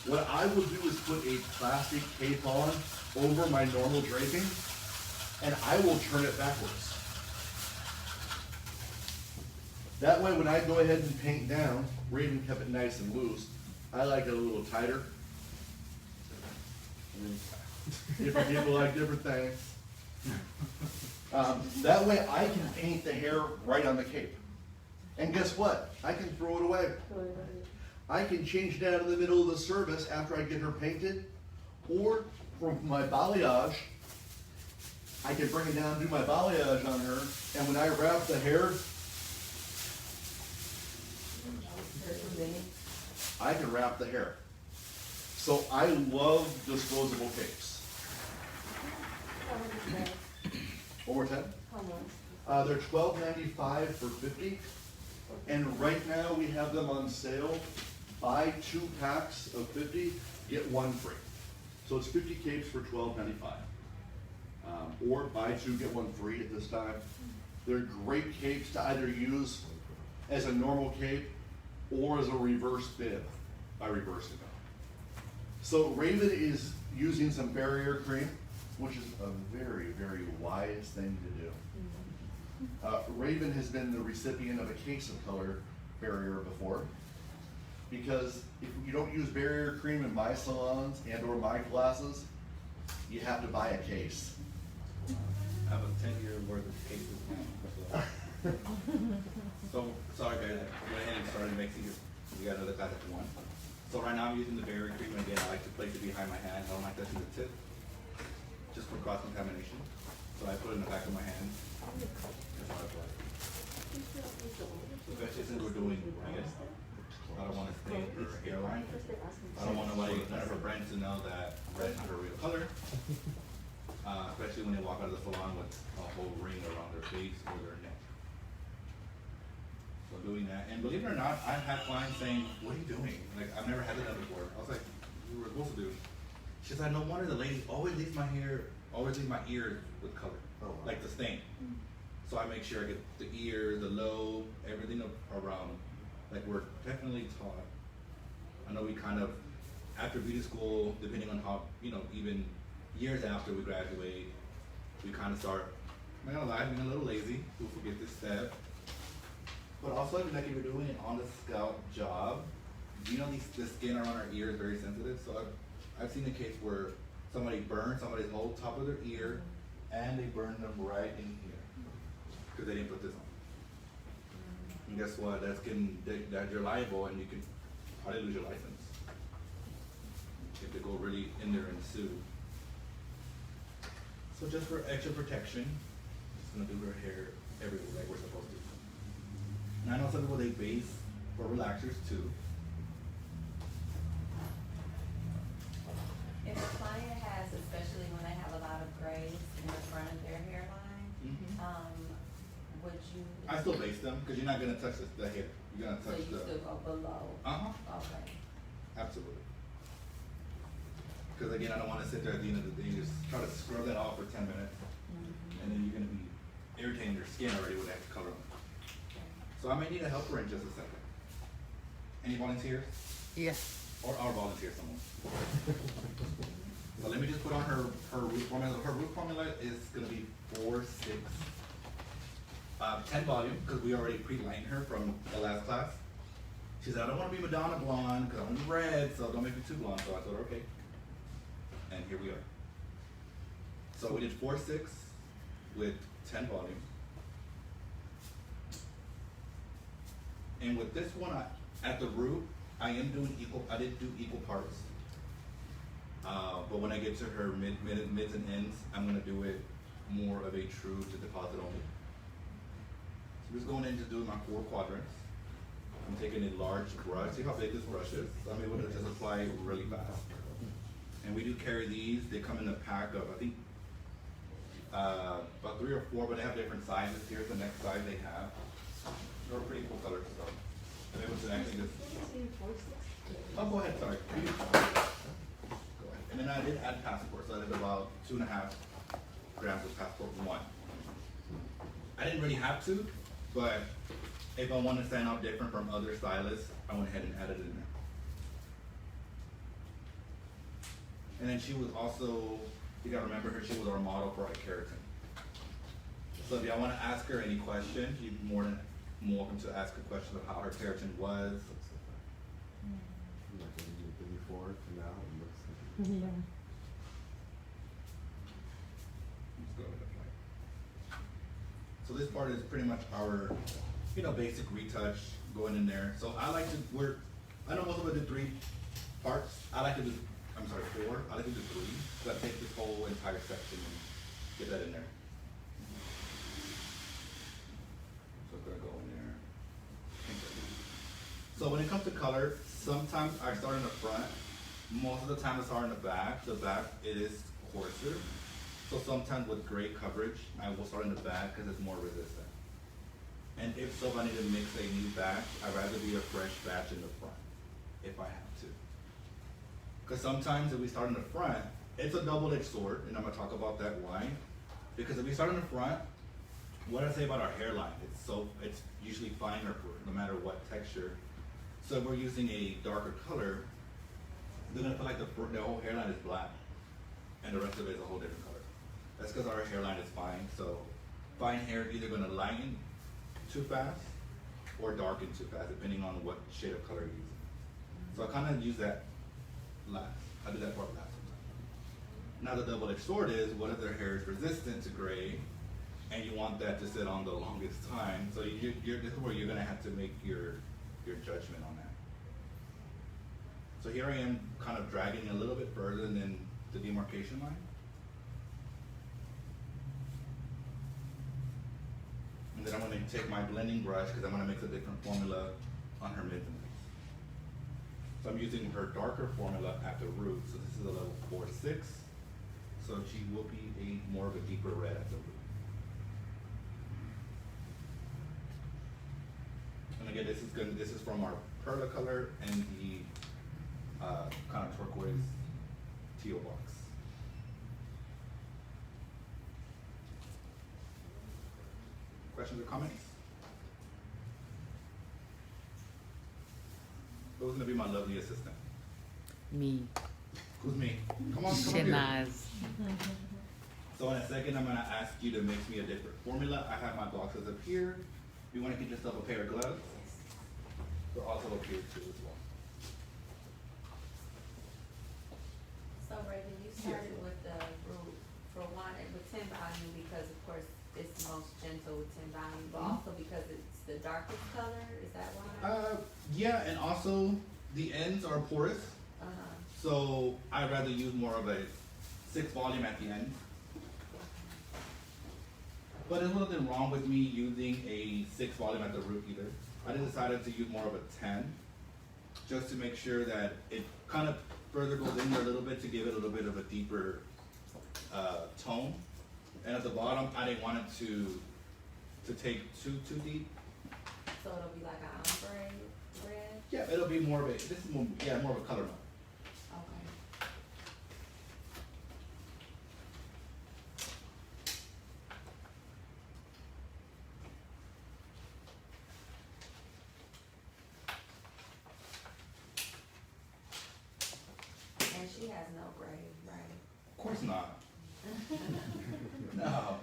What I will do is put a plastic cape on over my normal draping, and I will turn it backwards. That way, when I go ahead and paint down, Raven kept it nice and loose. I like it a little tighter. Different people like different things. That way, I can paint the hair right on the cape. And guess what? I can throw it away. So, I can change down in the middle of the service after I get her painted, or from my balayage, I can bring it down and do my balayage on her, and when I wrap the hair, I can wrap the hair. So I love disposable capes. How much is that? One more time. How much? They're $12.95 for 50, and right now we have them on sale. Buy 2 packs of 50, get 1 free. So it's 50 capes for $12.95. Or buy 2, get 1 free at this time. They're great capes to either use as a normal cape or as a reverse bib by reversing them. So Raven is using some barrier cream, which is a very, very wise thing to do. Raven has been the recipient of a case of color barrier before, because if you don't use barrier cream in my salons and or my classes, you have to buy a case. I have a 10-year worth of cases now. So, sorry guys, I went ahead and started mixing it. We got another class at 1. So right now I'm using the barrier cream, and again, I like to place it behind my hand. I don't like touching the tip, just for cross-contamination. So I put it in the back of my hand. That's how I apply it. Especially since we're doing, I guess, I don't want to stain her hairline. I don't want none of her friends to know that red's not her real color. Especially when they walk out of the salon with a whole ring around their face or their neck. So doing that, and believe it or not, I've had clients saying, "What are you doing?" Like, I've never had it done before. I was like, "We were supposed to do." She said, "No wonder the lady always leaves my hair, always leaves my ears with color, Oh, wow. like the stain." So I make sure I get the ear, the lobe, everything around. Like, we're definitely taught. I know we kind of, after beauty school, depending on how, even years after we graduate, we kind of start, I'm not gonna lie, being a little lazy. We'll forget this step. But also, like, if you're doing an on the scalp job, the skin around our ear is very sensitive. So I've seen a case where somebody burned somebody's whole top of their ear, and they burned them right in here because they didn't put this on. And guess what? That you're liable, and you can probably lose your license if they go really in there and sue. So just for extra protection, just gonna do her hair everywhere like we're supposed to. And I know some people, they base for relaxers too. If a client has, especially when they have a lot of grays in the front of their hairline, would you? I still base them, because you're not gonna touch the hair. You're gonna So touch you the. still go below? Okay. Absolutely. Because again, I don't wanna sit there at the end of the day and just try to scrub that off for 10 minutes. And then you're gonna be irritating your skin already with that color on. So I may need a helper in just a second. Any volunteers? Yes. Or I'll volunteer someone. So let me just put on her root formula. Her root formula is gonna be 4, 6, 10 volume, because we already pre-lined her from the last class. She said, I don't wanna be Madonna blonde, because I want to be red, so don't make me too blonde. So I told her, okay. And here we are. So we did 4, 6 with 10 volume. And with this one, at the root, I did do equal parts. But when I get to her mids and ends, I'm gonna do it more of a true to deposit only. So I'm just going in to do my 4 quadrants. I'm taking a large brush. See how big this brush is? So I'm able to just apply really fast. And we do carry these. They come in a pack of, I think, about 3 or 4, but they have different sizes. Here's the next size they have. They're pretty cool colors, so I'm able to actually just. Oh, go ahead, sorry. Go ahead. And then I did add passport, so I did about 2.5 grams of passport 1. I didn't really have to, but if I want to stand out different from other stylists, I went ahead and added it in there. And then she was also, you gotta remember her, she was our model for our keratin. So if y'all want to ask her any questions, you're more than welcome to ask a question of how her keratin was. Like the before to now, it looks like. Yeah. Let's go with the plate. So this part is pretty much our, basic retouch going in there. So I like to, I know most of us do 3 parts. I like to do, 4. I like to do 3. So I take this whole entire section and get that in there. So I'm gonna go in there. So when it comes to color, sometimes I start in the front Most of the time it's are in the back. The back, it is coarser. So sometimes with gray coverage, I will start in the back because it's more resistant. And if so, if I need to mix a new batch, I'd rather do a fresh batch in the front, if I have to. Because sometimes if we start in the front, it's a double-edged sword, and I'm gonna talk about that why. Because if we start in the front, what I say about our hairline, it's usually finer for no matter what texture. So if we're using a darker color, they're gonna feel like the whole hairline is black, and the rest of it is a whole different color. That's because our hairline is fine. So fine hair is either gonna lighten too fast or darken too fast, depending on what shade of color you're using. So I kind of use that last. I do that part last sometimes. Now the double-edged sword is, what if their hair is resistant to gray, and you want that to sit on the longest time? So this is where you're gonna have to make your judgment on that. So here I am kind of dragging a little bit further than the demarcation line. And then I'm gonna take my blending brush because I'm gonna mix a different formula on her mids and base. So I'm using her darker formula at the root. So this is a level 4-6. So she will be more of a deeper red at the root. And again, this is from our Perla color and the kind of turquoise teal box. Questions or comments? Who's gonna be my lovely assistant? Me. Who's me? Come on, come here. Shenaz. So in a second, I'm gonna ask you to mix me a different formula. I have my boxes up here. If you wanna get yourself a pair of gloves, they're also up here too as well. So Raven, you started with the root for one, and with 10 volume because of course it's most gentle with 10 volume, but also because it's the darkest color, is that why? Yeah, and also the ends are porous, Uh-huh. so I'd rather use more of a 6 volume at the end. But there's nothing wrong with me using a 6 volume at the root either. I just decided to use more of a 10, just to make sure that it kind of further goes in there a little bit to give it a little bit of a deeper tone. And at the bottom, I didn't want it to take too deep. So it'll be like an ombre red? Yeah, it'll be more of more of a color note. Okay. And she has no gray, right? Of course not. No.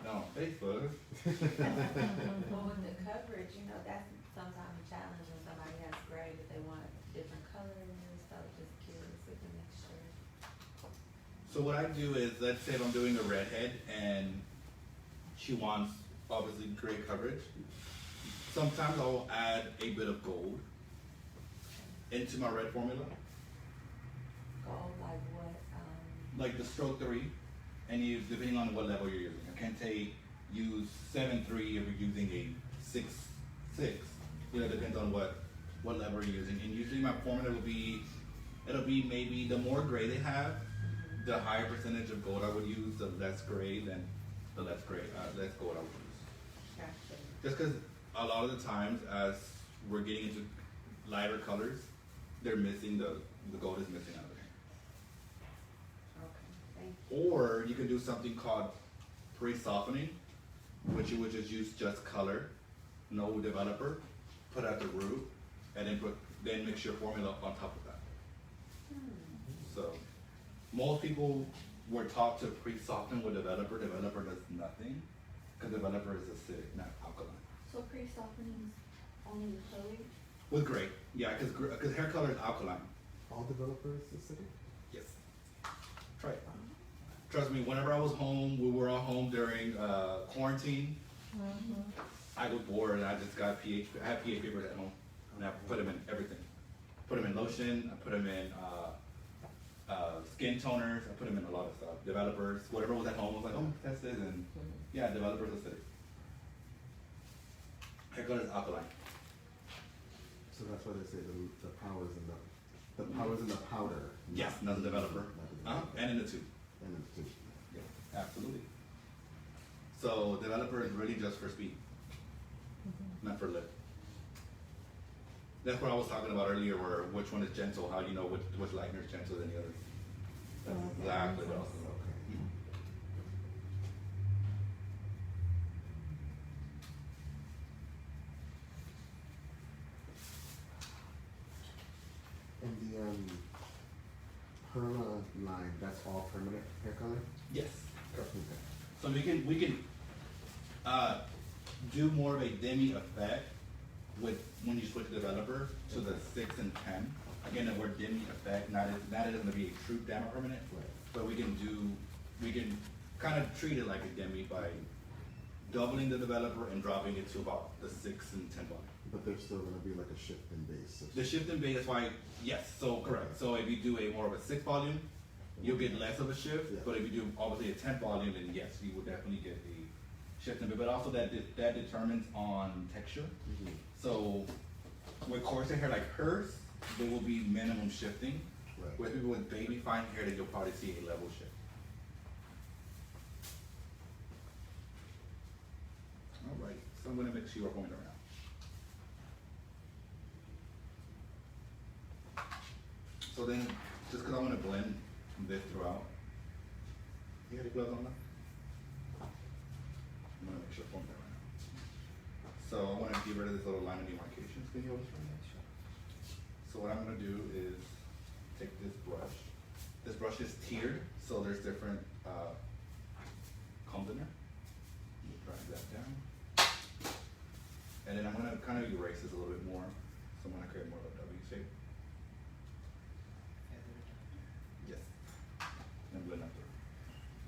No, Facebook. Well, with the coverage, you know, that's sometimes a challenge when somebody has gray, but they want different colors, so just curious with the mixture. So what I do is, let's say if I'm doing a redhead and she wants obviously gray coverage, sometimes I'll add a bit of gold into my red formula, Gold, like what, like the stroke 3, and you, depending on what level you're using. I can't say use 7-3 if you're using a 6-6. You know, it depends on what level you're using. And usually my formula will be, it'll be maybe the more gray they have, the higher percentage of gold I would use. The less gray, then the less gold I would use. gotcha. Just because a lot of the times as we're getting into lighter colors, they're missing the gold is missing out of there. Okay, thank you. Or you can do something called pre-softening, which you would just use color, no developer, put at the root, and then mix your formula on top of that. So most people were taught to pre-soften with developer. Developer does nothing because developer is acidic, not alkaline. So pre-softening is only with color? With gray, yeah, because hair color is alkaline. All developers acidic? Yes. Try it. Trust me, whenever I was home, we were all home during quarantine. I was bored and I just got I had pH papers at home. And I put them in everything. Put them in lotion, I put them in skin toners, I put them in a lot of stuff. Developers, whatever was at home, I was like, oh, test it, and yeah, developers acidic. Hair color is alkaline. So So that's why they say the power's in the power's in the powder. Yes, not the developer. Not the developer. And in the tube. And the tube. Yeah, absolutely. So developer is really just for speed, not for lip. That's what I was talking about earlier, where which one is gentle, how do you know which liner is gentle than the other? That's exactly what I was talking about. Okay. And the perma line, that's all permanent hair color? Yes, correct. Okay. So we can do more of a demi effect with when you switch developer to the 6 and 10. Again, the word demi effect, not it is going to be a true demo permanent, Right. but we can kind of treat it like a demi by doubling the developer and dropping it to about the 6 and 10 volume. But there's still gonna be like a shift in base. The shift in base is why, yes, so correct. So if you do a more of a 6 volume, you'll get less of a shift. Yeah. But if you do obviously a 10 volume, then yes, you will definitely get a shift in base. But also that determines on texture. Mhm. So with corset hair like hers, there will be minimum shifting. Right. With people with baby fine hair, then you'll probably see a level shift. All right, so I'm gonna mix your point around. So then, just because I want to blend this throughout, you got your gloves on now? I'm gonna make sure I form that right now. So I want to get rid of this little line of demarcations. Can you hold this for me? So what I'm gonna do is take this brush. This brush is tiered, so there's different combs in there. Drag that down. And then I'm gonna kind of erase this a little bit more. So I'm gonna create more of a W shape. Yes. And blend up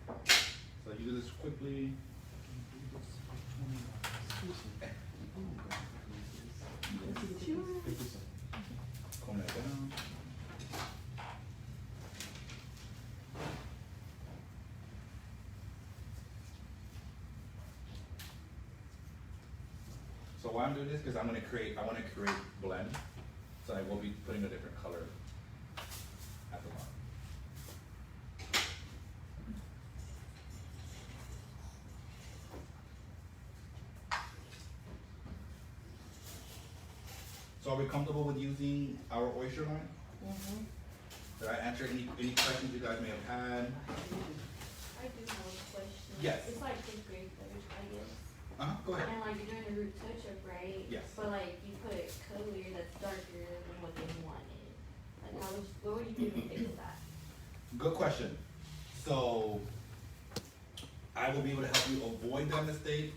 through. So you do this quickly. Comb that down. So why I'm doing this, because I want to create blend. So I will be putting a different color at the bottom. So are we comfortable with using our oyster line? Did I answer any questions you guys may have had? I do have a question. Yes. It's like fifth grade footage, I guess. Go ahead. And like you're doing a root touch-up, right? Yes. But like you put color that's darker than what they wanted. Like what would you do to fix that? Good question. So I will be able to help you avoid that mistake.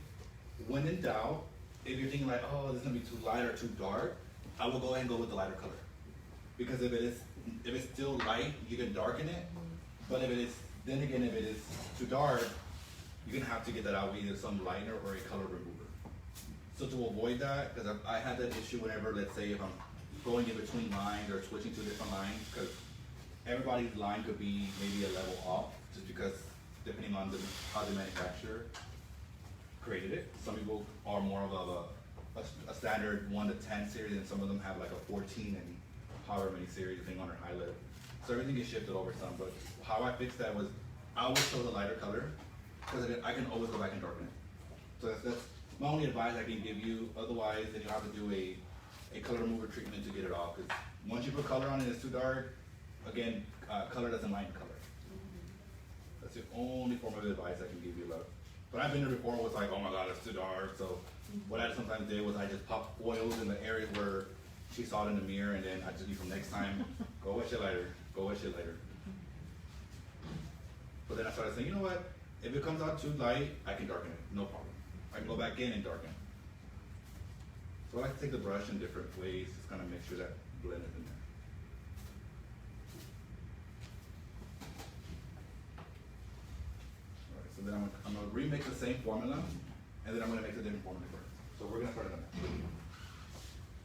When in doubt, if you're thinking like, oh, this is gonna be too light or too dark, I will go ahead and go with the lighter color. Because if it's still light, you can darken it. But if it is too dark, you're gonna have to get that out with either some liner or a color remover. So to avoid that, because I had that issue whenever, let's say, if I'm going in between lines or switching to different lines, because everybody's line could be maybe a level off, just because depending on how the manufacturer created it. Some people are more of a standard 1 to 10 series, and some of them have like a 14 and however many series, depending on their high level. So everything gets shifted over some, but how I fixed that was I always show the lighter color, because I can always go back and darken it. So that's my only advice I can give you. Otherwise, then you have to do a color remover treatment to get it off, because once you put color on it, it's too dark. Again, color doesn't lighten color. That's the only form of advice I can give you, love. But I've been there before, was like, oh my god, it's too dark. So what I sometimes did was I just popped oils in the areas where she saw it in the mirror, and then I just from next time, go with your lighter, go with your lighter. But then I started saying, you know what? If it comes out too light, I can darken it, no problem. I can go back in and darken. So I like to take the brush in different ways, just kind of make sure that blend is in there. Alright, so then I'm gonna remix the same formula, and then I'm gonna make a different formula first. So we're gonna start it on that.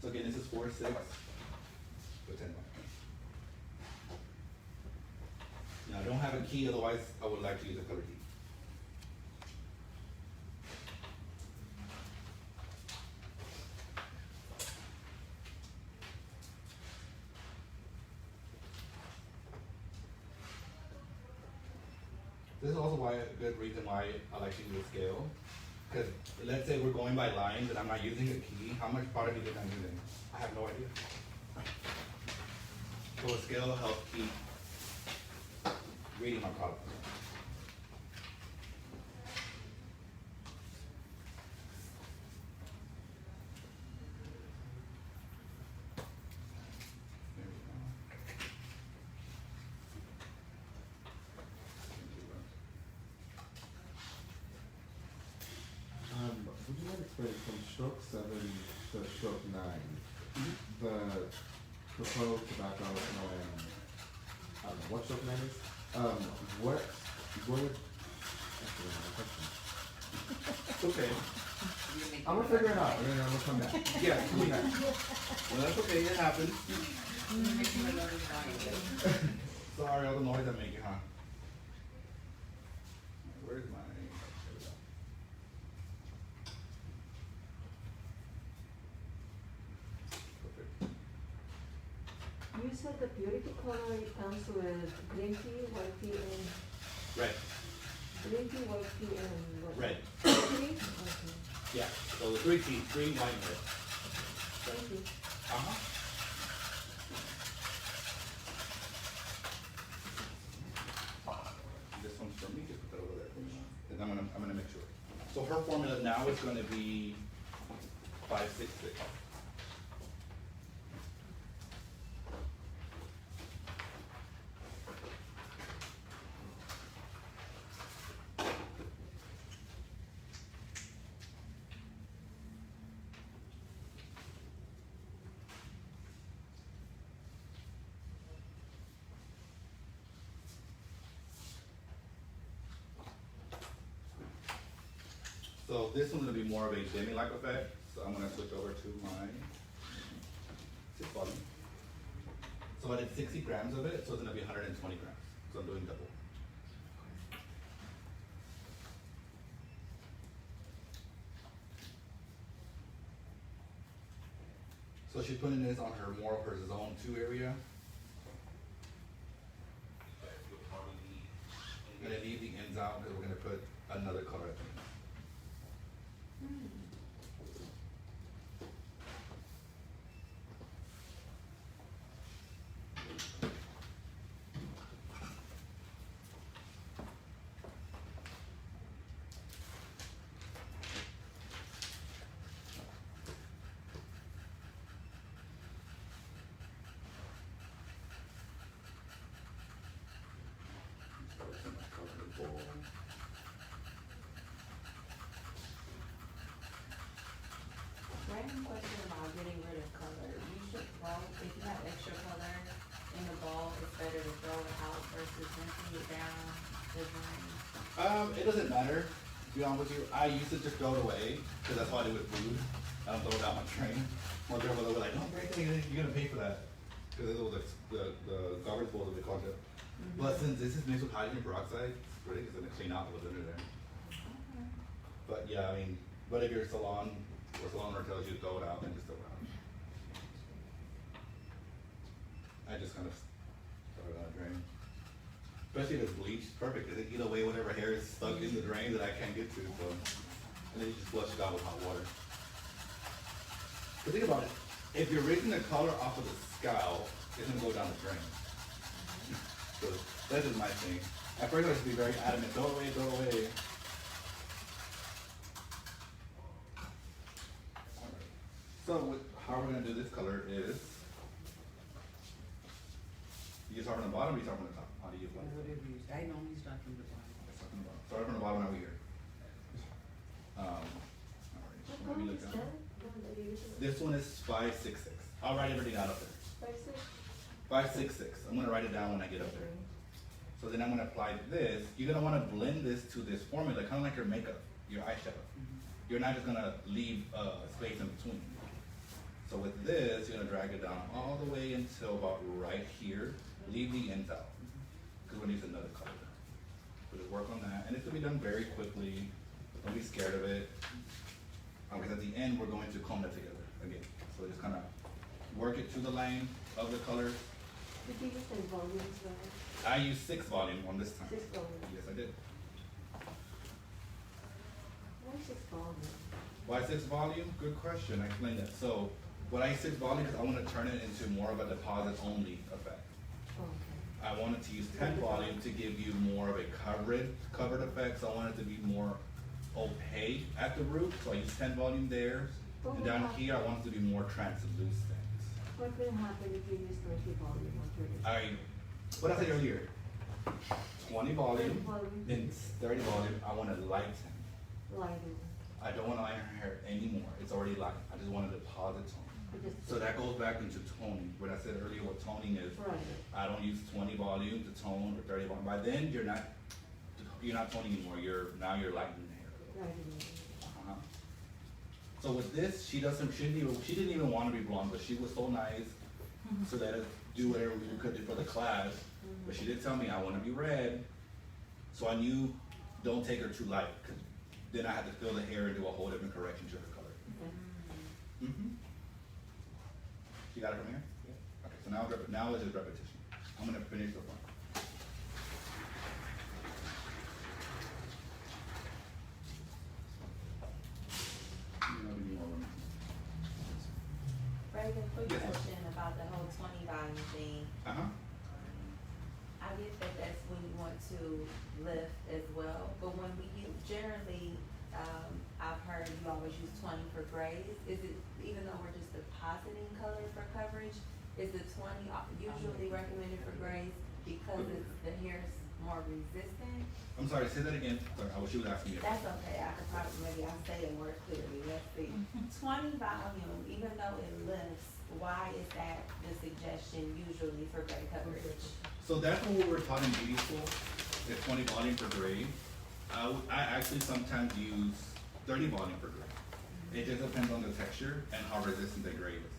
So again, this is 4, 6, to 10. Now I don't have a key, otherwise I would like to use a color key. This is also why a good reason why I like to use a scale. Because let's say we're going by lines and I'm not using a key, how much product do you think I'm using? I have no idea. So a scale helps keep reading my product. There we go. Would you mind explaining from stroke 7 to stroke 9, the proposed tobacco and, I don't know, what stroke 9 is? What would, actually, I have a question. It's okay. I'm gonna figure it out, and then I'm gonna come back. Yeah, Come back. well, that's okay, it happens. Sorry, all the noise I'm making, huh? Where's my, there we go. Perfect. You said the purity color, it comes with green tea, white tea, and Red, green tea, white tea, and what? red, Three? Okay, yeah, so the three T's, green, white, and red. thank you. Uh-huh. This one's for me, just put that over there for me. And I'm gonna make sure. So her formula now is gonna be 566. So this one's gonna be more of a dimming-like effect, so I'm gonna switch over to my 6 volume. So I did 60 grams of it, so it's gonna be 120 grams, so I'm doing double. So she's putting this on her more of her zone 2 area. I'm gonna leave the ends out because we're gonna put another color at the end. Random question about getting rid of color. You should throw, if you have extra color in the bowl, it's better to throw it out versus rinsing it down the drain. It doesn't matter, to be honest with you. I used to just throw it away, because that's what I do with food. I don't throw it down my train. My grandmother would be like, don't break anything, you're gonna pay for that. Because it was like the garbage bowl that we called it. But since this is mixed with hydrogen peroxide, it's really just gonna clean out what's under there. But yeah, I mean, but if your salon or salon owner tells you to throw it out, then just throw it out. I just kind of throw it out the drain. Especially if it's bleached, perfect, because it eat away whatever hair is stuck in the drain that I can't get to, so. And then you just flush it out with hot water. But think about it, if you're raising the color off of the scalp, it's gonna go down the drain. So that's just my thing. At first I used to be very adamant, throw it away, throw it away. So how we're gonna do this color is, you start from the bottom or you start from the top? How do you like it? Whatever you, I normally start from the bottom. Start from the bottom. Start from the bottom over here. Alright, What let me color look is down. that? The one that you're using? This one is 566. I'll write everything out up there. 566. I'm gonna write it down when I get up there. So then I'm gonna apply this. You're gonna wanna blend this to this formula, kinda like your makeup, your eyeshadow. You're not just gonna leave space in between. So with this, you're gonna drag it down all the way until about right here. Leave the ends out, because we're gonna use another color. So just work on that, and it's gonna be done very quickly. Don't be scared of it. Because at the end, we're going to comb that together again. So just kind of work it to the line of the color. Did you use the volumes, right? I used 6 volume on this time. 6 volume. Yes, I did. Why 6 volume? Why 6 volume? Good question. I explained that. So, when I 6 volume, because I want to turn it into more of a deposit only effect. Okay. I wanted to use 10 volume to give you more of a covered effect. So I wanted to be more opaque at the root. So I used 10 volume there. And down here, I wanted to be more translucent. What will happen if you use 20 volume or 30? What I said earlier, 20 volume 20 volume. and 30 volume, I want to lighten. Lighten. I don't want to iron her hair anymore. It's already light. I just want a deposit tone. So that goes back into toning. What I said earlier, what toning is. Right. I don't use 20 volume to tone or 30 volume. By then, you're not toning anymore. Now you're lightening the hair. Lighten. Uh-huh. So with this, she didn't even want to be blonde, but she was so nice to let us do whatever we could do for the class. But she did tell me I want to be red, so I knew don't take her too light, 'cause then I had to fill the hair and do a whole different correction to her color. Mm-hmm. You got it from here? Yeah. Okay, so now it's just repetition. I'm gonna finish the front. Reagan, quick Yes, ma'am. question about the whole 20 volume thing. Uh-huh. I get that that's when you want to lift as well, but when we use, generally, I've heard you always use 20 for grays. Is it, even though we're just depositing color for coverage, is the 20 usually recommended for grays because the hair's more resistant? I'm sorry, say that again. Sorry, she was asking me. That's okay, I could probably, maybe I'll say it more clearly, let's see. 20 volume, even though it lifts, why is that the suggestion usually for gray coverage? So that's what we were taught in beauty school, is 20 volume for gray. I actually sometimes use 30 volume for gray. It just depends on the texture and how resistant the gray is.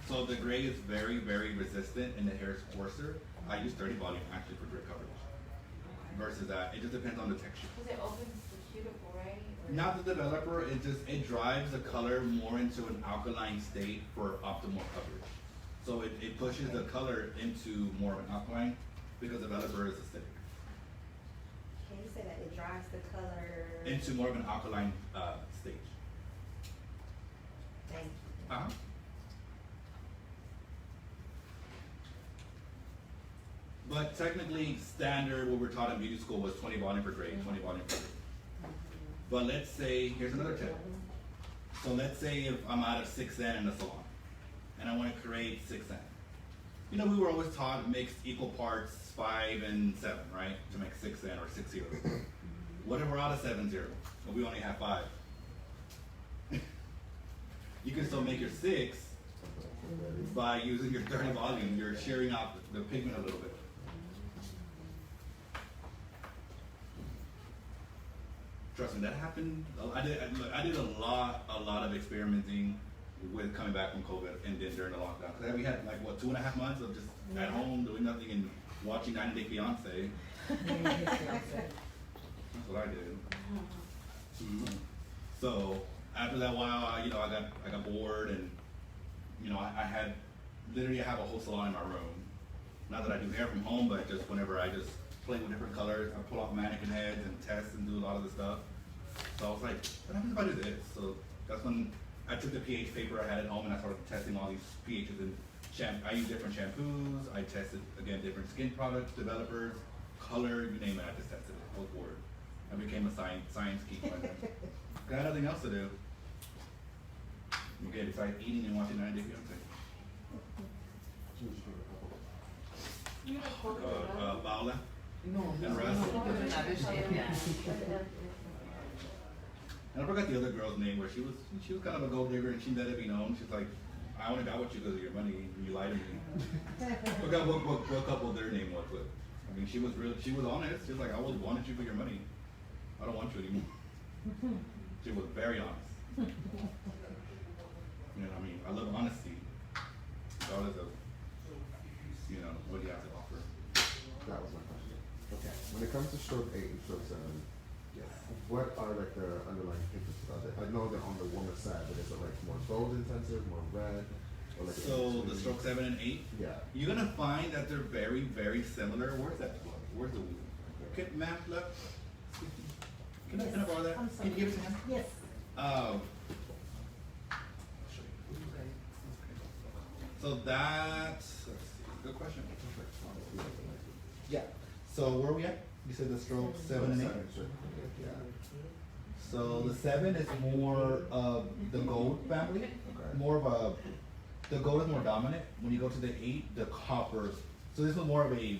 So if the gray is very, very resistant and the hair is coarser, I use 30 volume actually for gray coverage. Versus that, it just depends on the texture. Because it opens the cuticle, right? Or- Not the developer, it drives the color more into an alkaline state for optimal coverage. So it pushes the color into more of an alkaline because the developer is acidic. Can you say that it drives the color? Into more of an alkaline stage. Thank you. Uh-huh. But technically, standard, what we're taught in beauty school was 20 volume for gray, 20 volume for gray. But let's say, here's another tip. So let's say if I'm out of 6N in the salon, and I want to create 6N. You know, we were always taught mix equal parts 5 and 7, right? To make 6N or 6 zeros. What if we're out of 7 0, and we only have 5? You can still make your 6 by using your 30 volume. You're sharing out the pigment a little bit. Trust me, that happened. I did a lot of experimenting with coming back from COVID and then during the lockdown. Cause we had like what 2.5 months of just at home doing nothing and watching 90 Day Fiance. That's what I did. So after that while, I got bored and I had literally I have a whole salon in my room. Not that I do hair from home, but just whenever I just play with different colors, I pull out mannequin heads and test and do a lot of the stuff. So I was like, what happens if I do this? So that's when I took the pH paper I had at home and I started testing all these pHs and I use different shampoos. I tested again different skin products, developers, color, you name it. I just tested it. I was bored. I became a science geek. I had nothing else to do. Okay, besides eating and watching 90 Day Fiance. Paula No, and Russ. another shape, yeah. And I forgot the other girl's name where she was kind of a gold digger and she let it be known. She's like, I only got with you because of your money and you lied to me. Forgot what couple their name was, but I mean she was honest. She was like, I always wanted you for your money. I don't want you anymore. She was very honest. I mean, I love honesty. Regardless of what you have to offer. That was my question. Okay. When it comes to stroke 8 and stroke 7, Yes. what are like the underlying pigments about it? I know that on the woman's side, but is it like more gold intensive, more red, or like So the stroke 7 and 8, Yeah. you're gonna find that they're very, very similar. Where's that plug? kit map left. Can I borrow that? I'm sorry. Can you give it to him? Yes. I'll show you. So that's, let's see, good question. Yeah, so where are we at? You said the stroke 7 and 8? Yeah. So the 7 is more of the gold family, more of a, the gold is more dominant. When you go to the 8, the copper, so this was more of a,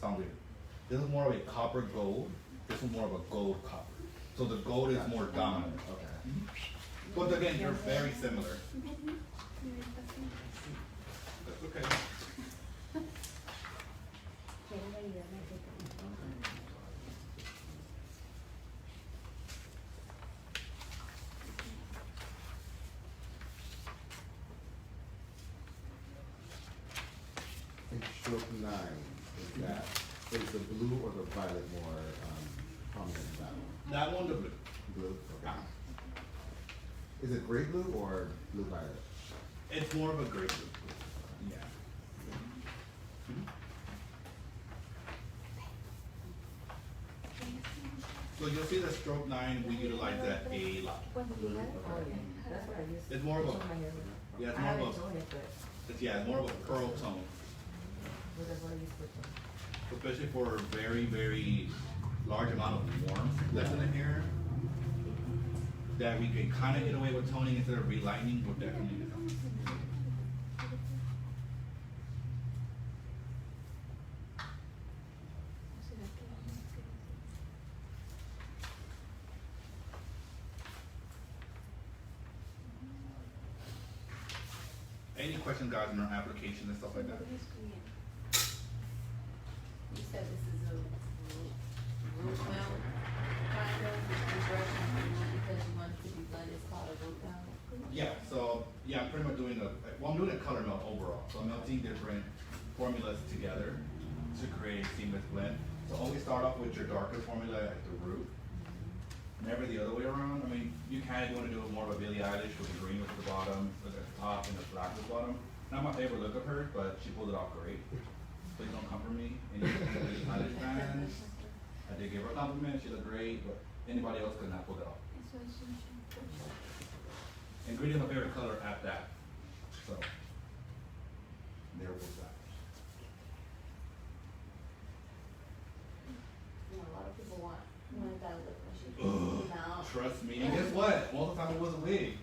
sound weird. This is more of a copper gold, this is more of a gold copper. So the gold is more dominant. Okay. But again, they're very similar. That's okay. In stroke 9, is the blue or the violet more prominent in that one? That one, the blue. Blue, okay. Ah. Is it gray blue or blue violet? It's more of a gray blue. Yeah. So you'll see the stroke 9, we utilize that a lot. Oh, yeah, that's what I used. It's more of a, yeah, it's I more haven't of done it, but a, it's, yeah, it's more of a pearl tone. whatever I used to. Especially for a very, very large amount of warmth that's in the hair, that we can kind of get away with toning instead of relighting, we'll definitely do that. Any questions, guys, in our application and stuff like that? You said this is a root mount, kind of, you're brushing the root because you want it to be blended, it's called a root mount. Yeah, so, yeah, I'm pretty much doing I'm doing a color melt overall. So I'm melting different formulas together to create a seamless blend. So always start off with your darkest formula at the root. Never the other way around. I mean, you kind of want to do it more of a Billie Eilish with the green at the bottom, with the top and the black at the bottom. Not my favorite look of her, but she pulled it off great. Please don't come for me. Any Billie Eilish fans? I did give her a compliment. She looked great, but anybody else could not pull it off. And green is my favorite color at that. So, there was that. You know, a lot of people want that look when she Ugh, takes it out. trust me. And guess what? Most of the time it was a wig.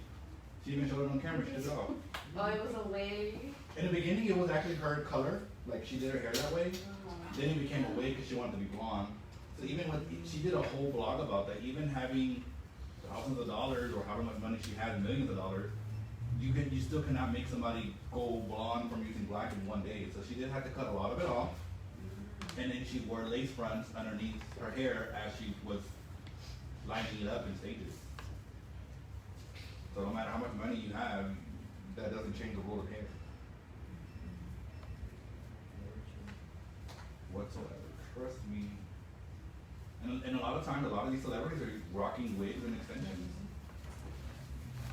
She even showed it on camera. She took it off. Oh, it was a wig? In the beginning, it was actually her color. Like, she did her hair that way. Then it became a wig because she wanted to be blonde. So even with, she did a whole blog about that. Even having thousands of dollars or however much money she had, millions of dollars, you still cannot make somebody go blonde from using black in one day. So she did have to cut a lot of it off. And then she wore lace fronts underneath her hair as she was lining it up in stages. So no matter how much money you have, that doesn't change the role of hair. Whatsoever. Trust me. And a lot of times, a lot of these celebrities are rocking wigs and extensions.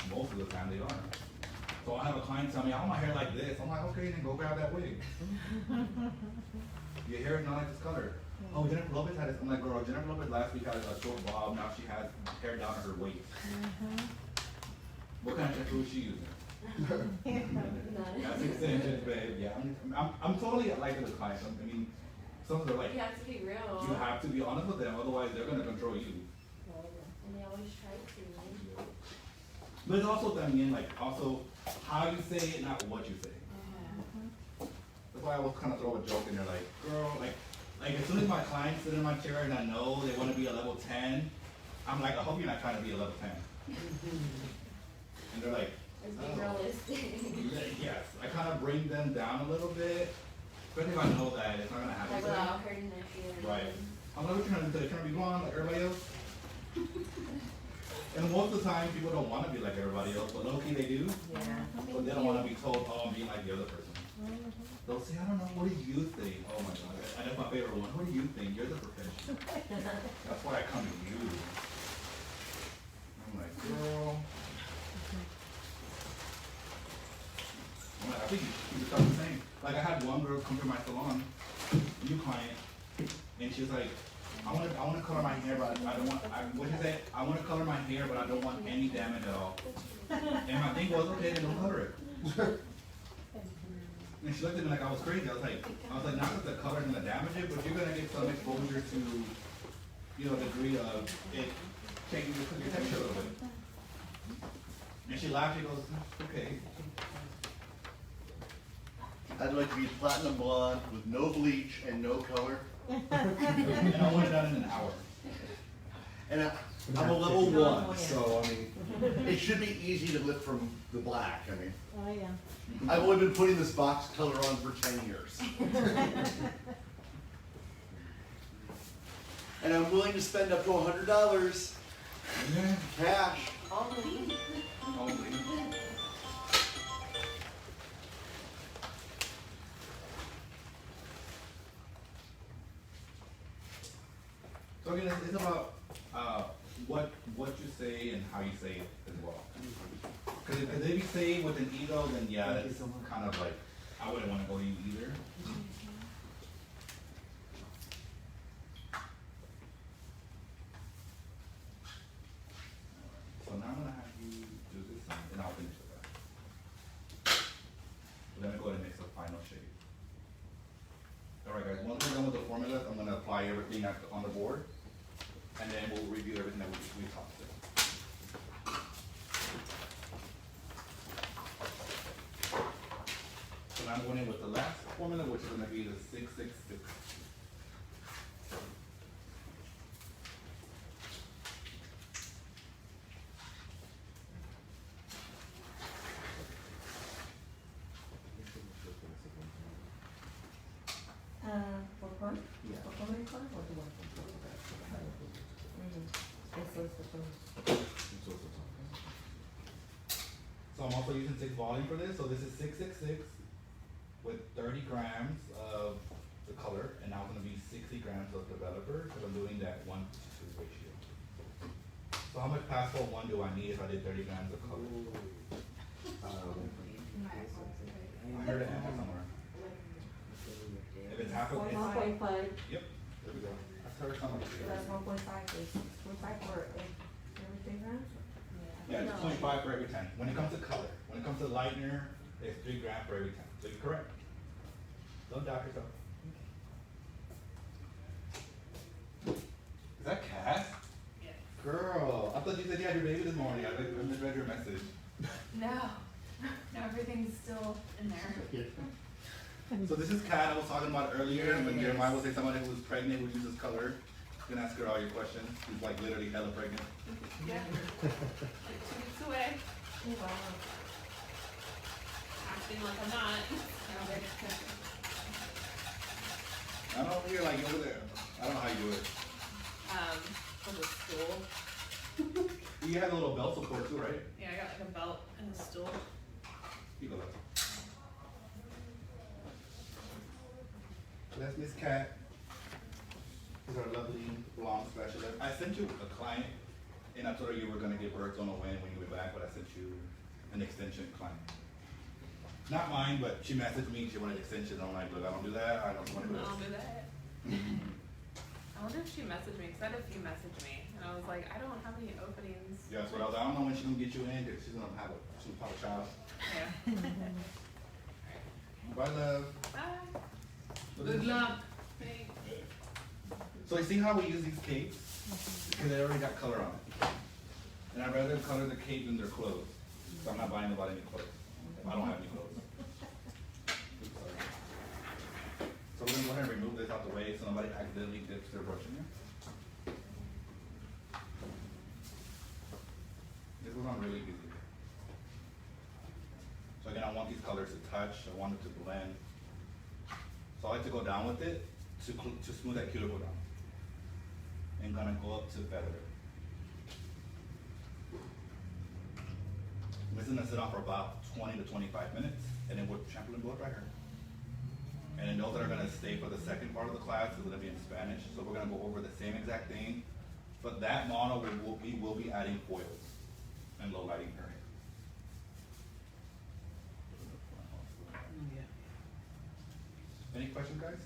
Most of the time they are. So I'll have a client tell me, I want my hair like this. I'm like, okay, then go grab that wig. Your hair is not like this color. Oh, Jennifer Lopez had this. I'm like, girl, Jennifer Lopez last week had a short bob. Now she has hair down to her waist. What kind of shampoo is she using? That's extensions, babe. Yeah, I'm totally like the clients. I mean, some of them are like, You have to be real. you have to be honest with them, otherwise they're gonna control you. And they always try to. But it's also, I mean, like, also how you say it, not what you say. That's why I always kind of throw a joke in there, like, girl, like as soon as my clients sit in my chair and I know they want to be a level 10, I'm like, I hope you're not trying to be a level 10. And they're like, Let's be oh. realistic. Yes, I kind of bring them down a little bit, especially if I know that it's not gonna happen. Like to them. without hurting their feelings. Right. I'm like, what you trying to do? Trying to be blonde like everybody else? And most of the time, people don't want to be like everybody else, but low-key they do. Yeah. But they don't want to be told, oh, I'm being like the other person. They'll say, I don't know, what do you think? Oh my God, and that's my favorite one. What do you think? You're the professional. That's why I come to you. I'm like, girl. I'm like, I think you should start the same. Like I had one girl come to my salon, new client, and she was like, I wanna color my hair, but I don't want, what you say? I wanna color my hair, but I don't want any damage at all. And my thing was, okay, then don't color it. And she looked at me like I was crazy. I was like, not that the color's gonna damage it, but you're gonna get some exposure to, you know, degree of it changing your texture a little bit. And she laughed, she goes, okay. I'd like to be platinum blonde with no bleach and no color. And I want it done in an hour. And I'm a level 1, so I mean, it should be easy to lift from the black. I mean, Oh, yeah. I've only been putting this box color on for 10 years. And I'm willing to spend up to $100 cash. Only. So again, it's about what you say and how you say it as well. Because if you say with an ego, then yeah, that's kind of like, I wouldn't want to go to you either. So now I'm gonna have you do this and I'll finish with that. Let me go ahead and mix the final shade. Alright guys, once we're done with the formulas, I'm gonna apply everything on the board. And then we'll review everything that we talked about. So now I'm going in with the last formula, which is gonna be the 666. For fun? Yeah. For coloring fun or the one? This was the first. So I'm also using 6 volume for this, so this is 666 with 30 grams of the color, and now it's gonna be 60 grams of developer, because I'm doing that 1:2 ratio. So how much pastel 1 do I need if I did 30 grams of color? I heard it somewhere. If it's half of it, 1.5. yep, there we go. I heard somewhere. So that's 1.5 is 1.5 for everything, right? Yeah, it's 0.5 for every 10. When it comes to color, when it comes to lightener, it's 3 grams for every 10. So you're correct. Don't doubt yourself. Is that Cass? Yeah. Girl, I thought you said you had your baby this morning. I misread your message. No, everything's still in there. So this is Kat I was talking about earlier, when Jeremiah will say somebody who is pregnant who uses color. You can ask her all your questions. She's like literally hella pregnant. Yeah. Like 2 weeks away. Acting like I'm not. I don't know if you're like over there. I don't know how you do it. With a stool. You have a little belt support too, right? Yeah, I got like a belt and a stool. You go. That's Miss Cat. She's our lovely blonde specialist. I sent you a client, and I told her you were gonna give birth on a when you were back, but I sent you an extension client. Not mine, but she messaged me. She wanted extensions. I'm like, look, I don't do that. I don't want to do I'll this. do that. I wonder if she messaged me, because I had a few message me, and I was like, I don't have any openings. Yeah, that's what I was. I don't know when she's gonna get you in, because she's gonna have a child. Yeah. Bye, love. Bye. Good luck. Thanks. So you see how we use these capes? Because they already got color on it. And I'd rather color the cape than their clothes. So I'm not buying nobody any clothes. I don't have any clothes. Oops, sorry. So we're gonna go ahead and remove this out the way so nobody accidentally dips their brush in here. This was on really easy. So again, I want these colors to touch. I want it to blend. So I like to go down with it to smooth that cuticle down. And gonna go up to feather it. This is gonna sit on for about 20 to 25 minutes, and then we'll shampoo and blow dry her. And then those that are gonna stay for the second part of the class is gonna be in Spanish. So we're gonna go over the same exact thing, but that model we will be adding foils and low lighting her hair. Any questions, guys?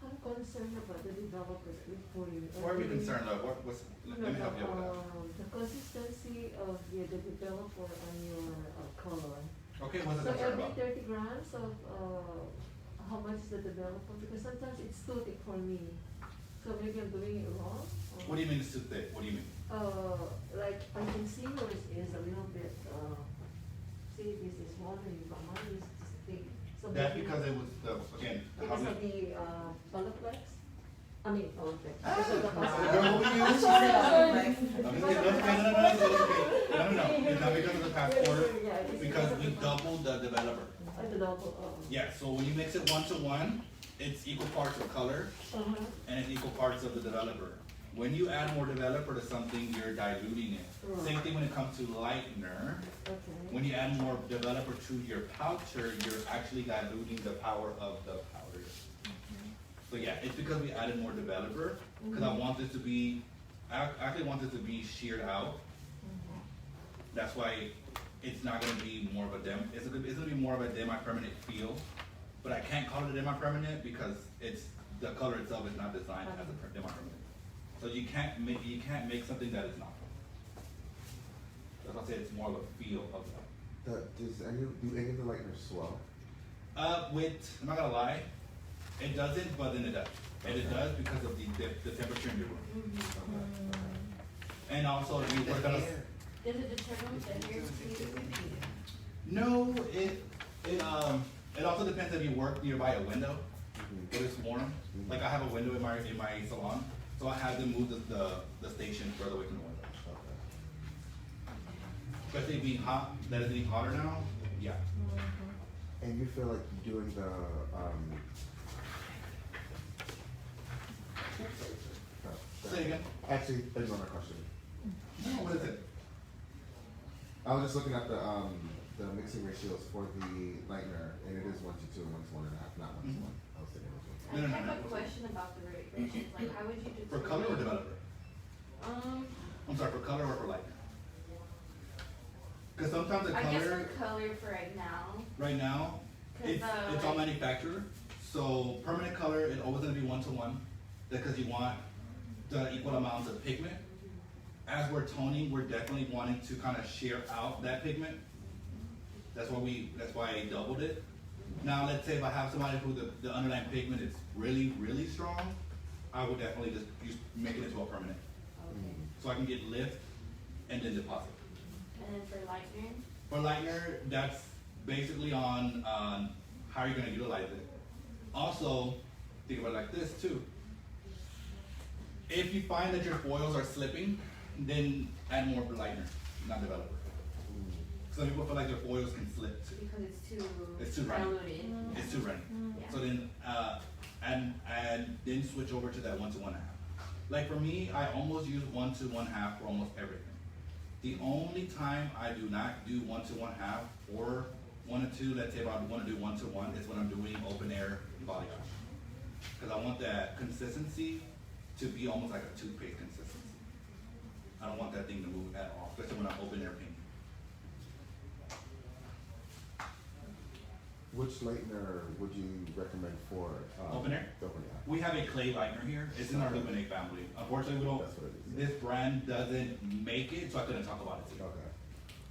I'm concerned about the developer for you. Why are we concerned of, let me help you with that. The consistency of the developer and your color. Okay, what's the So concern every about? 30 grams of, how much is the developer? Because sometimes it's too thick for me. So maybe I'm doing it wrong. Or- What do you mean it's too thick? What do you mean? Like I can see yours is a little bit, see this is smaller, but mine is just thick. So That's maybe- because it was the, again, how Because of many. the, Olaplex? I mean, Olaplex. Because of the Girl, what we use? Sorry, Okay, no, it's not because of the passport, Yeah, it's because of we the- doubled the developer. The double, Yeah, so when you mix it 1-to-1, it's equal parts of color Uh-huh. and it's equal parts of the developer. When you add more developer to something, you're diluting it. Same thing when it comes to lightener. Okay. When you add more developer to your powder, you're actually diluting the power of the powder. So yeah, it's because we added more developer, because I want this to be, I actually want this to be sheared out. That's why it's not gonna be more of a it's gonna be more of a demi-permanent feel. But I can't call it a demi-permanent because the color itself is not designed as a demi-permanent. So you can't make something that is not. That's why I say it's more of a feel of that. Do any of the lighteners swell? I'm not gonna lie, it doesn't, but then it does. And it does because of the temperature in your room. And also, we're gonna. Does it determine the hair speed? No, it also depends if you work nearby a window, but it's warm. Like I have a window in my salon, so I have to move the station further away from the window. Especially being hot, that is getting hotter now, yeah. And you feel like doing the, Say it again. Actually, there's another question. No, what is it? I was just looking at the mixing ratios for the lightener, and it is 1-to-2 and 1-to-1.5, not 1-to-1. I was thinking it was I No, no, have no. a question about the ratios, like how would you determine? For color or developer? I'm sorry, for color or for light? Because sometimes the I guess color, for color for right now, right now, 'cause, it's all manufacturer. So permanent color, it's always gonna be 1-to-1, because you want the equal amounts of pigment. As we're toning, we're definitely wanting to kind of share out that pigment. That's why I doubled it. Now, let's say if I have somebody who the underlying pigment is really, really strong, I would definitely just make it into a permanent. okay, So I can get lift and then deposit. and then for lightener, For lightener, that's basically on how you're gonna utilize it. Also, think about it like this too. If you find that your foils are slipping, then add more lightener, not developer. Some people feel like their foils can slip. because It's too runny. diluted. It's too runny. Yeah. So then, and then switch over to that 1-to-1.5. Like for me, I almost use 1-to-1.5 for almost everything. The only time I do not do 1-to-1.5 or 1-to-2, let's say if I want to do 1-to-1, is when I'm doing open air balayage. Because I want that consistency to be almost like a toothpaste consistency. I don't want that thing to move at all, especially when I'm open air painting. Which lightener would you recommend for? Open air? Open air. We have a clay lightener here. It's in our Luminate family. Unfortunately, we don't. That's what it is. This brand doesn't make it, so I couldn't talk about it today. Okay.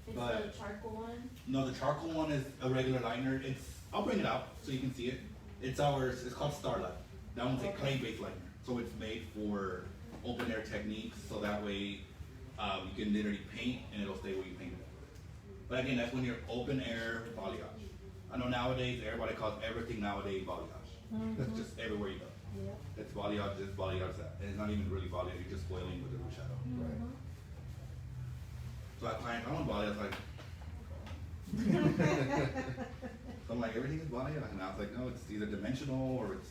It's But- the charcoal one, No, the charcoal one is a regular lightener. I'll bring it out so you can see it. It's called Starlight. That one's a clay-based lightener. So it's made for open air techniques, so that way you can literally paint and it'll stay where you painted it. But again, that's when you're open air balayage. I know nowadays everybody calls everything nowadays balayage. That's just everywhere you go. Yeah. It's balayage this, balayage that. And it's not even really balayage, you're just foiling with the root shadow. Right. So I client, I want balayage, like. So I'm like, everything is balayage, and I was like, no, it's either dimensional or it's,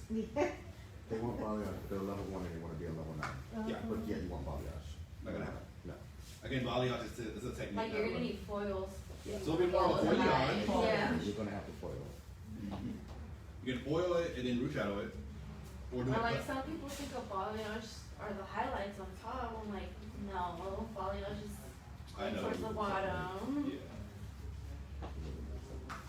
They want balayage, they're level 1 and they want to be a level 9. yeah, But yet you want balayage. not gonna happen. No. Again, balayage is a technique. like you're that gonna we're- need foils. So it'll be more of a Foils foliage. high, yeah. You're gonna have to foil. Mhm. You can foil it and then root shadow it, or do Or it. like some people think of balayage are the highlights on top, I'm like, no, balayage is I know. towards the bottom. Yeah.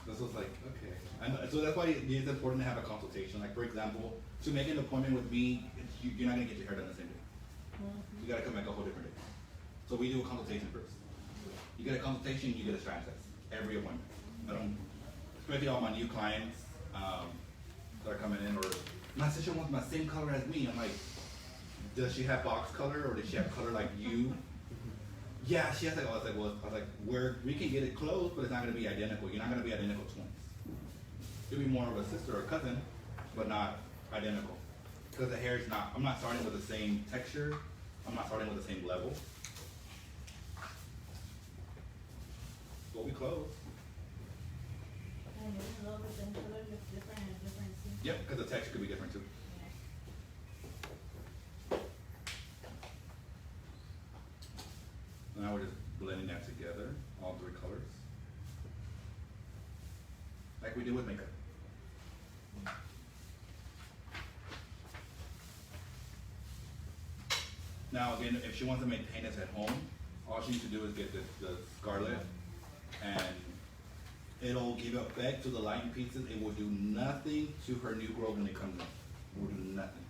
This was like, okay. And so that's why it is important to have a consultation. Like, for example, to make an appointment with me, you're not gonna get your hair done the same day. You gotta come back a whole different day. So we do a consultation first. You get a consultation, you get a strand test every appointment. I don't, especially all my new clients that are coming in, or my sister wants my same color as me. I'm like, does she have box color or does she have color like you? Yeah, she has like, I was like, we can get it close, but it's not gonna be identical. You're not gonna be identical twins. You'll be more of a sister or cousin, but not identical. Because the hair is not, I'm not starting with the same texture. I'm not starting with the same level. But we close. And it's a little bit, the color looks different and different skin. Yep, because the texture could be different too. Now we're just blending that together, all three colors. Like we do with makeup. Now again, if she wants to maintain this at home, all she needs to do is get the scarlet, and it'll give effect to the lighting pieces. It will do nothing to her new growth when it comes in. It will do nothing.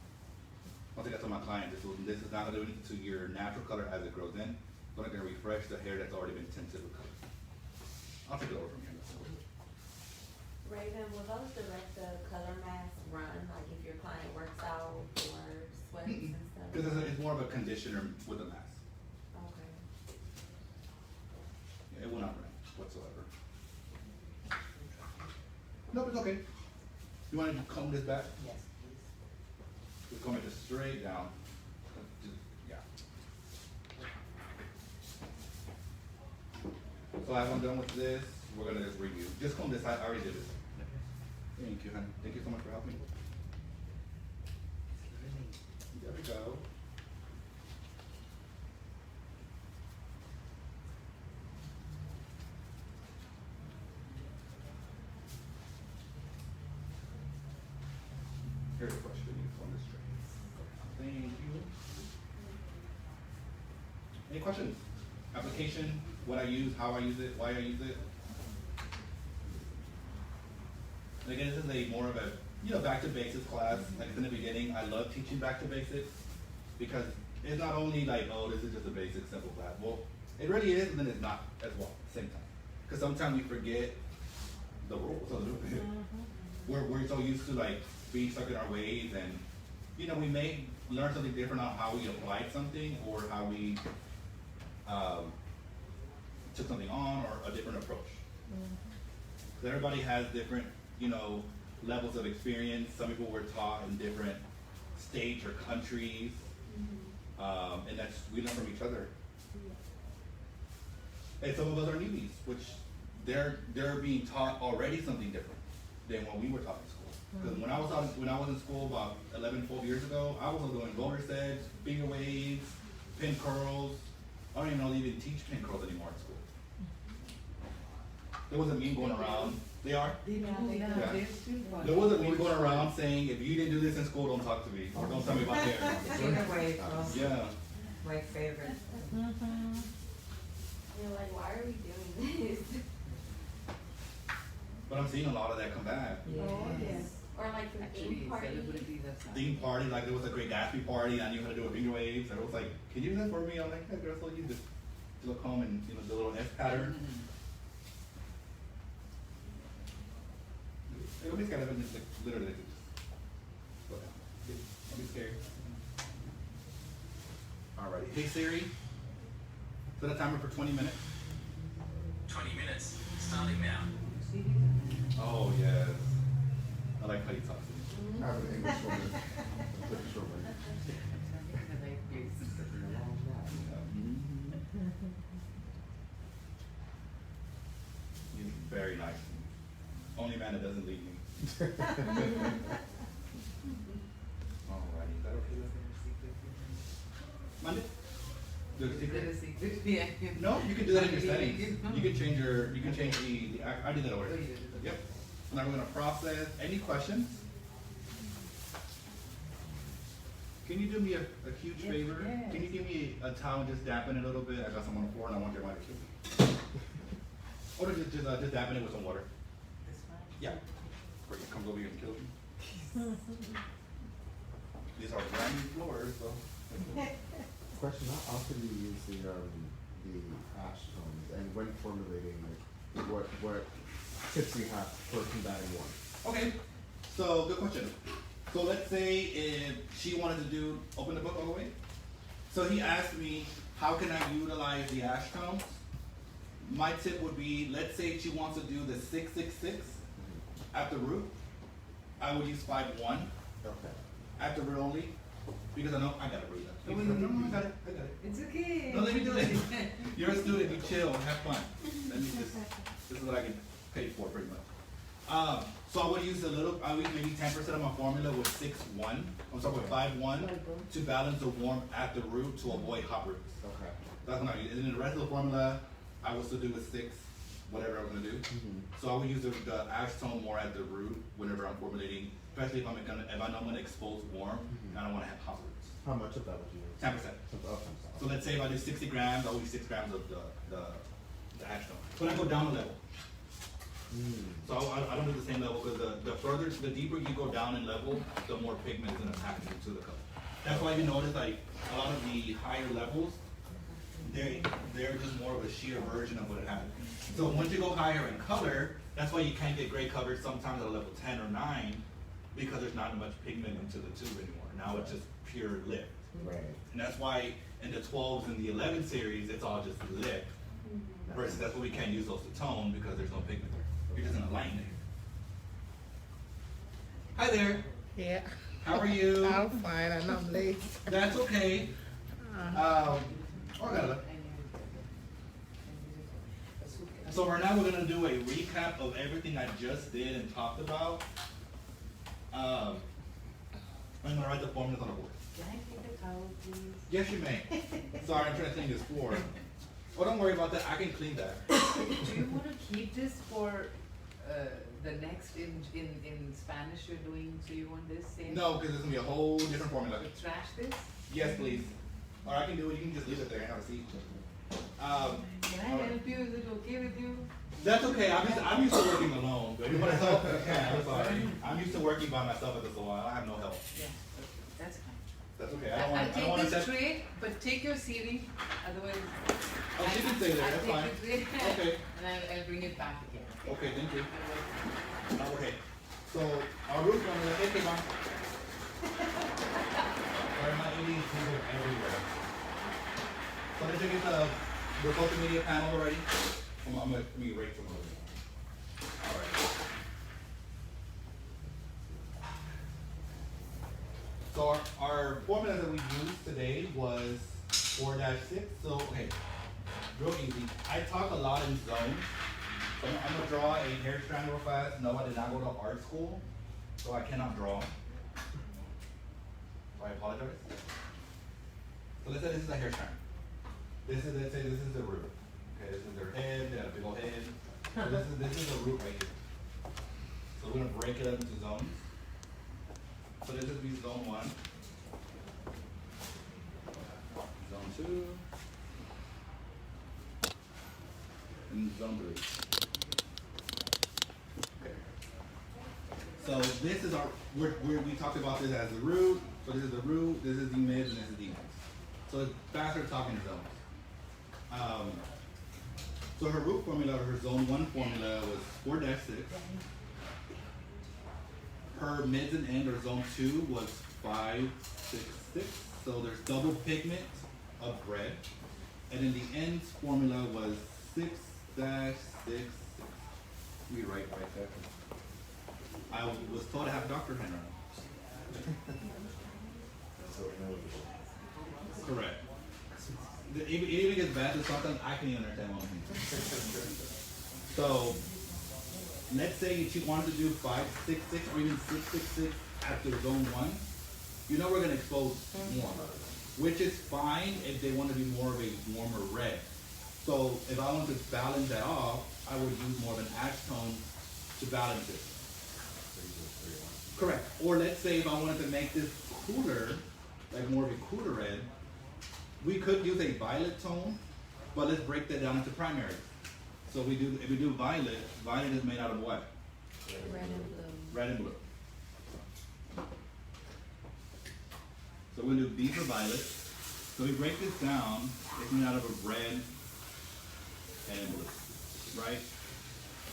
Once I got to my client, this is not gonna do anything to your natural color as it grows in. It's not gonna refresh the hair that's already been tinted with color. I'll take it over from here. Raven, will those direct the color masks run, like if your client works out or sweats and stuff? Because it's more of a conditioner with a mask. Okay. Yeah, it will not run whatsoever. Nope, it's okay. You want to comb this back? Yes, please. Just comb it just straight down. Just, yeah. So as I'm done with this, we're gonna just review. Just comb this. I already did it. Thank you, honey. Thank you so much for helping. There we go. Here's a question on this straight. Thank you. Any questions? Application, what I use, how I use it, why I use it. And again, this is a more of a, back to basics class. Like in the beginning, I love teaching back to basics because it's not only like, oh, this is just a basic, simple class. Well, it really is, and then it's not as well at the same time. Because sometimes we forget the rules a little bit. We're so used to like being stuck in our ways, and we may learn something different on how we applied something or how we took something on, or a different approach. So everybody has different, levels of experience. Some people were taught in different states or countries, and we learn from each other. And some of us are newbies, which they're being taught already something different than what we were taught in school. Because when I was in school about 11, 12 years ago, I was doing roller sets, finger waves, pin curls. I don't even know they even teach pin curls anymore in school. There was a meme going around. They are? They're still fun. There was a meme going around saying, if you didn't do this in school, don't talk to me, or don't tell me about hair. Take away from Yeah. my favorite. You're like, why are we doing this? But I'm seeing a lot of that come back. Yes. Or like the Actually, theme party. celebrity that's not. Theme party, like there was a Great Gatsby party, and I knew how to do a finger waves, and it was like, can you do that for me? I'm like, yeah, girl, so you just look home and the little S pattern. Everybody's got to just like literally just slow down. Don't be scared. Alrighty. Hey Siri, set a timer for 20 minutes. 20 minutes, starting now. Oh yes. I like how you talk to me. I have an English woman, a British woman. He's very nice. Only man that doesn't leave me. Alrighty, is that okay with Monday? Do the secret? Is it a secret? Yeah. No, you can do that in your settings. You can change the I did that already. Oh, you did it. Yep. So now we're gonna process. Any questions? Can you do me a huge Yes, favor? yes. Can you give me a towel and just dampen it a little bit? I got some on the floor and I want everybody to kiss me. Or just dampen it with some water. This one? Yeah. Or it comes over here and kills you. these are brand new floors, so. Question, how often do you use the ash tones, and when formulating, like, what tips do you have for combating one? Okay, so good question. So let's say if she wanted to do, open the book all the way. So he asked me, how can I utilize the ash tones? My tip would be, let's say she wants to do the 666 at the root. I would use 5-1 Okay. at the root only, because I know I gotta read that. No, I got it. It's okay. No, let me do it. You're a student, you chill, have fun. Let me just, this is what I get paid for pretty much. So I would use I would use maybe 10% of my formula with 6-1, I'm sorry, with 5-1 to balance the warmth at the root to avoid hot roots. Okay. That's what I use. And then the rest of the formula, I will still do with 6, whatever I'm gonna do. So I would use the ash tone more at the root whenever I'm formulating, especially if I know I'm gonna expose warm and I don't wanna have hot roots. How much of that would you use? 10%. Oh, So let's say if I do 60 grams, I'll use 6 grams of the ash tone. But I go down a level. So I don't do the same level, because the deeper you go down in level, the more pigment is gonna pack into the color. That's why you notice like a lot of the higher levels, they're just more of a sheer version of what it has. So once you go higher in color, that's why you can't get great coverage sometimes at a level 10 or 9, because there's not much pigment into the tube anymore. Now it's just pure lip. Right. And that's why in the 12s and the 11 series, it's all just lip. Versus that's why we can't use those to tone, because there's no pigment there. You're just in a line there. Hi there. Yeah. How are you? I'm fine. I know I'm late. That's okay. Oh, I got it. So right now we're gonna do a recap of everything I just did and talked about. I'm gonna write the formulas on the board. Can I take the towel, please? Yes, you may. Sorry, I'm trying to clean this floor. Oh, don't worry about that. I can clean that. Do you want to keep this for the next in Spanish you're doing? So you want this same? No, because it's gonna be a whole different formula. Trash this? Yes, please. Or I can do it. You can just leave it there and have a seat. Can I help you? Is it okay with you? That's okay. I'm used to working alone. But you want to help? Yeah, I'm sorry. I'm used to working by myself at the salon. I have no help. Yeah, that's fine. That's okay. I'll I don't want take to this tray, but take your seating, otherwise. Oh, she can stay there. That's fine. I'll take the tray. Okay. And I'll bring it back again. Okay, thank you. Okay. So our root formula. Hey, come on. Sorry, my Indian people everywhere. So did you get the social media panel already? I'm gonna rate some of them. All right. So our formula that we used today was 4-6. So okay, real easy. I talk a lot in zones. So I'm gonna draw a hair strand real fast. No, I did not go to art school, so I cannot draw. So I apologize. So let's say this is a hair strand. Let's say this is the root. Okay, this is their head, they got a big old head. So this is the root right here. So we're gonna break it up into zones. So this would be zone 1. Zone 2. And zone 3. Okay. So this is our, we talked about this as the root. So this is the root, this is the mids, and this is the ends. So it's faster talking zones. So her root formula, or her zone 1 formula was 4-6. Her mids and end, or zone 2, was 5-6-6. So there's double pigment of red. And then the ends formula was 6-6-6. We write right there. I was told to have Dr. Henry. Correct. It even gets bad that sometimes I can't even understand one thing. So let's say you wanted to do 5-6-6 or even 6-6-6 after zone 1. You know we're gonna expose more, which is fine if they want to be more of a warmer red. So if I want to balance that off, I would use more of an ash tone to balance it. Correct. Or let's say if I wanted to make this cooler, like more of a cooler red, we could use a violet tone, but let's break that down into primaries. So if we do violet, violet is made out of what? Red and blue. Red and blue. So we're gonna do B for violet. So we break this down, it's made out of a red and a blue, right?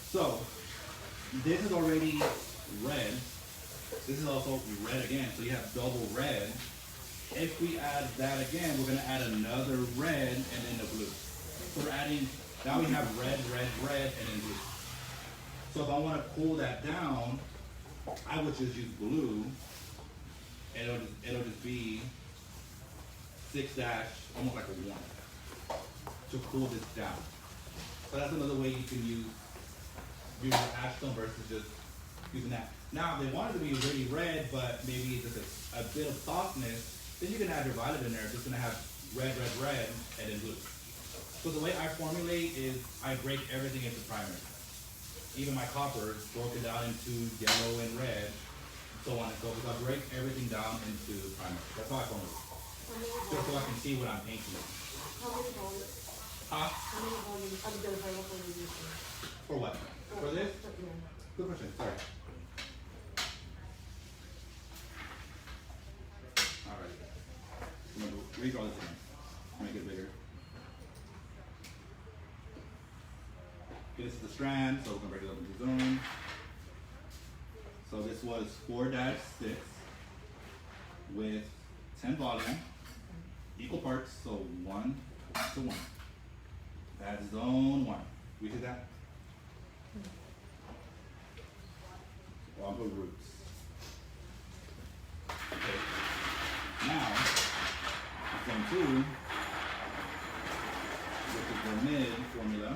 So this is already red. This is also red again, so you have double red. If we add that again, we're gonna add another red and then the blue. So we're adding, now we have red, red, red, and then blue. So if I wanna cool that down, I would just use blue, and it'll just be 6 dash, almost like a 1, to cool this down. So that's another way you can use acetone versus just using that. Now, if they want it to be really red, but maybe just a bit of softness, then you can add your violet in there. It's just gonna have red, red, red, and then blue. So the way I formulate is I break everything into primary. Even my copper is broken down into yellow and red, so on and so forth. I break everything down into primary. That's how I formulate. Just so I can see what I'm painting. How many volumes? Huh? How many volumes of the developer are you using? For what? For this? Yeah. Good question, sorry. Alright. I'm gonna redraw this again. Make it bigger. Okay, this is the strand, so we're gonna break it up into zone. So this was 4-6 with 10 volume, equal parts, so 1 to 1. That's zone 1. We did that? Well, I'll put roots. Okay. Now, zone 2, which is the mid formula,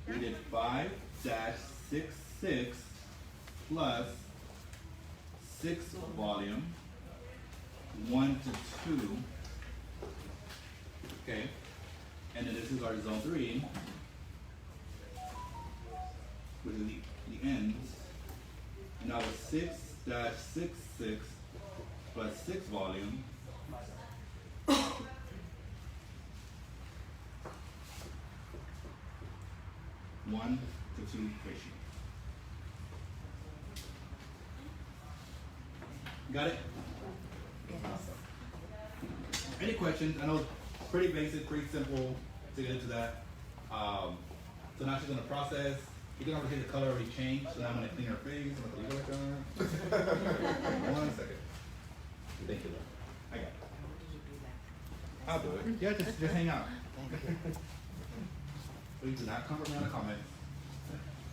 we did 5-6-6 plus 6 volume, 1 to 2. Okay. And then this is our zone 3, which is the ends. Now with 6-6-6 plus 6 volume, 1 to 2 ratio. Got it? Any questions? I know it's pretty basic, pretty simple to get into that. So now she's gonna process. You can already see the color already changed, so now I'm gonna clean her face. I'm gonna leave it like that. 1 second. Thank you, love. I got it. I'll do it. Yeah, just hang out. Please do not comfort me on the comments,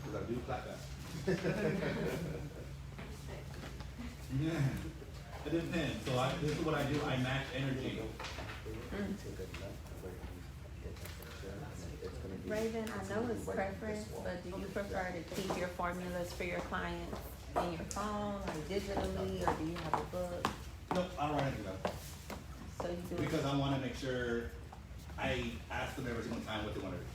because I do clap that. Yeah. It depends. So this is what I do. I match energy. Raven, I know it's preference, but do you prefer to keep your formulas for your clients in your phone or digitally, or do you have a book? Nope, I don't write anything down. So you do it. Because I want to make sure I ask them every single time what they want to do.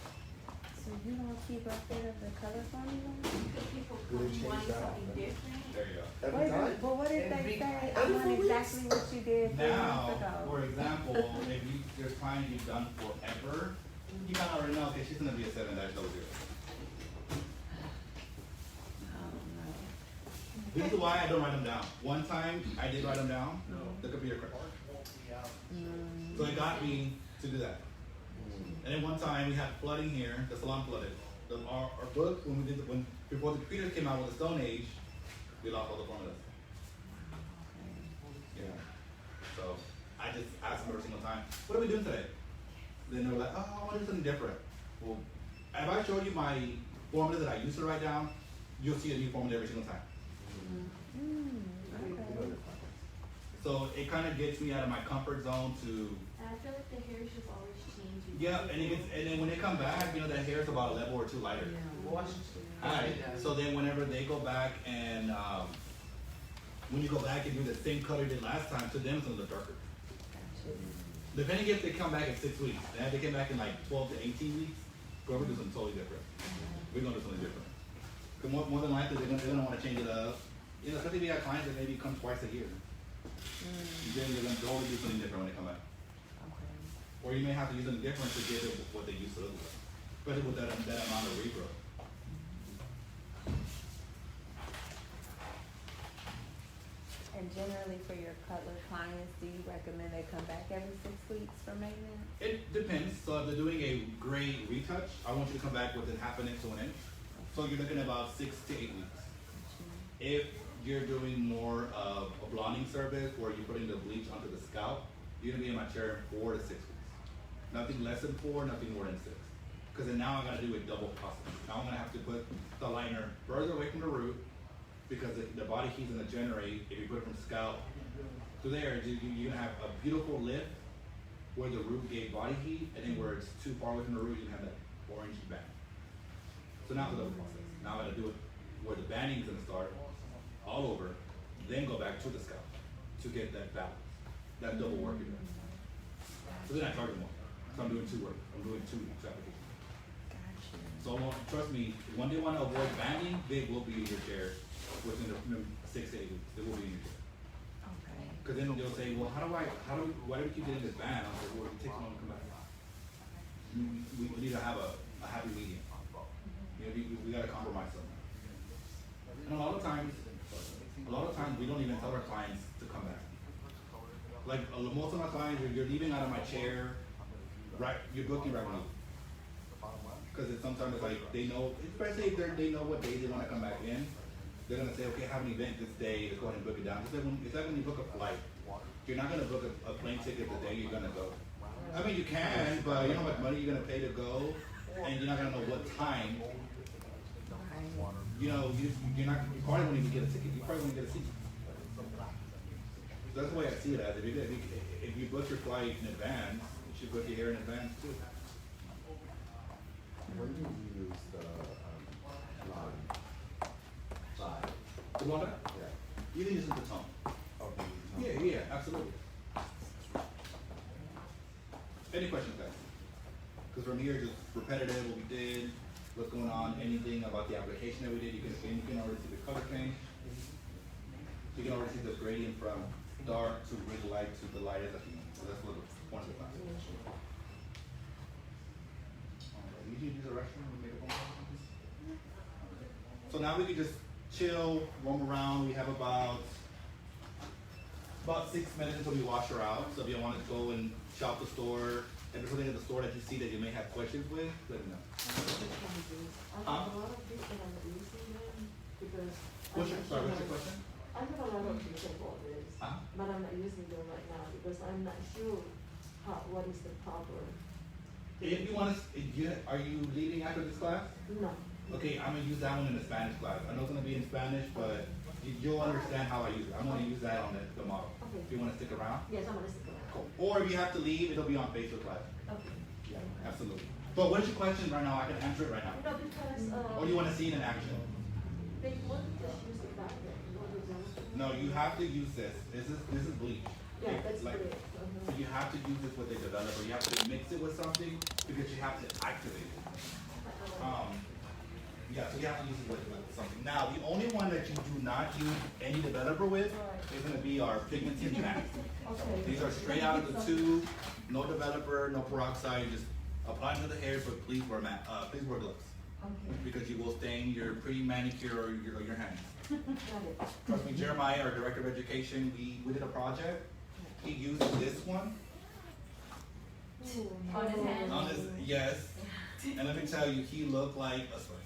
So you don't keep up there of the color formula? Because people come wanting something different. There you go. Every time? But what if they Every- say, I want exactly what you did 3 Now, months ago? for example, if there's clients you've done forever, you kind of already know, okay, she's going to be a 7-0. I don't know. This is why I don't write them down. One time I did write them down, the computer crashed. So it got me to do that. And then one time we had flooding here, the salon flooded. Our book, before the computers came out with the Stone Age, we lost all the formulas. Yeah. So I just asked them every single time, what are we doing today? Then they were like, oh, I want to do something different. Well, if I show you my formula that I used to write down, you'll see a new formula every single time. Okay. So it kind of gets me out of my comfort zone to, And I feel like the hair is just always changing. yeah, and then when they come back, that hair is about a level or 2 lighter. Alright, so then whenever they go back and, when you go back and do the same color you did last time, to them it's gonna look darker. Depending if they come back in 6 weeks. Now if they came back in like 12 to 18 weeks, we're gonna do something totally different. We're gonna do something different. Cause more than likely, they're gonna wanna change it up. Especially if you have clients that maybe come twice a year. Then they're gonna totally do something different when they come back. Okay. Or you may have to use something different to get it what they used to look like. Especially with that amount of regrowth. And generally for your color clients, do you recommend they come back every 6 weeks for maintenance? It depends. So if they're doing a gray retouch, I want you to come back within half an inch to an inch. So you're looking at about 6 to 8 weeks. If you're doing more of a blonding service where you're putting the bleach onto the scalp, you're gonna be in my chair in 4 to 6 weeks. Nothing less than 4, nothing more than 6. Because then now I'm gonna do a double process. Now I'm gonna have to put the liner further away from the root because the body heat's gonna generate, if you put it from scalp to there, you're gonna have a beautiful lift where the root gave body heat, and then where it's too far away from the root, you can have that orangey band. So now it's a double process. Now I gotta do it where the banding is gonna start, all over, then go back to the scalp to get that balance, that double work again. So then I target more. So I'm doing 2 work. I'm doing 2 applications. So trust me, when they want to avoid banding, they will be in your chair within the 6 to 8 weeks. They will be in your chair. Okay. Because then they'll say, well, why do we keep getting this band? I'll say, well, it takes long to come back. We need to have a happy medium. You know, we got to compromise somewhere. And a lot of times we don't even tell our clients to come back. Like most of my clients, you're leaving out of my chair, right? You're booking right when you leave. Because sometimes it's like they know, especially if they know what day they want to come back in, they're gonna say, okay, I have an event this day, let's go ahead and book it down. It's like when you book a flight, you're not gonna book a plane ticket the day you're gonna go. I mean, you can, but you know how much money you're gonna pay to go, and you're not gonna know what time. You know, you probably won't even get a ticket. You probably won't get a seat. So that's the way I see it as. If you book your flight in advance, you should book your hair in advance too. When do you use the line? Side? The water? Yeah. You can use it the tone. Okay. Yeah, absolutely. Any questions, guys? Because from here, just repetitive, what we did, what's going on, anything about the application that we did, you can already see the color change. You can already see the gradient from dark to really light to the lightest at the end. So that's what the point of the class. Usually use a restroom with makeup on. So now we can just chill, roam around. We have about 6 minutes until we wash her out. So if you want to go and shop the store, and there's something in the store that you see that you may have questions with, let me know. I have a lot of things that I'm using them because. What's your question? I have a lot of makeup orders, but I'm not using them right now because I'm not sure what is the proper. If you want to, are you leaving after this class? No. Okay, I'm gonna use that one in the Spanish class. I know it's gonna be in Spanish, but you'll understand how I use it. I'm gonna use that on the model. Okay. If you wanna stick around. Yes, I'm gonna stick around. Cool. Or if you have to leave, it'll be on Facebook Live. Okay. Yeah, absolutely. But what's your question right now? I can answer it right now. No, because, Or do you wanna see it in action? they want to just use it back then, what is that? No, you have to use this. This is bleach. Yeah, that's like, great. So you have to use this with a developer. You have to mix it with something because you have to activate it. Yeah, so you have to use it with something. Now, the only one that you do not use any developer with is going to be our pigmented matte. Okay. These are straight out of the tube, no developer, no peroxide. Just apply to the hair, but please wear please wear gloves Okay. because you will stain your pretty manicure or your hands. Got it. Trust me, Jeremiah, our director of education, we did a project. He used this one On his hand? on his, yes. And let me tell you, he looked like a Smurf.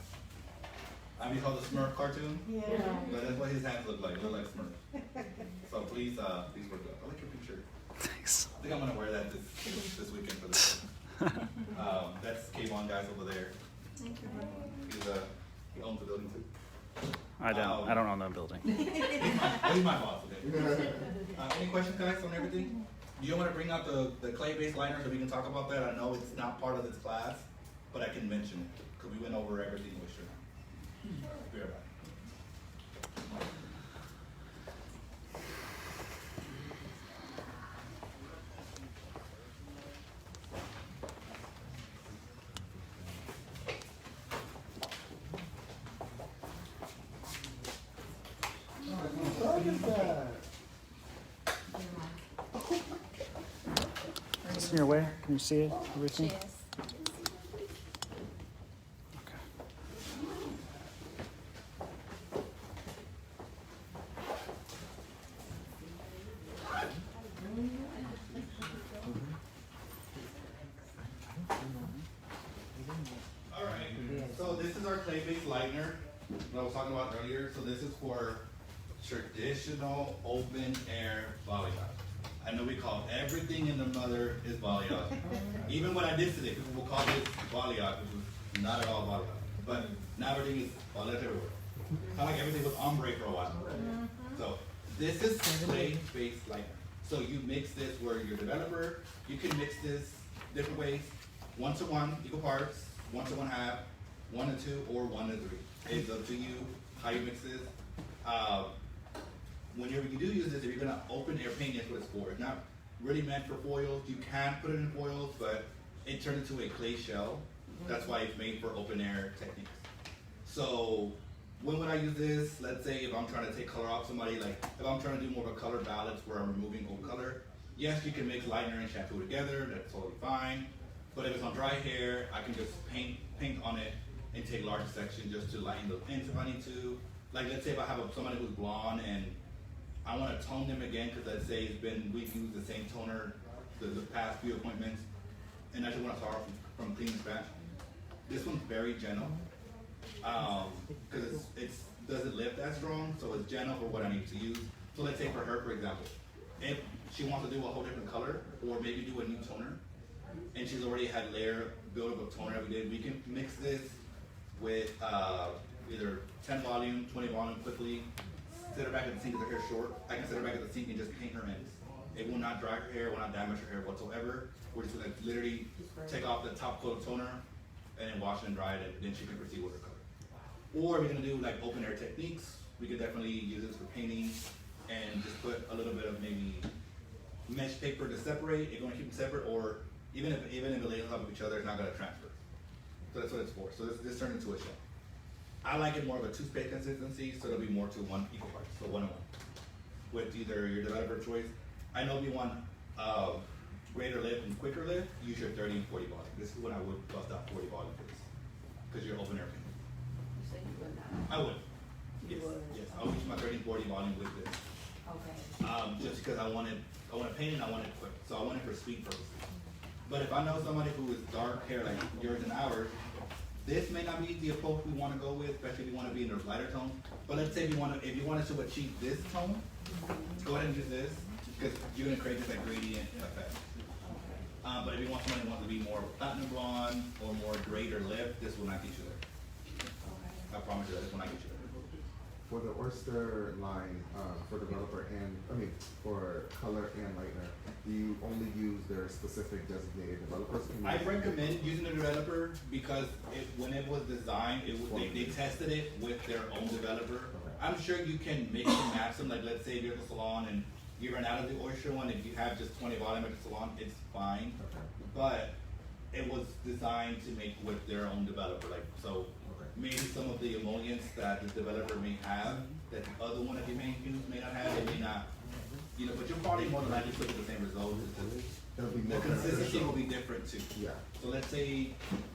I mean, called the Smurf cartoon, Yeah. but that's what his hands look like. They look like Smurf. So please work up. I like your picture. Thanks. I think I'm gonna wear that this weekend for this. That's K1 guys over there. Thank you. He owns the building too. I don't own that building. He's my boss, okay? Any questions, guys, on everything? Do you want to bring out the clay-based liner so we can talk about that? I know it's not part of this class, but I can mention it, because we went over everything we should. Be right back. Look at that. Is this in your way? Can you see it? Everything? Yes. Okay. clay-based lightener that I was talking about earlier. So this is for traditional open air balayage. I know we call everything in the mother is balayage. Even when I did today, people will call this balayage, which was not at all balayage. But now everything is balayage everywhere. Kind of like everything was ombre for a while. So this is clay-based lightener. So you mix this where you're a developer, you can mix this different ways. 1-to-1, equal parts, 1-to-1/2, 1-to-2, or 1-to-3. It's up to you how you mix this. Whenever you do use this, if you're gonna open air paint, that's what it's for. It's not really meant for foils. You can put it in foils, but it turns into a clay shell. That's why it's made for open air techniques. So when would I use this? Let's say if I'm trying to take color off somebody, like if I'm trying to do more of a color balance where I'm removing old color, yes, you can mix lightener and shampoo together, that's totally fine. But if it's on dry hair, I can just paint on it and take large sections just to lighten those ends if I need to. Like let's say if I have somebody who's blonde and I want to tone them again, because let's say we've used the same toner the past few appointments, and I just want to start from clean and scratch. This one's very gentle, because it doesn't lift that strong, so it's gentle for what I need to use. So let's say for her, for example, if she wants to do a whole different color, or maybe do a new toner, and she's already had layer buildup of toner every day, we can mix this with either 10 volume, 20 volume quickly, sit her back at the sink because her hair's short. I can sit her back at the sink and just paint her ends. It will not dry her hair, will not damage her hair whatsoever. We're just gonna literally take off the top coat of toner and then wash it and dry it, and then she can proceed with her color. Or we're gonna do like open air techniques. We could definitely use this for painting and just put a little bit of maybe mesh paper to separate. If you wanna keep them separate, or even if it lays on top of each other, it's not gonna transfer. So that's what it's for. So this turned into a shell. I like it more of a toothpaste consistency, so it'll be more to 1 equal parts, so 1 and 1. With either your developer choice. I know if you want greater lift and quicker lift, use your 30 and 40 volume. This is when I would bust out 40 volume for this, because you're open air painting. You said you would not. I would. You Yes, would? yes, I'll use my 30 and 40 volume with this. Okay. Just because I want to paint it, I want it quick. So I want it for speed purposes. But if I know somebody who is dark hair like yours and ours, this may not be the approach we want to go with, especially if you want to be in a lighter tone. But let's say if you wanted to achieve this tone, go ahead and use this, because you're going to create this like gradient effect. But if you want somebody who wants to be more platinum blonde or more greater lift, this will not get you there. I promise you that this will not get you there. For the oyster line, for developer for color and lightener, do you only use their specific designated developers? I recommend using the developer because when it was designed, they tested it with their own developer. I'm sure you can mix and match them. Like let's say you're at the salon and you run out of the oyster one, if you have just 20 volume at the salon, it's fine. Okay. But it was designed to make with their own developer. Like so. Maybe some of the emollients that the developer may have, that the other one that you may use may not have, they may not, but you'll probably more than likely still get the same result. It'll be The more consistency beneficial. will be different too. Yeah. So let's say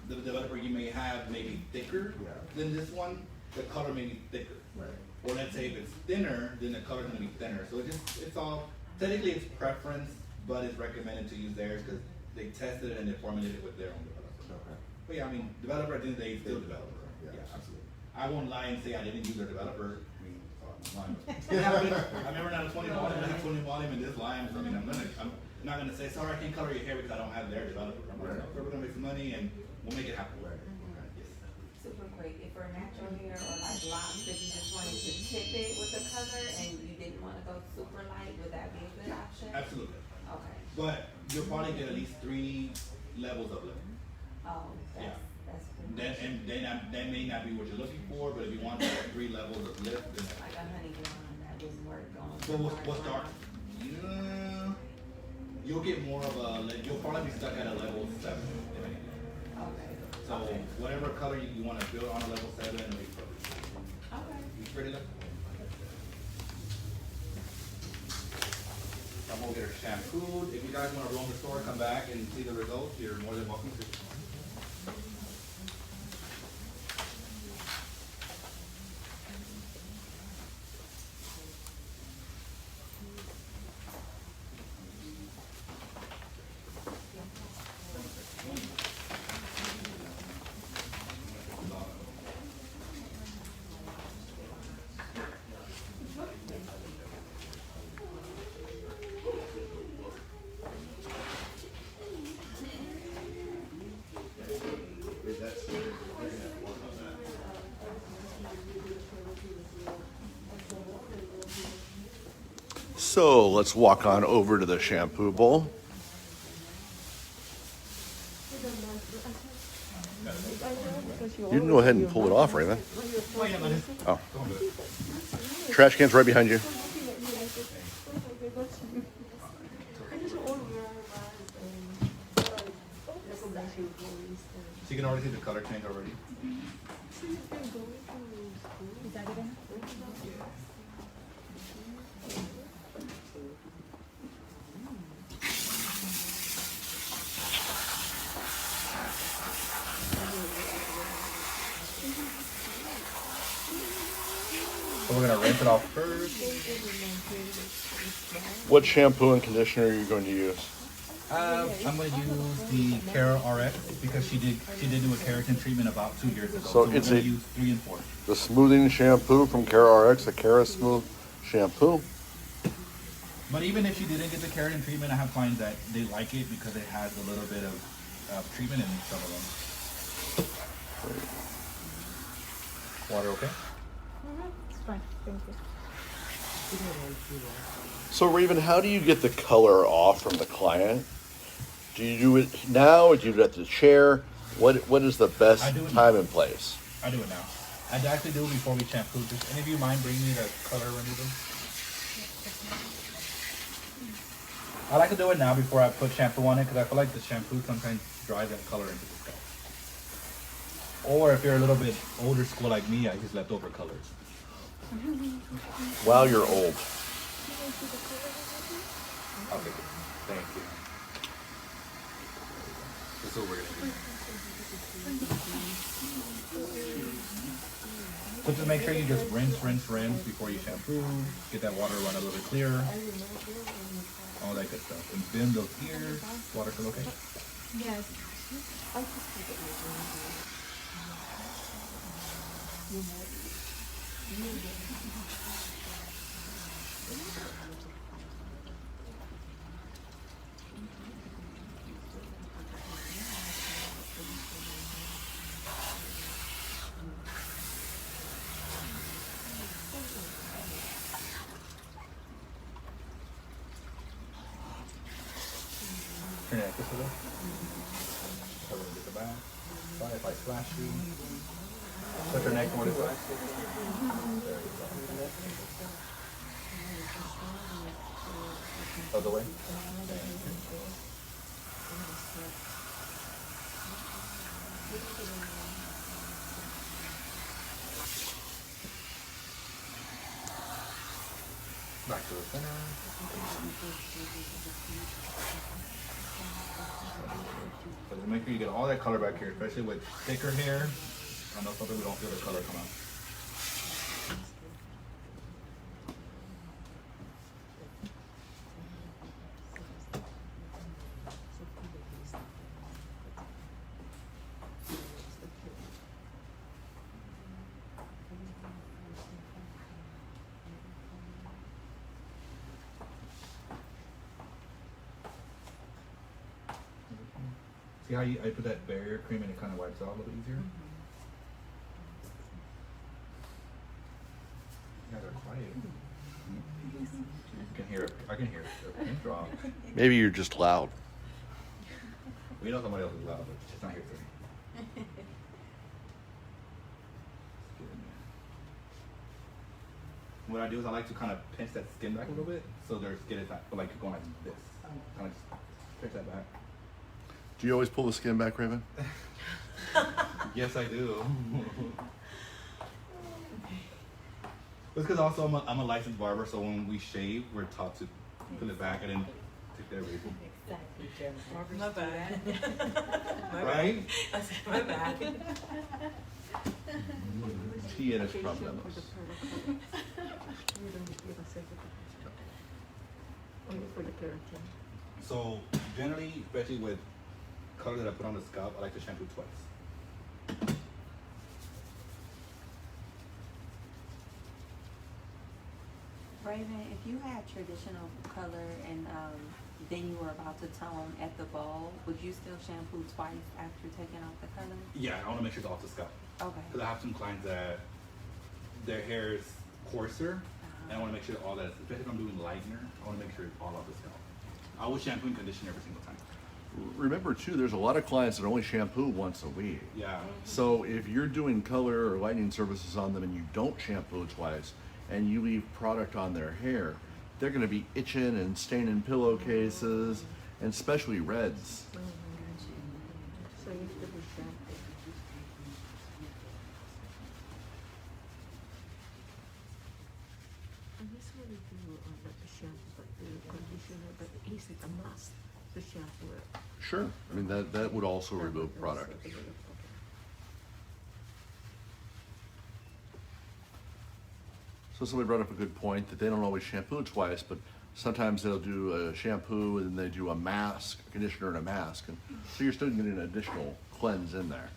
the developer you may have may be thicker Yeah. than this one, the color may be thicker. Right. Or let's say if it's thinner, then the color's gonna be thinner. So it's all, technically it's preference, but it's recommended to use theirs because they tested it and they formulated it with their own developer. Okay. But yeah, I mean, developer at the end of the day is still developer. Yeah, absolutely. I won't lie and say I didn't use their developer. I mean, I remember not a 20 volume, I have 20 volume in this line. So I mean, I'm not gonna say, sorry, I can't color your hair because I don't have their developer. I'm like, we're gonna make some money and we'll make it happen. Right. Yes. Super quick, if for natural hair or like locks, if you just wanted to tip it with the color and you didn't wanna go super light, would that be a good option? Absolutely. Okay. But you'll probably get at least 3 levels of lift. Oh, Yeah. that's pretty much. That may not be what you're looking for, but if you want to have 3 levels of lift, then Like a honey blonde, that wouldn't work on. so what's dark? Yeah, you'll get more of you'll probably be stuck at a level 7. If anything. Okay. So whatever color you want to build on a level 7, it'll be perfect. Okay. You pretty look? I'm gonna get her shampooed. If you guys want to roam the store, come back and see the results, you're more than welcome to. So let's walk on over to the shampoo bowl. You can go ahead and pull it off, Raven. Oh. Trash can's right behind you. So you can already see the color change already. So we're gonna rinse it off first. What shampoo and conditioner are you going to use? I'm going to use the Cara RX because she did do a keratin treatment about 2 years ago. So we're it's gonna a- use 3 and 4. The smoothing shampoo from Cara RX, the Cara Smooth shampoo. But even if she didn't get the keratin treatment, I have clients that they like it because it has a little bit of treatment in some of them. Water okay? It's fine, thank you. So Raven, how do you get the color off from the client? Do you do it now or do you do it at the chair? What is the best I do it time and place? I do it now. I'd actually do it before we shampoo. Does any of you mind bringing me the color remover? I like to do it now before I put shampoo on it because I feel like the shampoo sometimes dries that color into the scalp. Or if you're a little bit older school like me, I use leftover colors. While you're old. I'll take it. Thank you. This is what we're gonna do. So just make sure you just rinse before you shampoo. Get that water run a little bit clearer. All that good stuff. And bend those ears. Water feel okay? Yes. Turn your neck this way. Cover it with the back. Sorry if I splash you. Put your neck more this way. There you go. Other way. Thank you. Back to the center. So just make sure you get all that color back here, especially with thicker hair. I know some people don't feel the color come out. See how I put that barrier cream and it kind of wipes out a little easier? You guys are quiet. You can hear it. I can hear it. The pin drop. Maybe you're just loud. We know somebody else is loud, but it's not here for me. What I do is I like to kind of pinch that skin back a little bit, so their skin is not like going like this. Kind of just pinch that back. Do you always pull the skin back, Raven? Yes, I do. It's because also I'm a licensed barber, so when we shave, we're taught to pull it back and then take that razor. My bad. Right? My bad. Tienes problemas. For the keratin. So generally, especially with color that I put on the scalp, I like to shampoo twice. Raven, if you had traditional color and then you were about to tone at the bowl, would you still shampoo twice after taking off the color? Yeah, I want to make sure it's off the scalp. Okay. Because I have some clients that their hair is coarser And I wanna make sure all that, especially if I'm doing lightener, I wanna make sure it's all off the scalp. I will shampoo and condition every single time. Remember too, there's a lot of clients that only shampoo once a week. Yeah. So if you're doing color or lightening services on them and you don't shampoo twice and you leave product on their hair, they're gonna be itching and staining pillowcases, and especially reds. So you have to be shampoo. And this one we do not the shampoo, but the conditioner, but is it a must to shampoo it? Sure, I mean, that would also remove product. Okay. So somebody brought up a good point that they don't always shampoo twice, but sometimes they'll do a shampoo and then they do a mask, a conditioner and a mask. And so you're still getting an additional cleanse in there.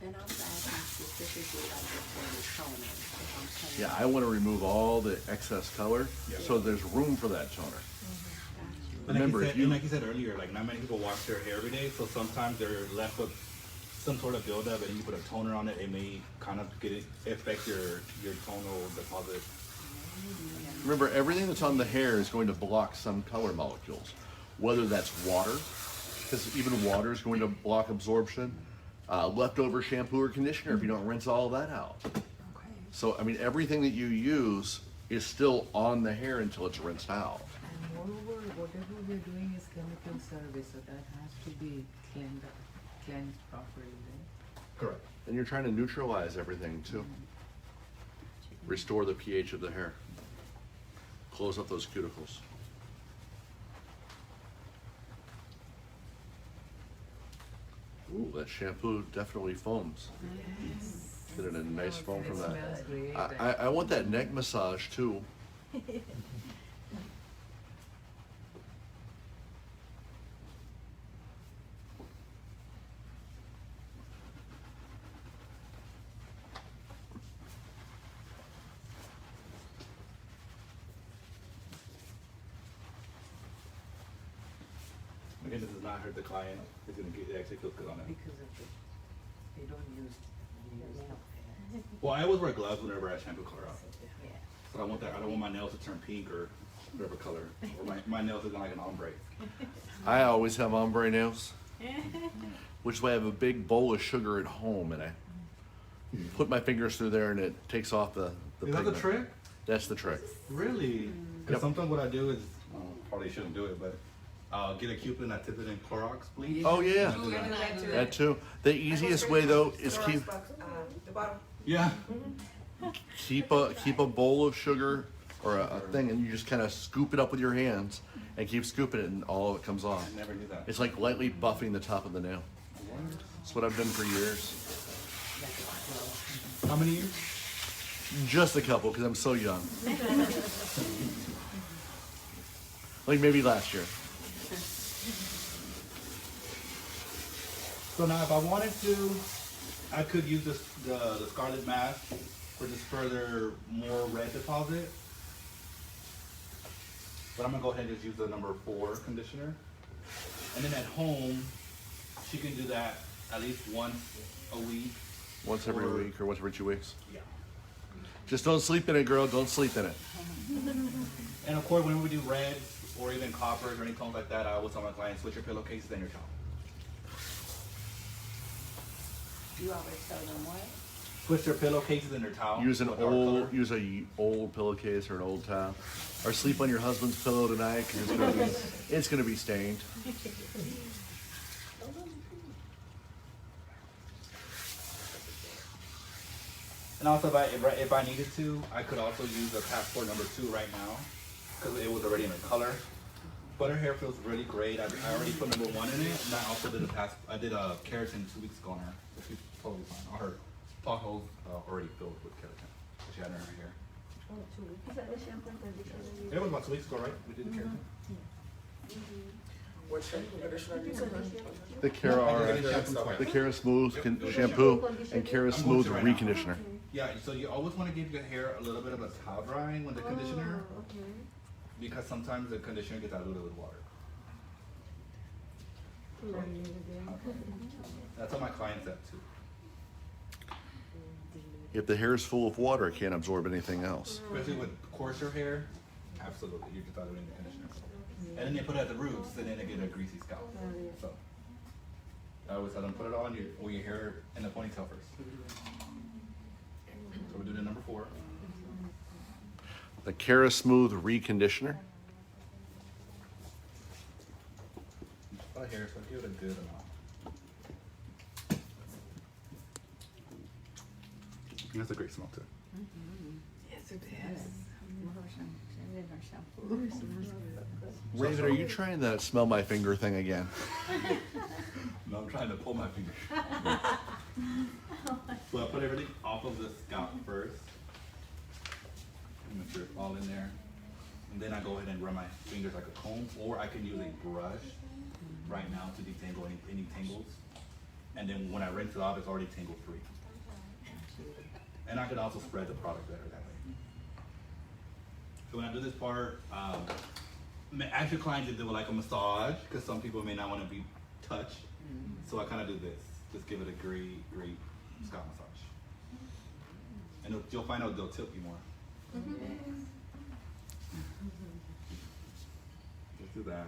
And also asking specifically like for the toner, if I'm toning. Yeah, I want to remove all the excess color so there's room for that toner. And Remember, if you like you said earlier, like not many people wash their hair every day, so sometimes they're left with some sort of buildup, and you put a toner on it, it may kind of affect your tonal deposit. remember everything that's on the hair is going to block some color molecules, whether that's water, because even water is going to block absorption. Leftover shampoo or conditioner if you don't rinse all of that out. So, I mean, everything that you use is still on the hair until it's rinsed out. And moreover, whatever we're doing is chemical service, so that has to be cleansed properly, right? Correct. And you're trying to neutralize everything too. Restore the pH of the hair. Close up those cuticles. Ooh, that shampoo definitely foams. Getting a nice foam from that. Smells great. I want that neck massage too. Again, this does not hurt the client. It's gonna get, it actually feels good on it. Because of they don't use Well, I always wear gloves whenever I shampoo color out. yeah. So I want that. I don't want my nails to turn pink or whatever color, or my nails looking like an ombre. I always have ombre nails, which is why I have a big bowl of sugar at home and I put my fingers through there and it takes off the Is that the pigment. trick? That's the trick. Really? Because Yep. sometimes what I do is, probably shouldn't do it, but I'll get a coupon that tips it in Clorox bleach. Oh yeah, And I do that. that too. The easiest way though is Yeah. keep a bowl of sugar or a thing and you just kind of scoop it up with your hands and keep scooping it and all of it comes off. I never knew that. It's like lightly buffing the top of the nail. That's what I've done for years. How many years? Just a couple because I'm so young. Like maybe last year. So now if I wanted to, I could use this, the Scarlet Mask for just further more red deposit. But I'm gonna go ahead and just use the number 4 conditioner. And then at home, she can do that at least once a week. Once every week or once every 2 weeks. Yeah. Just don't sleep in it, girl. Don't sleep in it. And of course, when we do reds or even coppers or any tones like that, I always tell my clients, switch your pillowcases and your towel. You always tell them what? Switch their pillowcases and their towel. Use an to a dark color. use a old pillowcase or an old towel. Or sleep on your husband's pillow tonight because it's gonna be stained. And also, if I needed to, I could also use a passport number 2 right now, because it was already in a color. But her hair feels really great. I already put number 1 in it, and I also did I did a keratin 2 weeks ago on her. So she's totally fine. All her potholes already filled with keratin that she had in her hair. Oh, 2 weeks. Is that the shampoo and conditioner? It was about 2 weeks ago, right? We did the keratin. What shampoo conditioner do you use? The Kera the Kera Smooth shampoo and Kera Smooth reconditioner. Yeah, so you always want to give your hair a little bit of a towel drying with the conditioner, Oh, okay. because sometimes the conditioner gets diluted with water. That's how my clients have too. If the hair is full of water, it can't absorb anything else. Especially with coarser hair, absolutely, you can throw it in the conditioner. And then they put it at the roots, and then they get a greasy scalp. So I always tell them put it on your hair in the ponytail first. So we're doing number 4. The Cara Smooth Reconditioner. A lot of hair, so give it a good amount. It has a great smell too. Yes, it is. Shampoo. Raven, are you trying that smell my finger thing again? No, I'm trying to pull my finger. So I put everything off of the scalp first. Make sure it's all in there. And then I go ahead and run my fingers like a comb, or I can use a brush right now to detangle any tangles. And then when I rinse it off, it's already tangle free. And I can also spread the product better that way. So when I do this part, actual clients do like a massage, because some people may not want to be touched. So I kind of do this, just give it a great scalp massage. And you'll find out they'll tip you more. Just do that,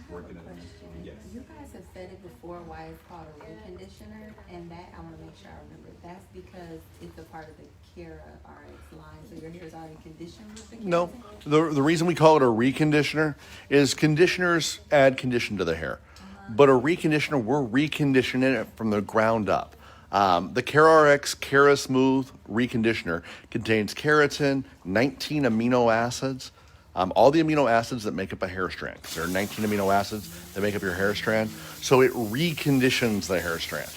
working it in. Yes. You guys have said it before, why it's called a reconditioner, and that I want to make sure I remember. That's because it's a part of the Cara RX line, so your hair is already conditioned with the No. keratin? The reason we call it a reconditioner is conditioners add condition to the hair. But a reconditioner, we're reconditioning it from the ground up. The Cara RX Cara Smooth Reconditioner contains keratin, 19 amino acids, all the amino acids that make up a hair strand. There are 19 amino acids that make up your hair strand. So it reconditions the hair strand.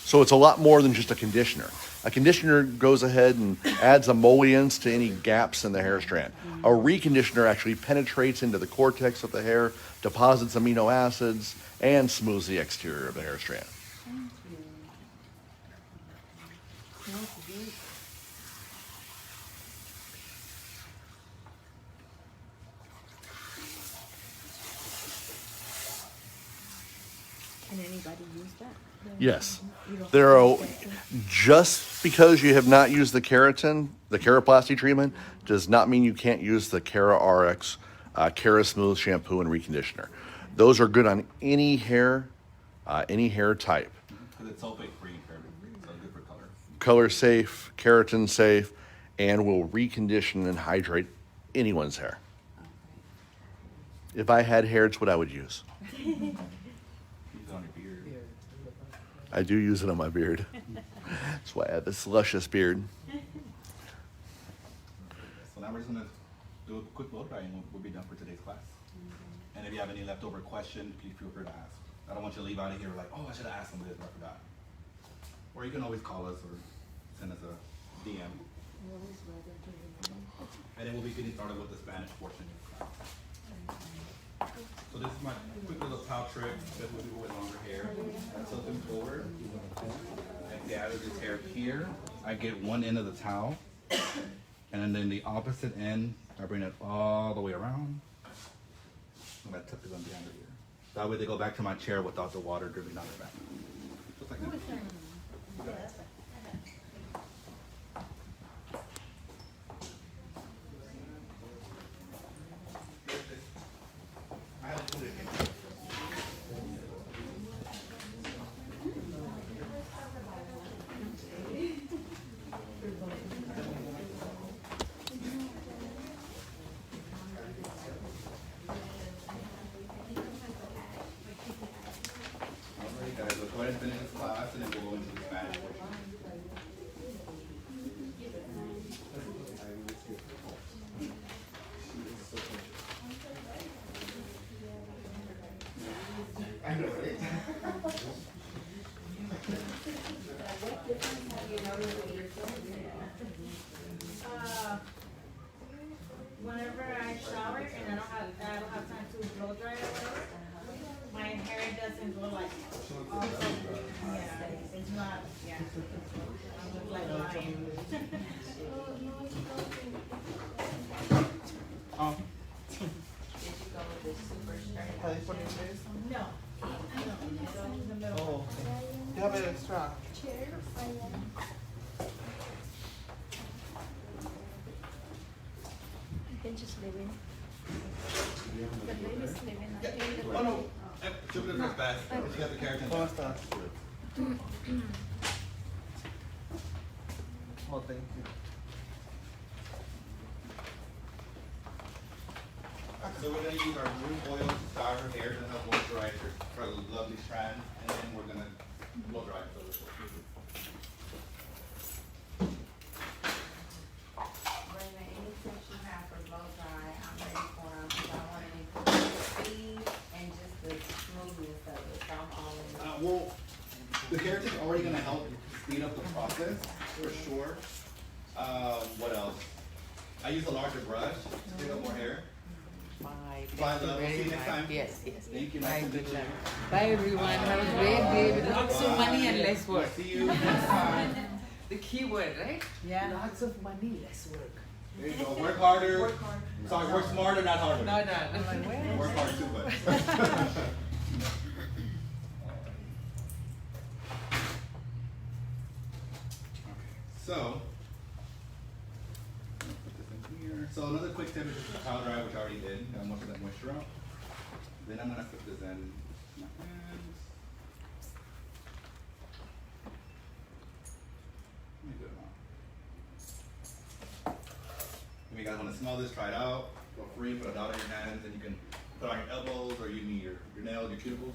So it's a lot more than just a conditioner. A conditioner goes ahead and adds emollients to any gaps in the hair strand. A reconditioner actually penetrates into the cortex of the hair, deposits amino acids, and smooths the exterior of the hair strand. Can anybody use that? Yes. You don't There are, have to use that. just because you have not used the keratin, the keroplasty treatment, does not mean you can't use the Cara RX, Cara Smooth shampoo and reconditioner. Those are good on any hair type. Because it's sulfate free and paraben, so good for color. Color safe, keratin safe, and will recondition and hydrate anyone's hair. If I had hair, it's what I would use. Use it on your beard. I do use it on my beard. That's why I have this luscious beard. So now we're just gonna do a quick blow dry and we'll be done for today's class. And if you have any leftover questions, please feel free to ask. I don't want you to leave out of here like, oh, I should have asked them this, but I forgot. Or you can always call us or send us a DM. And then we'll be getting started with the Spanish portion of the class. So this is my quick little towel trick that we do with longer hair. I tilt them forward. I gather this hair here. I get one end of the towel. And then the opposite end, I bring it all the way around. And I tuck it on the end of here. That way they go back to my chair without the water dripping down their back. Just like that. Alright guys, let's go ahead and finish this class and then we'll go into the Spanish portion. Whenever I shower and I don't have time to blow dry or whatever, my hair doesn't go like, yeah, it's not, yeah. I look like lying. Did you go with the super straight? No, no, in the middle. You have an extra. living. Do you have The another baby's there? living. I Yeah. think the Oh no, baby- Jupiter's not bad. You got the keratin. ¿Cómo estás? Oh, thank you. So we're gonna use our root oil to style her hair to help moisturize her lovely strand, and then we're gonna blow dry it. Brenda, any tips you have for blow dry, I'm ready for them, because I want to improve the speed and just the smoothness of it, so I'm all in. Well, the keratin's already gonna help speed up the process, for sure. What else? I use a larger brush to pick up more hair. Bye. Bye, Thank you love. very See you next much. time. Yes, yes. Thank you. Bye, Nice to good meet you. luck. Bye, everyone. Have a great day with lots of money and less work. See you next time. The key word, right? Yeah. Lots of money, less work. There you go. Work harder. Sorry, work smarter, not harder. No, no. Work hard too, but. So, put this in here. So another quick tip is just the powder dry, which I already did. Got most of that moisture out. Then I'm gonna put this in my hands. Let me do it now. If you guys wanna smell this, try it out. Feel free, put a dot on your hands, and you can put on your elbows or you need your nails, your cuticles.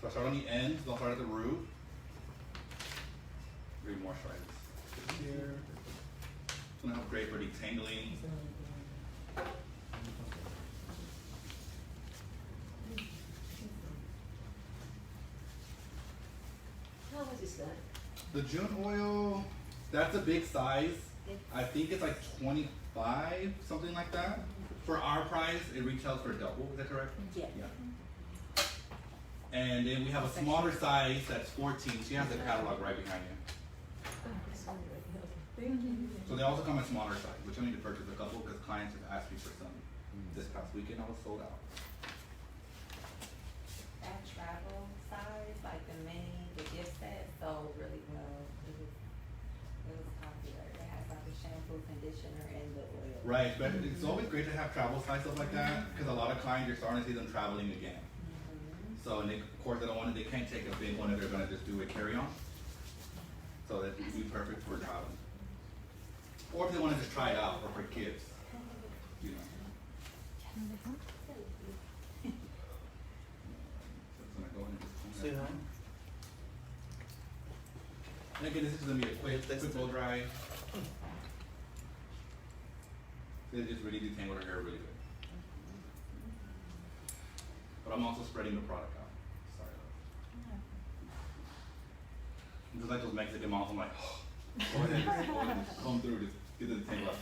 So I start on the ends, don't start at the root. Re-moisturize this here. It's gonna help great for detangling. How much is that? The June oil, that's a big size. I think it's like 25, something like that. For our price, it retails for double, is that correct? Yeah. And then we have a smaller size that's 14. She has the catalog right behind you. So they also come in smaller size, which I need to purchase a couple because clients have asked me for some. This past weekend I was sold out. That travel size, like the mini, the gift set, sold really well. It was popular. It has like the shampoo, conditioner, and the oil. Right, but it's always great to have travel size stuff like that because a lot of clients you're starting to see them traveling again. So and they, of course they don't want to, they can't take a big one if they're gonna just do a carry on. So that'd be perfect for traveling. Or if they want to just try it out or for kids. You know. So it's gonna go in and just Say hi. And again, this is gonna be a quick blow dry. They just really detangle her hair really good. But I'm also spreading the product out. Sorry. I'm just like those Mexican moms, I'm like, go ahead, just come through, just get the detangle out.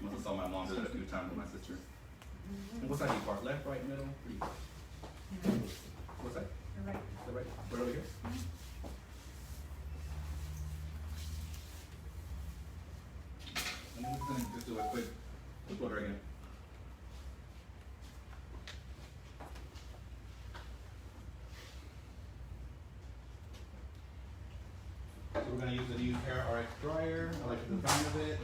Must have saw my mom do that a few times with my sister. And what's that you part? Left, right, middle? What's that? Right. The right? Right over here? And I'm just gonna just do a quick blow dry again. So we're gonna use the new Hair RX dryer. I like the design of it.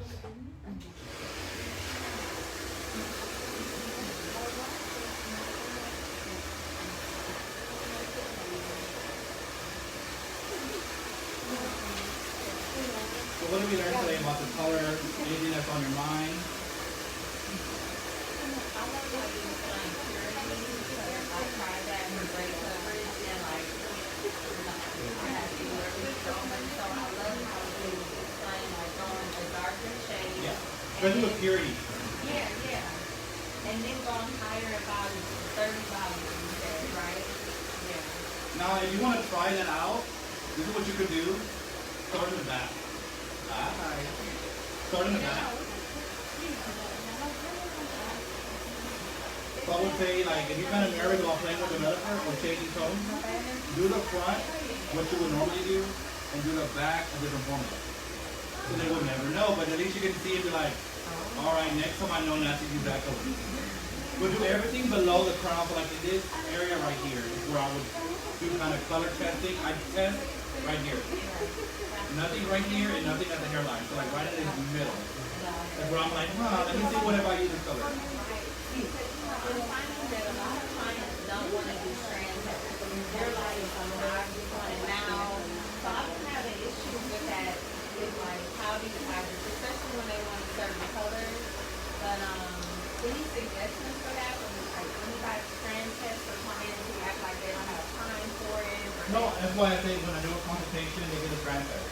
So what did we learn today about the color? Anything that's on your mind? I love how you explain purity because I tried that for great coverage and like I had to do everything so much. So I love how you explain like going a darker shade. Yeah. Especially with purity. Yeah, yeah. And then going higher about 30 volumes, you said, right? Yeah. Now, if you want to try that out, this is what you could do. Start in the back. Start in the back. So I would say, like, if you're kind of nervous about playing with the metaphor or changing tones, do the front, what you would normally do, and do the back, a different formula. So they would never know, but at least you can see and be like, all right, next time I know not to use that color. We'll do everything below the crown, so like in this area right here is where I would do kind of color testing. I test right here. Nothing right here and nothing at the hairline. So like right in the middle. That's where I'm like, let me see what if I use this color. I'm finding that a lot of clients don't want to do strand tests. They're like, I just want it now. So I don't have an issue with that. It's like, how do you have it, especially when they want certain colors. But any suggestions for that? Like, when you guys strand test for clients who act like they don't have time for it? No, that's why I say when I do a consultation, they get a strand test.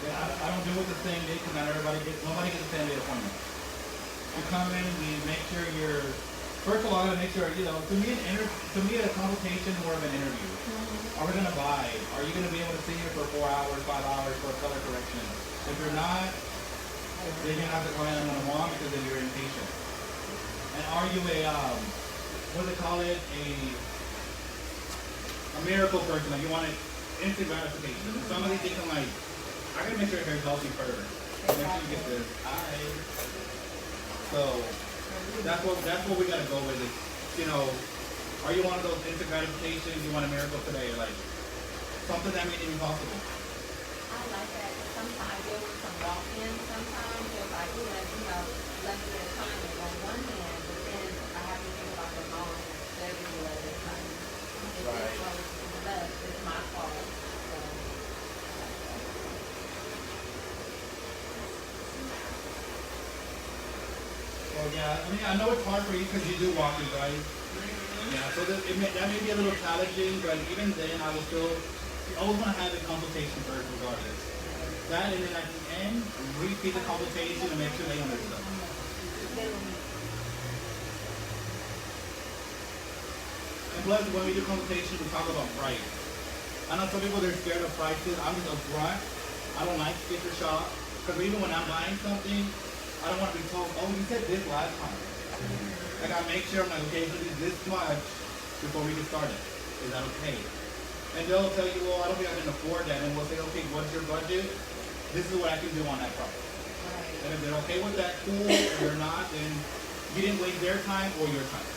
Yeah, I don't do it the same day because nobody gets the same day appointment. You come in, we make sure you're. First of all, I gotta make sure, to me a consultation is more of an interview. Are we gonna buy? Are you gonna be able to sit here for 4 hours, 5 hours for a color correction? If you're not, then you're not the client I'm gonna want because then you're impatient. And are you what do they call it? A miracle person, like you want it instant gratification. And somebody thinking like, I gotta make sure your hair's healthy first. Make sure you get this eye. So that's what we gotta go with. Are you one of those instant gratifications? You want a miracle today, like something that made it impossible. I like that. Sometimes I deal with some walk-ins. Sometimes it's like, let me get time on one hand, but then I have to think about the long schedule at this time. If Right. it's close to the left, it's my fault. So, Well, yeah, I know it's hard for you because you do walk-ins, right? Yeah, so that may be a little challenging, but even then, I will still, you always want to have a consultation first regardless. That, and then at the end, repeat the consultation and make sure they understand. And plus, when we do consultation, we talk about price. I know some people, they're scared of prices. I'm just upfront. I don't like sticker shock. Because even when I'm buying something, I don't want to be told, oh, you said this last time. Like, I make sure I'm like, okay, it's going to be this much before we get started. Is that okay? And they'll tell you, well, I don't think I can afford that. And we'll say, okay, what's your budget? This is what I can do on that product. And if they're okay with that, cool. If they're not, then you didn't waste their time or your time.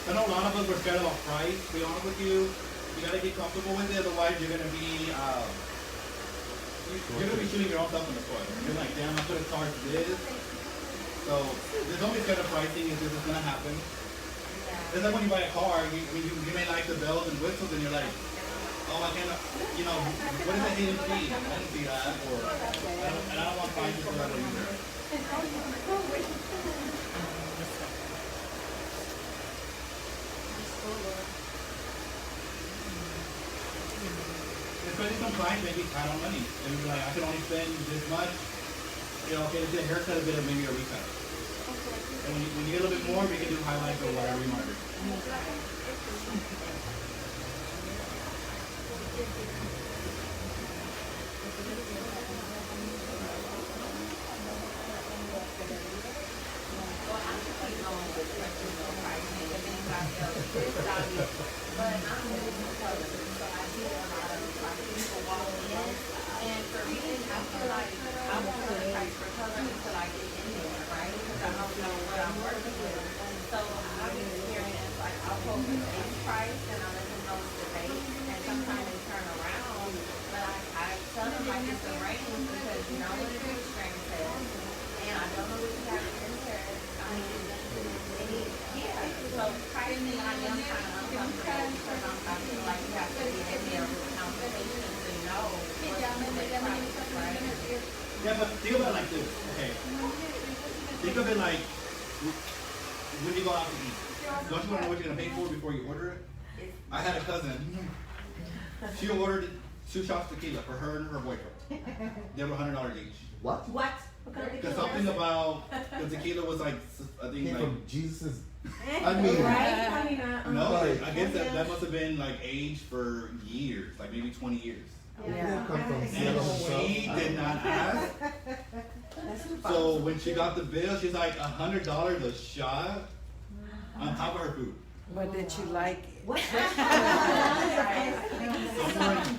I know a lot of us were scared about price. To be honest with you, you got to get comfortable with it. Otherwise, you're going to be shooting your own self in the foot. You're like, damn, I could have charged this. So there's only scared of pricing if this is going to happen. It's like when you buy a car, you may like the bells and whistles, and you're like, oh, I can't, what is that hidden fee? I didn't see that, and I don't want prices for that either. Especially some clients may be tight on money. They may be like, I can only spend this much. Okay, let's get a haircut, a bit of maybe a recut. And when you get a little bit more, we can do highlights or whatever you want to do. But I'm really colorist, so I see a lot of people walk in, and for me, I feel like I won't know the price for color until I get in there, right? Because I don't know what I'm working with. So I've experienced, like, I'll post the base price, and I let them know it's the base, and sometimes they turn around, but I tell them, like, it's the range, because you know what it is, strength test, and I don't know what you have in there. I mean, so pricing, I am kind of uncomfortable because I feel like you have to be in there with consultation to know what's the price, right? Yeah, but think about it like this, okay? Think of it like when you go out to eat. Don't you want to know what you're going to pay for before you order it? I had a cousin. She ordered 2 shots of tequila for her and her boyfriend. They were $100 each. What? Because something about the tequila was like, I think Came like, from Jesus'. I mean, no, I guess that must have been like aged for years, like maybe 20 years. it didn't come from And Seattle himself. she did not ask. So when she got the bill, she's like $100 a shot on top of her food. But did you like it?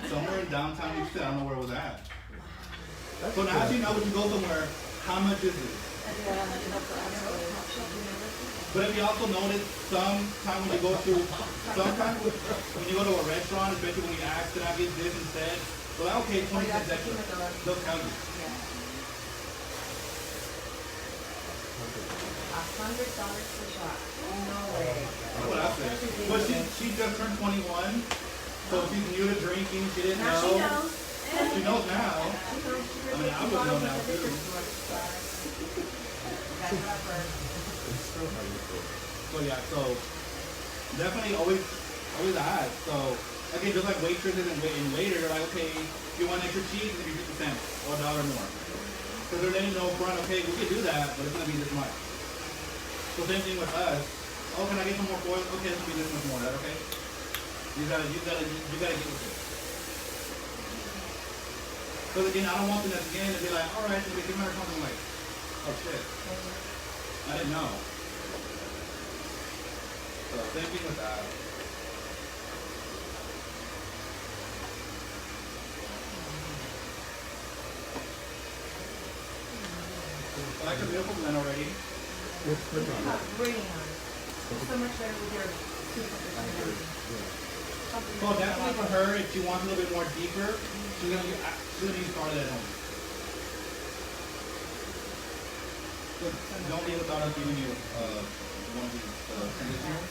Somewhere in downtown Houston, I don't know where it was at. So now she knows when you go somewhere, how much is it? But if you also notice, sometimes when you go to, sometimes when you go to a restaurant, especially when you ask, can I get this instead? Well, okay, 20 cents extra. They'll tell you. $100 per shot. No way. That's what I said. But she just turned 21, so she's new to drinking. She didn't know. Now she knows. She knows now. I mean, I would know now too. So yeah, so definitely always ask. So again, just like waitresses and waiters, they're like, okay, if you want extra cheese, it's gonna be 50 cents or $1 more. Because they're letting you know front, okay, we can do that, but it's gonna be this much. So same thing with us. Oh, can I get some more foil? Okay, it's gonna be this much more. Is that okay? You gotta get with it. Because again, I don't want them at the end to be like, all right, so we can remember something like, oh shit, I didn't know. So same thing with that. I like the beautiful blend already. It's pretty on. Really nice. So much better with your super. So definitely for her, if she wants a little bit more deeper, she's gonna use started at home. So don't leave without us giving you one of these conditioners.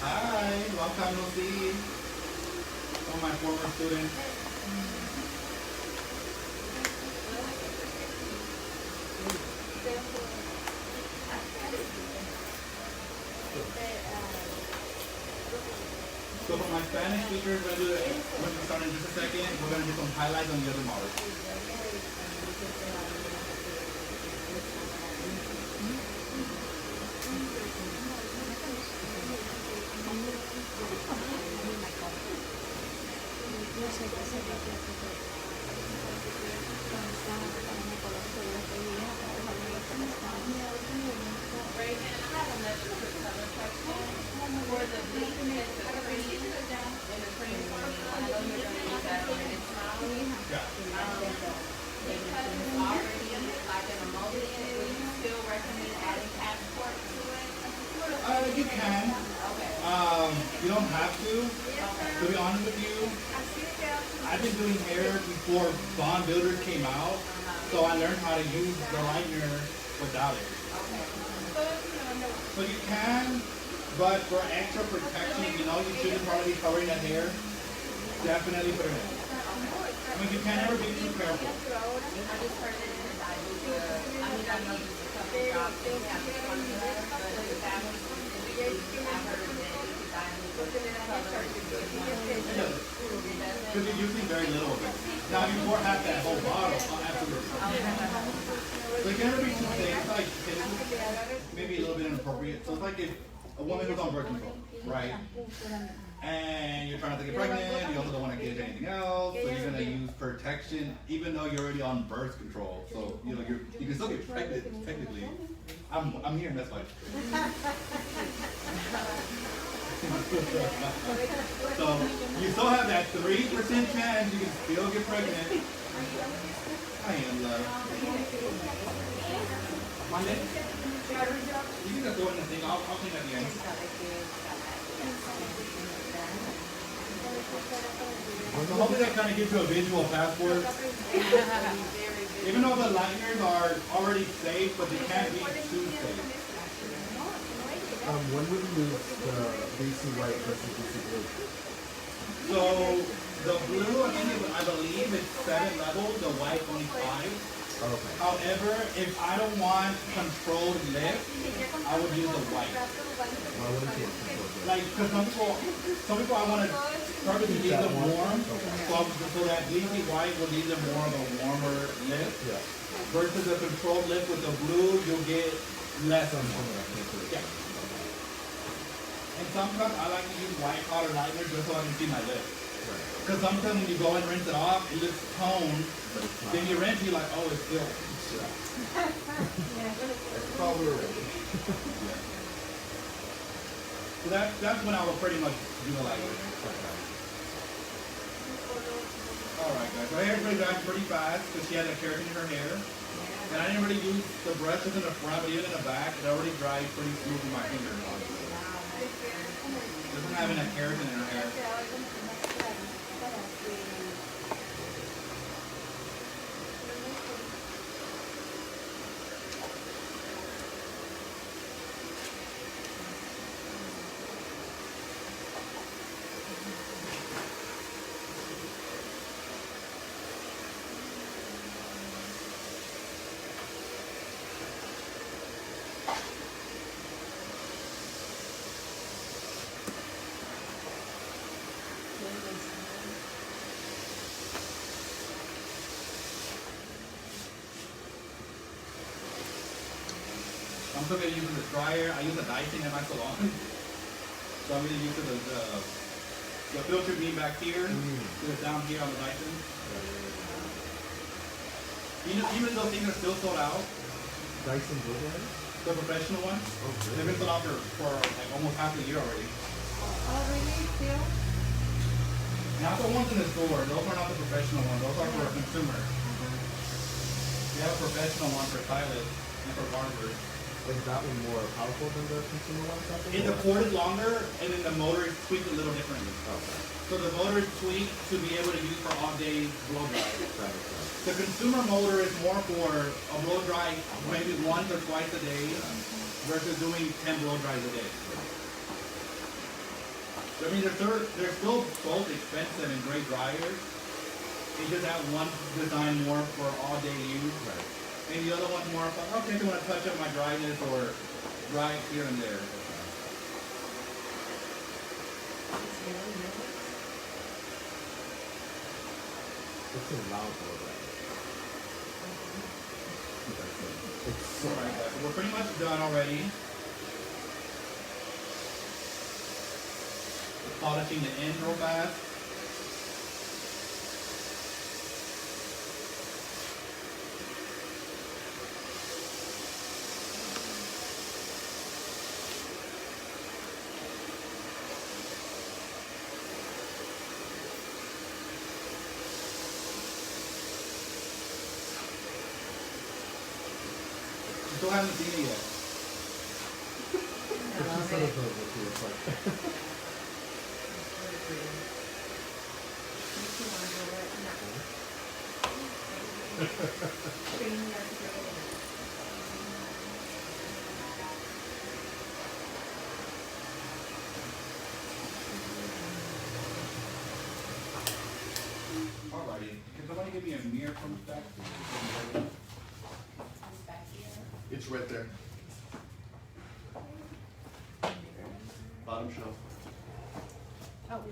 Hi, long time no see. Some of my former students. So for my Spanish speakers, we're going to start in just a second. We're going to do some highlights on the other models. Right, and I have another quick color question. For the bleach and the cream, and the cream formula, I know you're gonna use that on this round. Yeah. Because it's already like an emulsion, would you still recommend adding passport to it? You can. Okay. You don't have to. To be honest with you, I've been doing hair before Bond Builders came out, so I learned how to use the lightener without it. So you can, but for extra protection, you know you shouldn't probably be covering that hair, definitely put it in. I mean, you can't ever be too careful. I just heard it in the diabetes. I mean, I know there's a couple jobs that have the formula, but the family specifically, I heard that if you diabetes color is good one. Because you're using very little of it. Now, if you pour half that whole bottle, absolutely. So you can never be too safe. It's like, maybe a little bit inappropriate. So it's like if a woman who's on birth control, right? And you're trying not to get pregnant, you also don't want to get anything else, so you're gonna use protection even though you're already on birth control. So you know you can still get pregnant technically. I'm here, and that's fine. So you still have that 3% chance you can still get pregnant. I am love. Monday? You can just throw it in the thing. I'll clean at the end. So hopefully that kind of gives you a visual passport. Even though the liners are already safe, but they can't be too safe. When would you use the BC white versus BC blue? So the blue, I believe it's 7 levels, the white only 5. Okay. However, if I don't want controlled lift, I would use the white. Why wouldn't you use controlled? Like, because some people I want to purposely leave them warm, so that BC white will leave them more of a warmer lift. Yeah. Versus the controlled lift with the blue, you'll get less on warm. Yeah. And sometimes I like to use white powder lightener just so I can see my lift. Because sometimes when you go and rinse it off, it looks toned. Then you rinse, you're like, oh, it's still. It's probably right. So that's when I will pretty much utilize it. Alright guys, so her hair's really drying pretty fast because she had a keratin in her hair. And I didn't really use the brush just in the front, but even in the back, it already dried pretty smooth with my fingers. Doesn't have any keratin in her hair. I'm still going to use this dryer. I use a Dyson in my salon. So I'm going to use the filtered meat back here, put it down here on the Dyson. Even though things are still sold out, Dyson blow dryer? the professional ones, they've been sold out for like almost half a year already. Oh, really? Still? Not the ones in the store. Those are not the professional ones. Those are for a consumer. We have a professional one for stylists and for barbers. Is that one more powerful than the consumer one? The cord is longer, and then the motor is tweaked a little differently. Okay. So the motor is tweaked to be able to use for all day blow dry. That makes sense. The consumer motor is more for a blow dry maybe once or twice a day versus doing 10 blow dries a day. I mean, they're still both expensive and great dryers. They just have one design more for all day use. Right. And the other one's more for, okay, I want to touch up my dryness or dry it here and there. It's a loud blow dryer. It's so Alright guys, so we're pretty much done already. Just polishing the end real fast. Still haven't seen it yet. But she said it was what she was like. Alrighty, can somebody give me a mirror from the back? It's right there. Bottom shelf. Oh.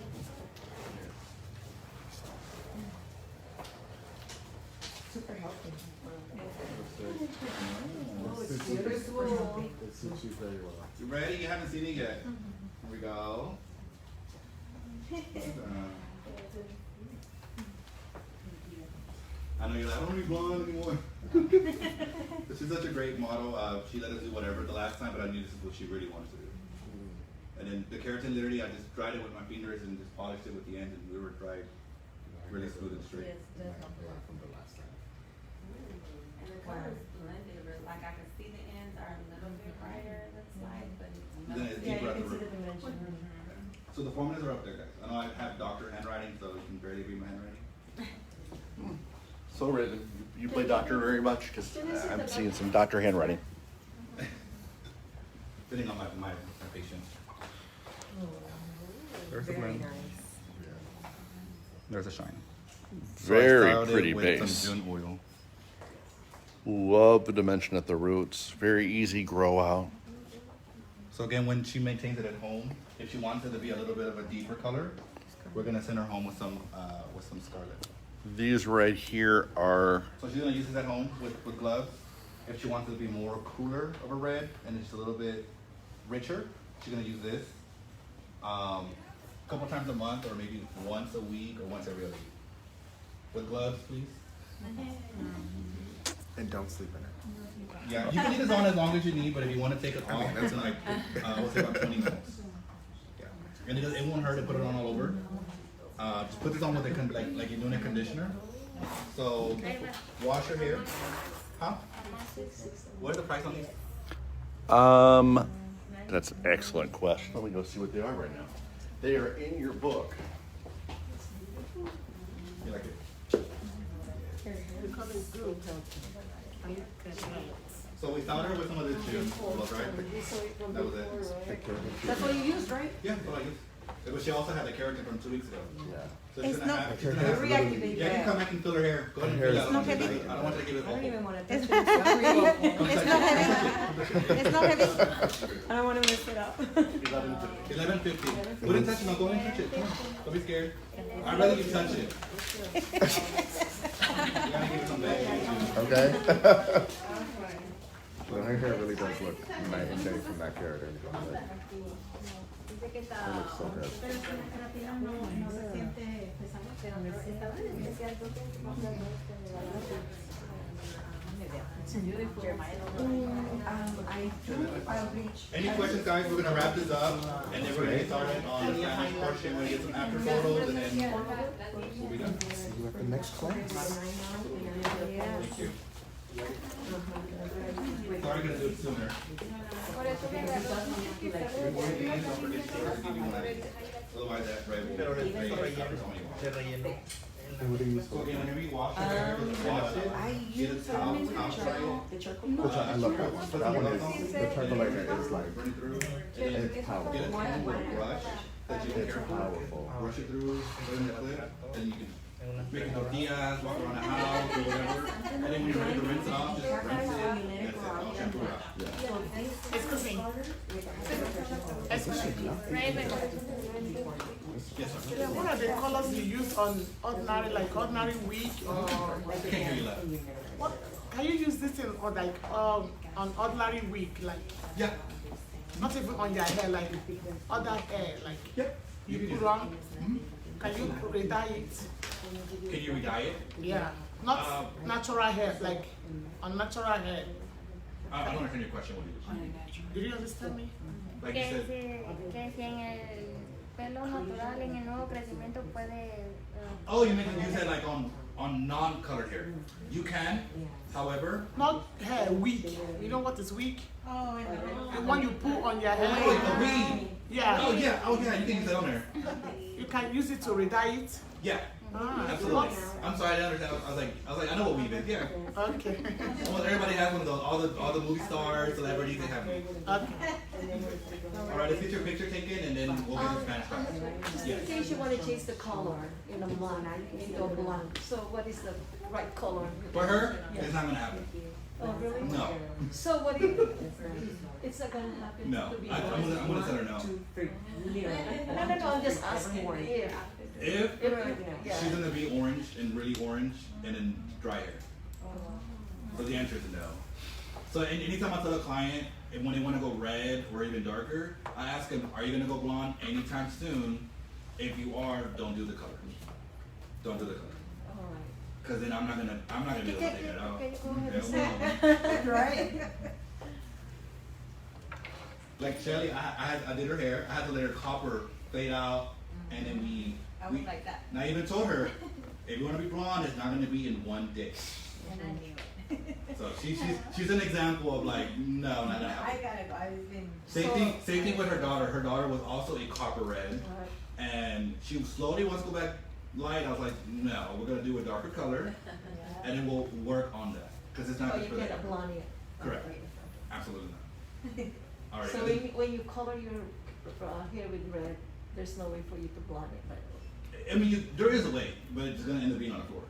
Super healthy. Oh, it's beautiful. It suits you very well. You ready? You haven't seen it yet. Here we go. I know you're like, I don't want to be blonde anymore. This is such a great model. She let us do whatever the last time, but I knew this is what she really wanted to do. And then the keratin, literally, I just dried it with my fingers and just polished it with the ends, and we were dried really smooth and straight. From the last time. And the color's blended, like I can see the ends are a little bit brighter, it looks like, but Then it's deeper at the root. dimension. So the formulas are up there, guys. I know I have doctor handwriting, so you can barely read my handwriting. So, Raven, you play doctor very much? Because I'm seeing some doctor handwriting. Fitting on my patient. There's a blend. There's a shine. Very So I started pretty with base. some June oil. Love the dimension at the roots. Very easy grow out. So again, when she maintains it at home, if she wants it to be a little bit of a deeper color, we're gonna send her home with some scarlet. These right here are, So she's gonna use this at home with gloves. If she wants it to be more cooler of a red and it's a little bit richer, she's gonna use this. A couple times a month or maybe once a week or once every other week. With gloves, please. And don't sleep in it. Yeah, you can leave this on as long as you need, but if you want to take it off, that's like, we'll say about 20 minutes. Yeah. And it won't hurt to put it on all over. Just put this on with a like you're doing a conditioner. So wash your hair. Huh? What are the price on these? That's an excellent question. Let me go see what they are right now. They are in your book. You like it? So we started her with some of this too, right? That was it. That's what you use, right? Yeah, that's what I used. But she also had the keratin from 2 weeks ago. Yeah. So she's It's gonna not- have, she's gonna have reactivate yeah, you can come back and fill her hair. Go ahead and Her fill hair that. is I not heavy. don't want you to give it I don't even all. wanna touch it. It's not heavy. It's not heavy. I don't wanna mess it up. 11.50. Put it in touch it. No, go ahead and touch it. Come on. Don't be scared. I'd rather you touch it. You gotta give it some back. Okay. Well, her hair really does look night and day from that keratin. It looks so good. Any questions, guys? We're gonna wrap this up, and then we're gonna get started on the Spanish portion. We're gonna get some after photos, and then we'll be done. See you at the next class. Thank you. Sorry, gonna do it sooner. Otherwise, that right will raise after 21. And what do you use So for? again, whenever you wash your hair, just wash it. Get a towel, dry it. I love that one. That one is, the percolator is like, Run it through. it's powerful. Get a towel with a brush that you can It's care for. powerful. Brush it through, put it in the clip, and you can make tortillas, walk around the house, or whatever. And then when you're ready to rinse it off, just rinse it, and that's it. Don't shampoo it out. Excuse me. Excuse me. Yes, sir. Yeah, what are the colors you use on ordinary, like ordinary wig or I can't hear you loud. what? Can you use this in or like on ordinary wig, like Yeah. not even on your hair, like other hair, like Yep. you can put do on? Can you re-dye it? that. Can you re-dye it? Yeah, not natural hair, like unnatural hair. I don't understand your question. What do you Did you understand me? Like you said. Que si en el pelo natural, en el nuevo crecimiento puede... Oh, you said like on non-colored hair. You can, however. Not hair, wig. You know what is wig? Oh, The one you put on your Oh, hair. the weed. Yeah. Oh yeah. Oh yeah. You can use that on there. You can use it to re-dye it. Yeah. Ah, Absolutely. what's- I'm sorry, I didn't understand. I was like, I know what weave is. Yeah. Okay. Almost everybody has one of those. All the movie stars, celebrities, they have weave. Okay. All right, let's get your picture taken, and then we'll get the Spanish class. Just Yeah. in case you want to change the color, you know, blonde, you go blonde. So what is the right color? For her, it's not gonna happen. Oh, really? No. So what do you, it's not gonna happen No. to be I'm blonde? gonna tell her no. No, I'm just asking if. If Yeah. she's gonna be orange and really orange, and then dry hair. So the answer is no. So anytime I tell a client, and when they want to go red or even darker, I ask them, are you going to go blonde anytime soon? If you are, don't do the color. Don't do the color. Alright. Because then I'm not gonna be able to take it out. Okay, Right. Like Shelly, I did her hair. I had to let her copper fade out, and then I would like that. And I even told her, if you want to be blonde, it's not going to be in one day. And I knew it. So she's an example of like, no, not gonna happen. I got it. I've been. Same thing with her daughter. Her daughter was also a copper red, and she slowly wants to go back light. I was like, no, we're gonna do a darker color, and then we'll work on that because it's not Oh, just you for get that. a blonde yet? Correct. Absolutely not. All right. So and then- when you color your hair with red, there's no way for you to blonde it, right? I mean, there is a way, but it's gonna end up being on the floor.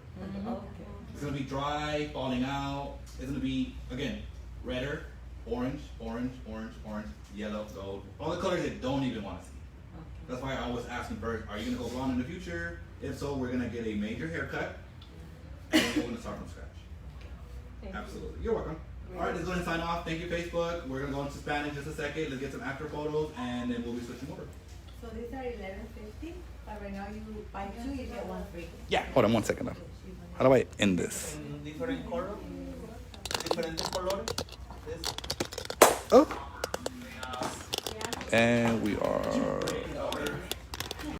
Okay. It's gonna be dry, falling out. It's gonna be again redder, orange, orange, orange, orange, yellow, gold. All the colors they don't even want to see. That's why I always ask them first, are you gonna go blonde in the future? If so, we're gonna get a major haircut, and we're gonna start from scratch. Thank you. Absolutely. You're welcome. All right, let's go ahead and sign off. Thank you, Facebook. We're gonna go into Spanish in just a second. Let's get some after photos, and then we'll be switching over. So these are $11.50, but right now you buy two, you get one free. Yeah. Hold on one second though. How do I end this? Different color, different colors. Oh. And we are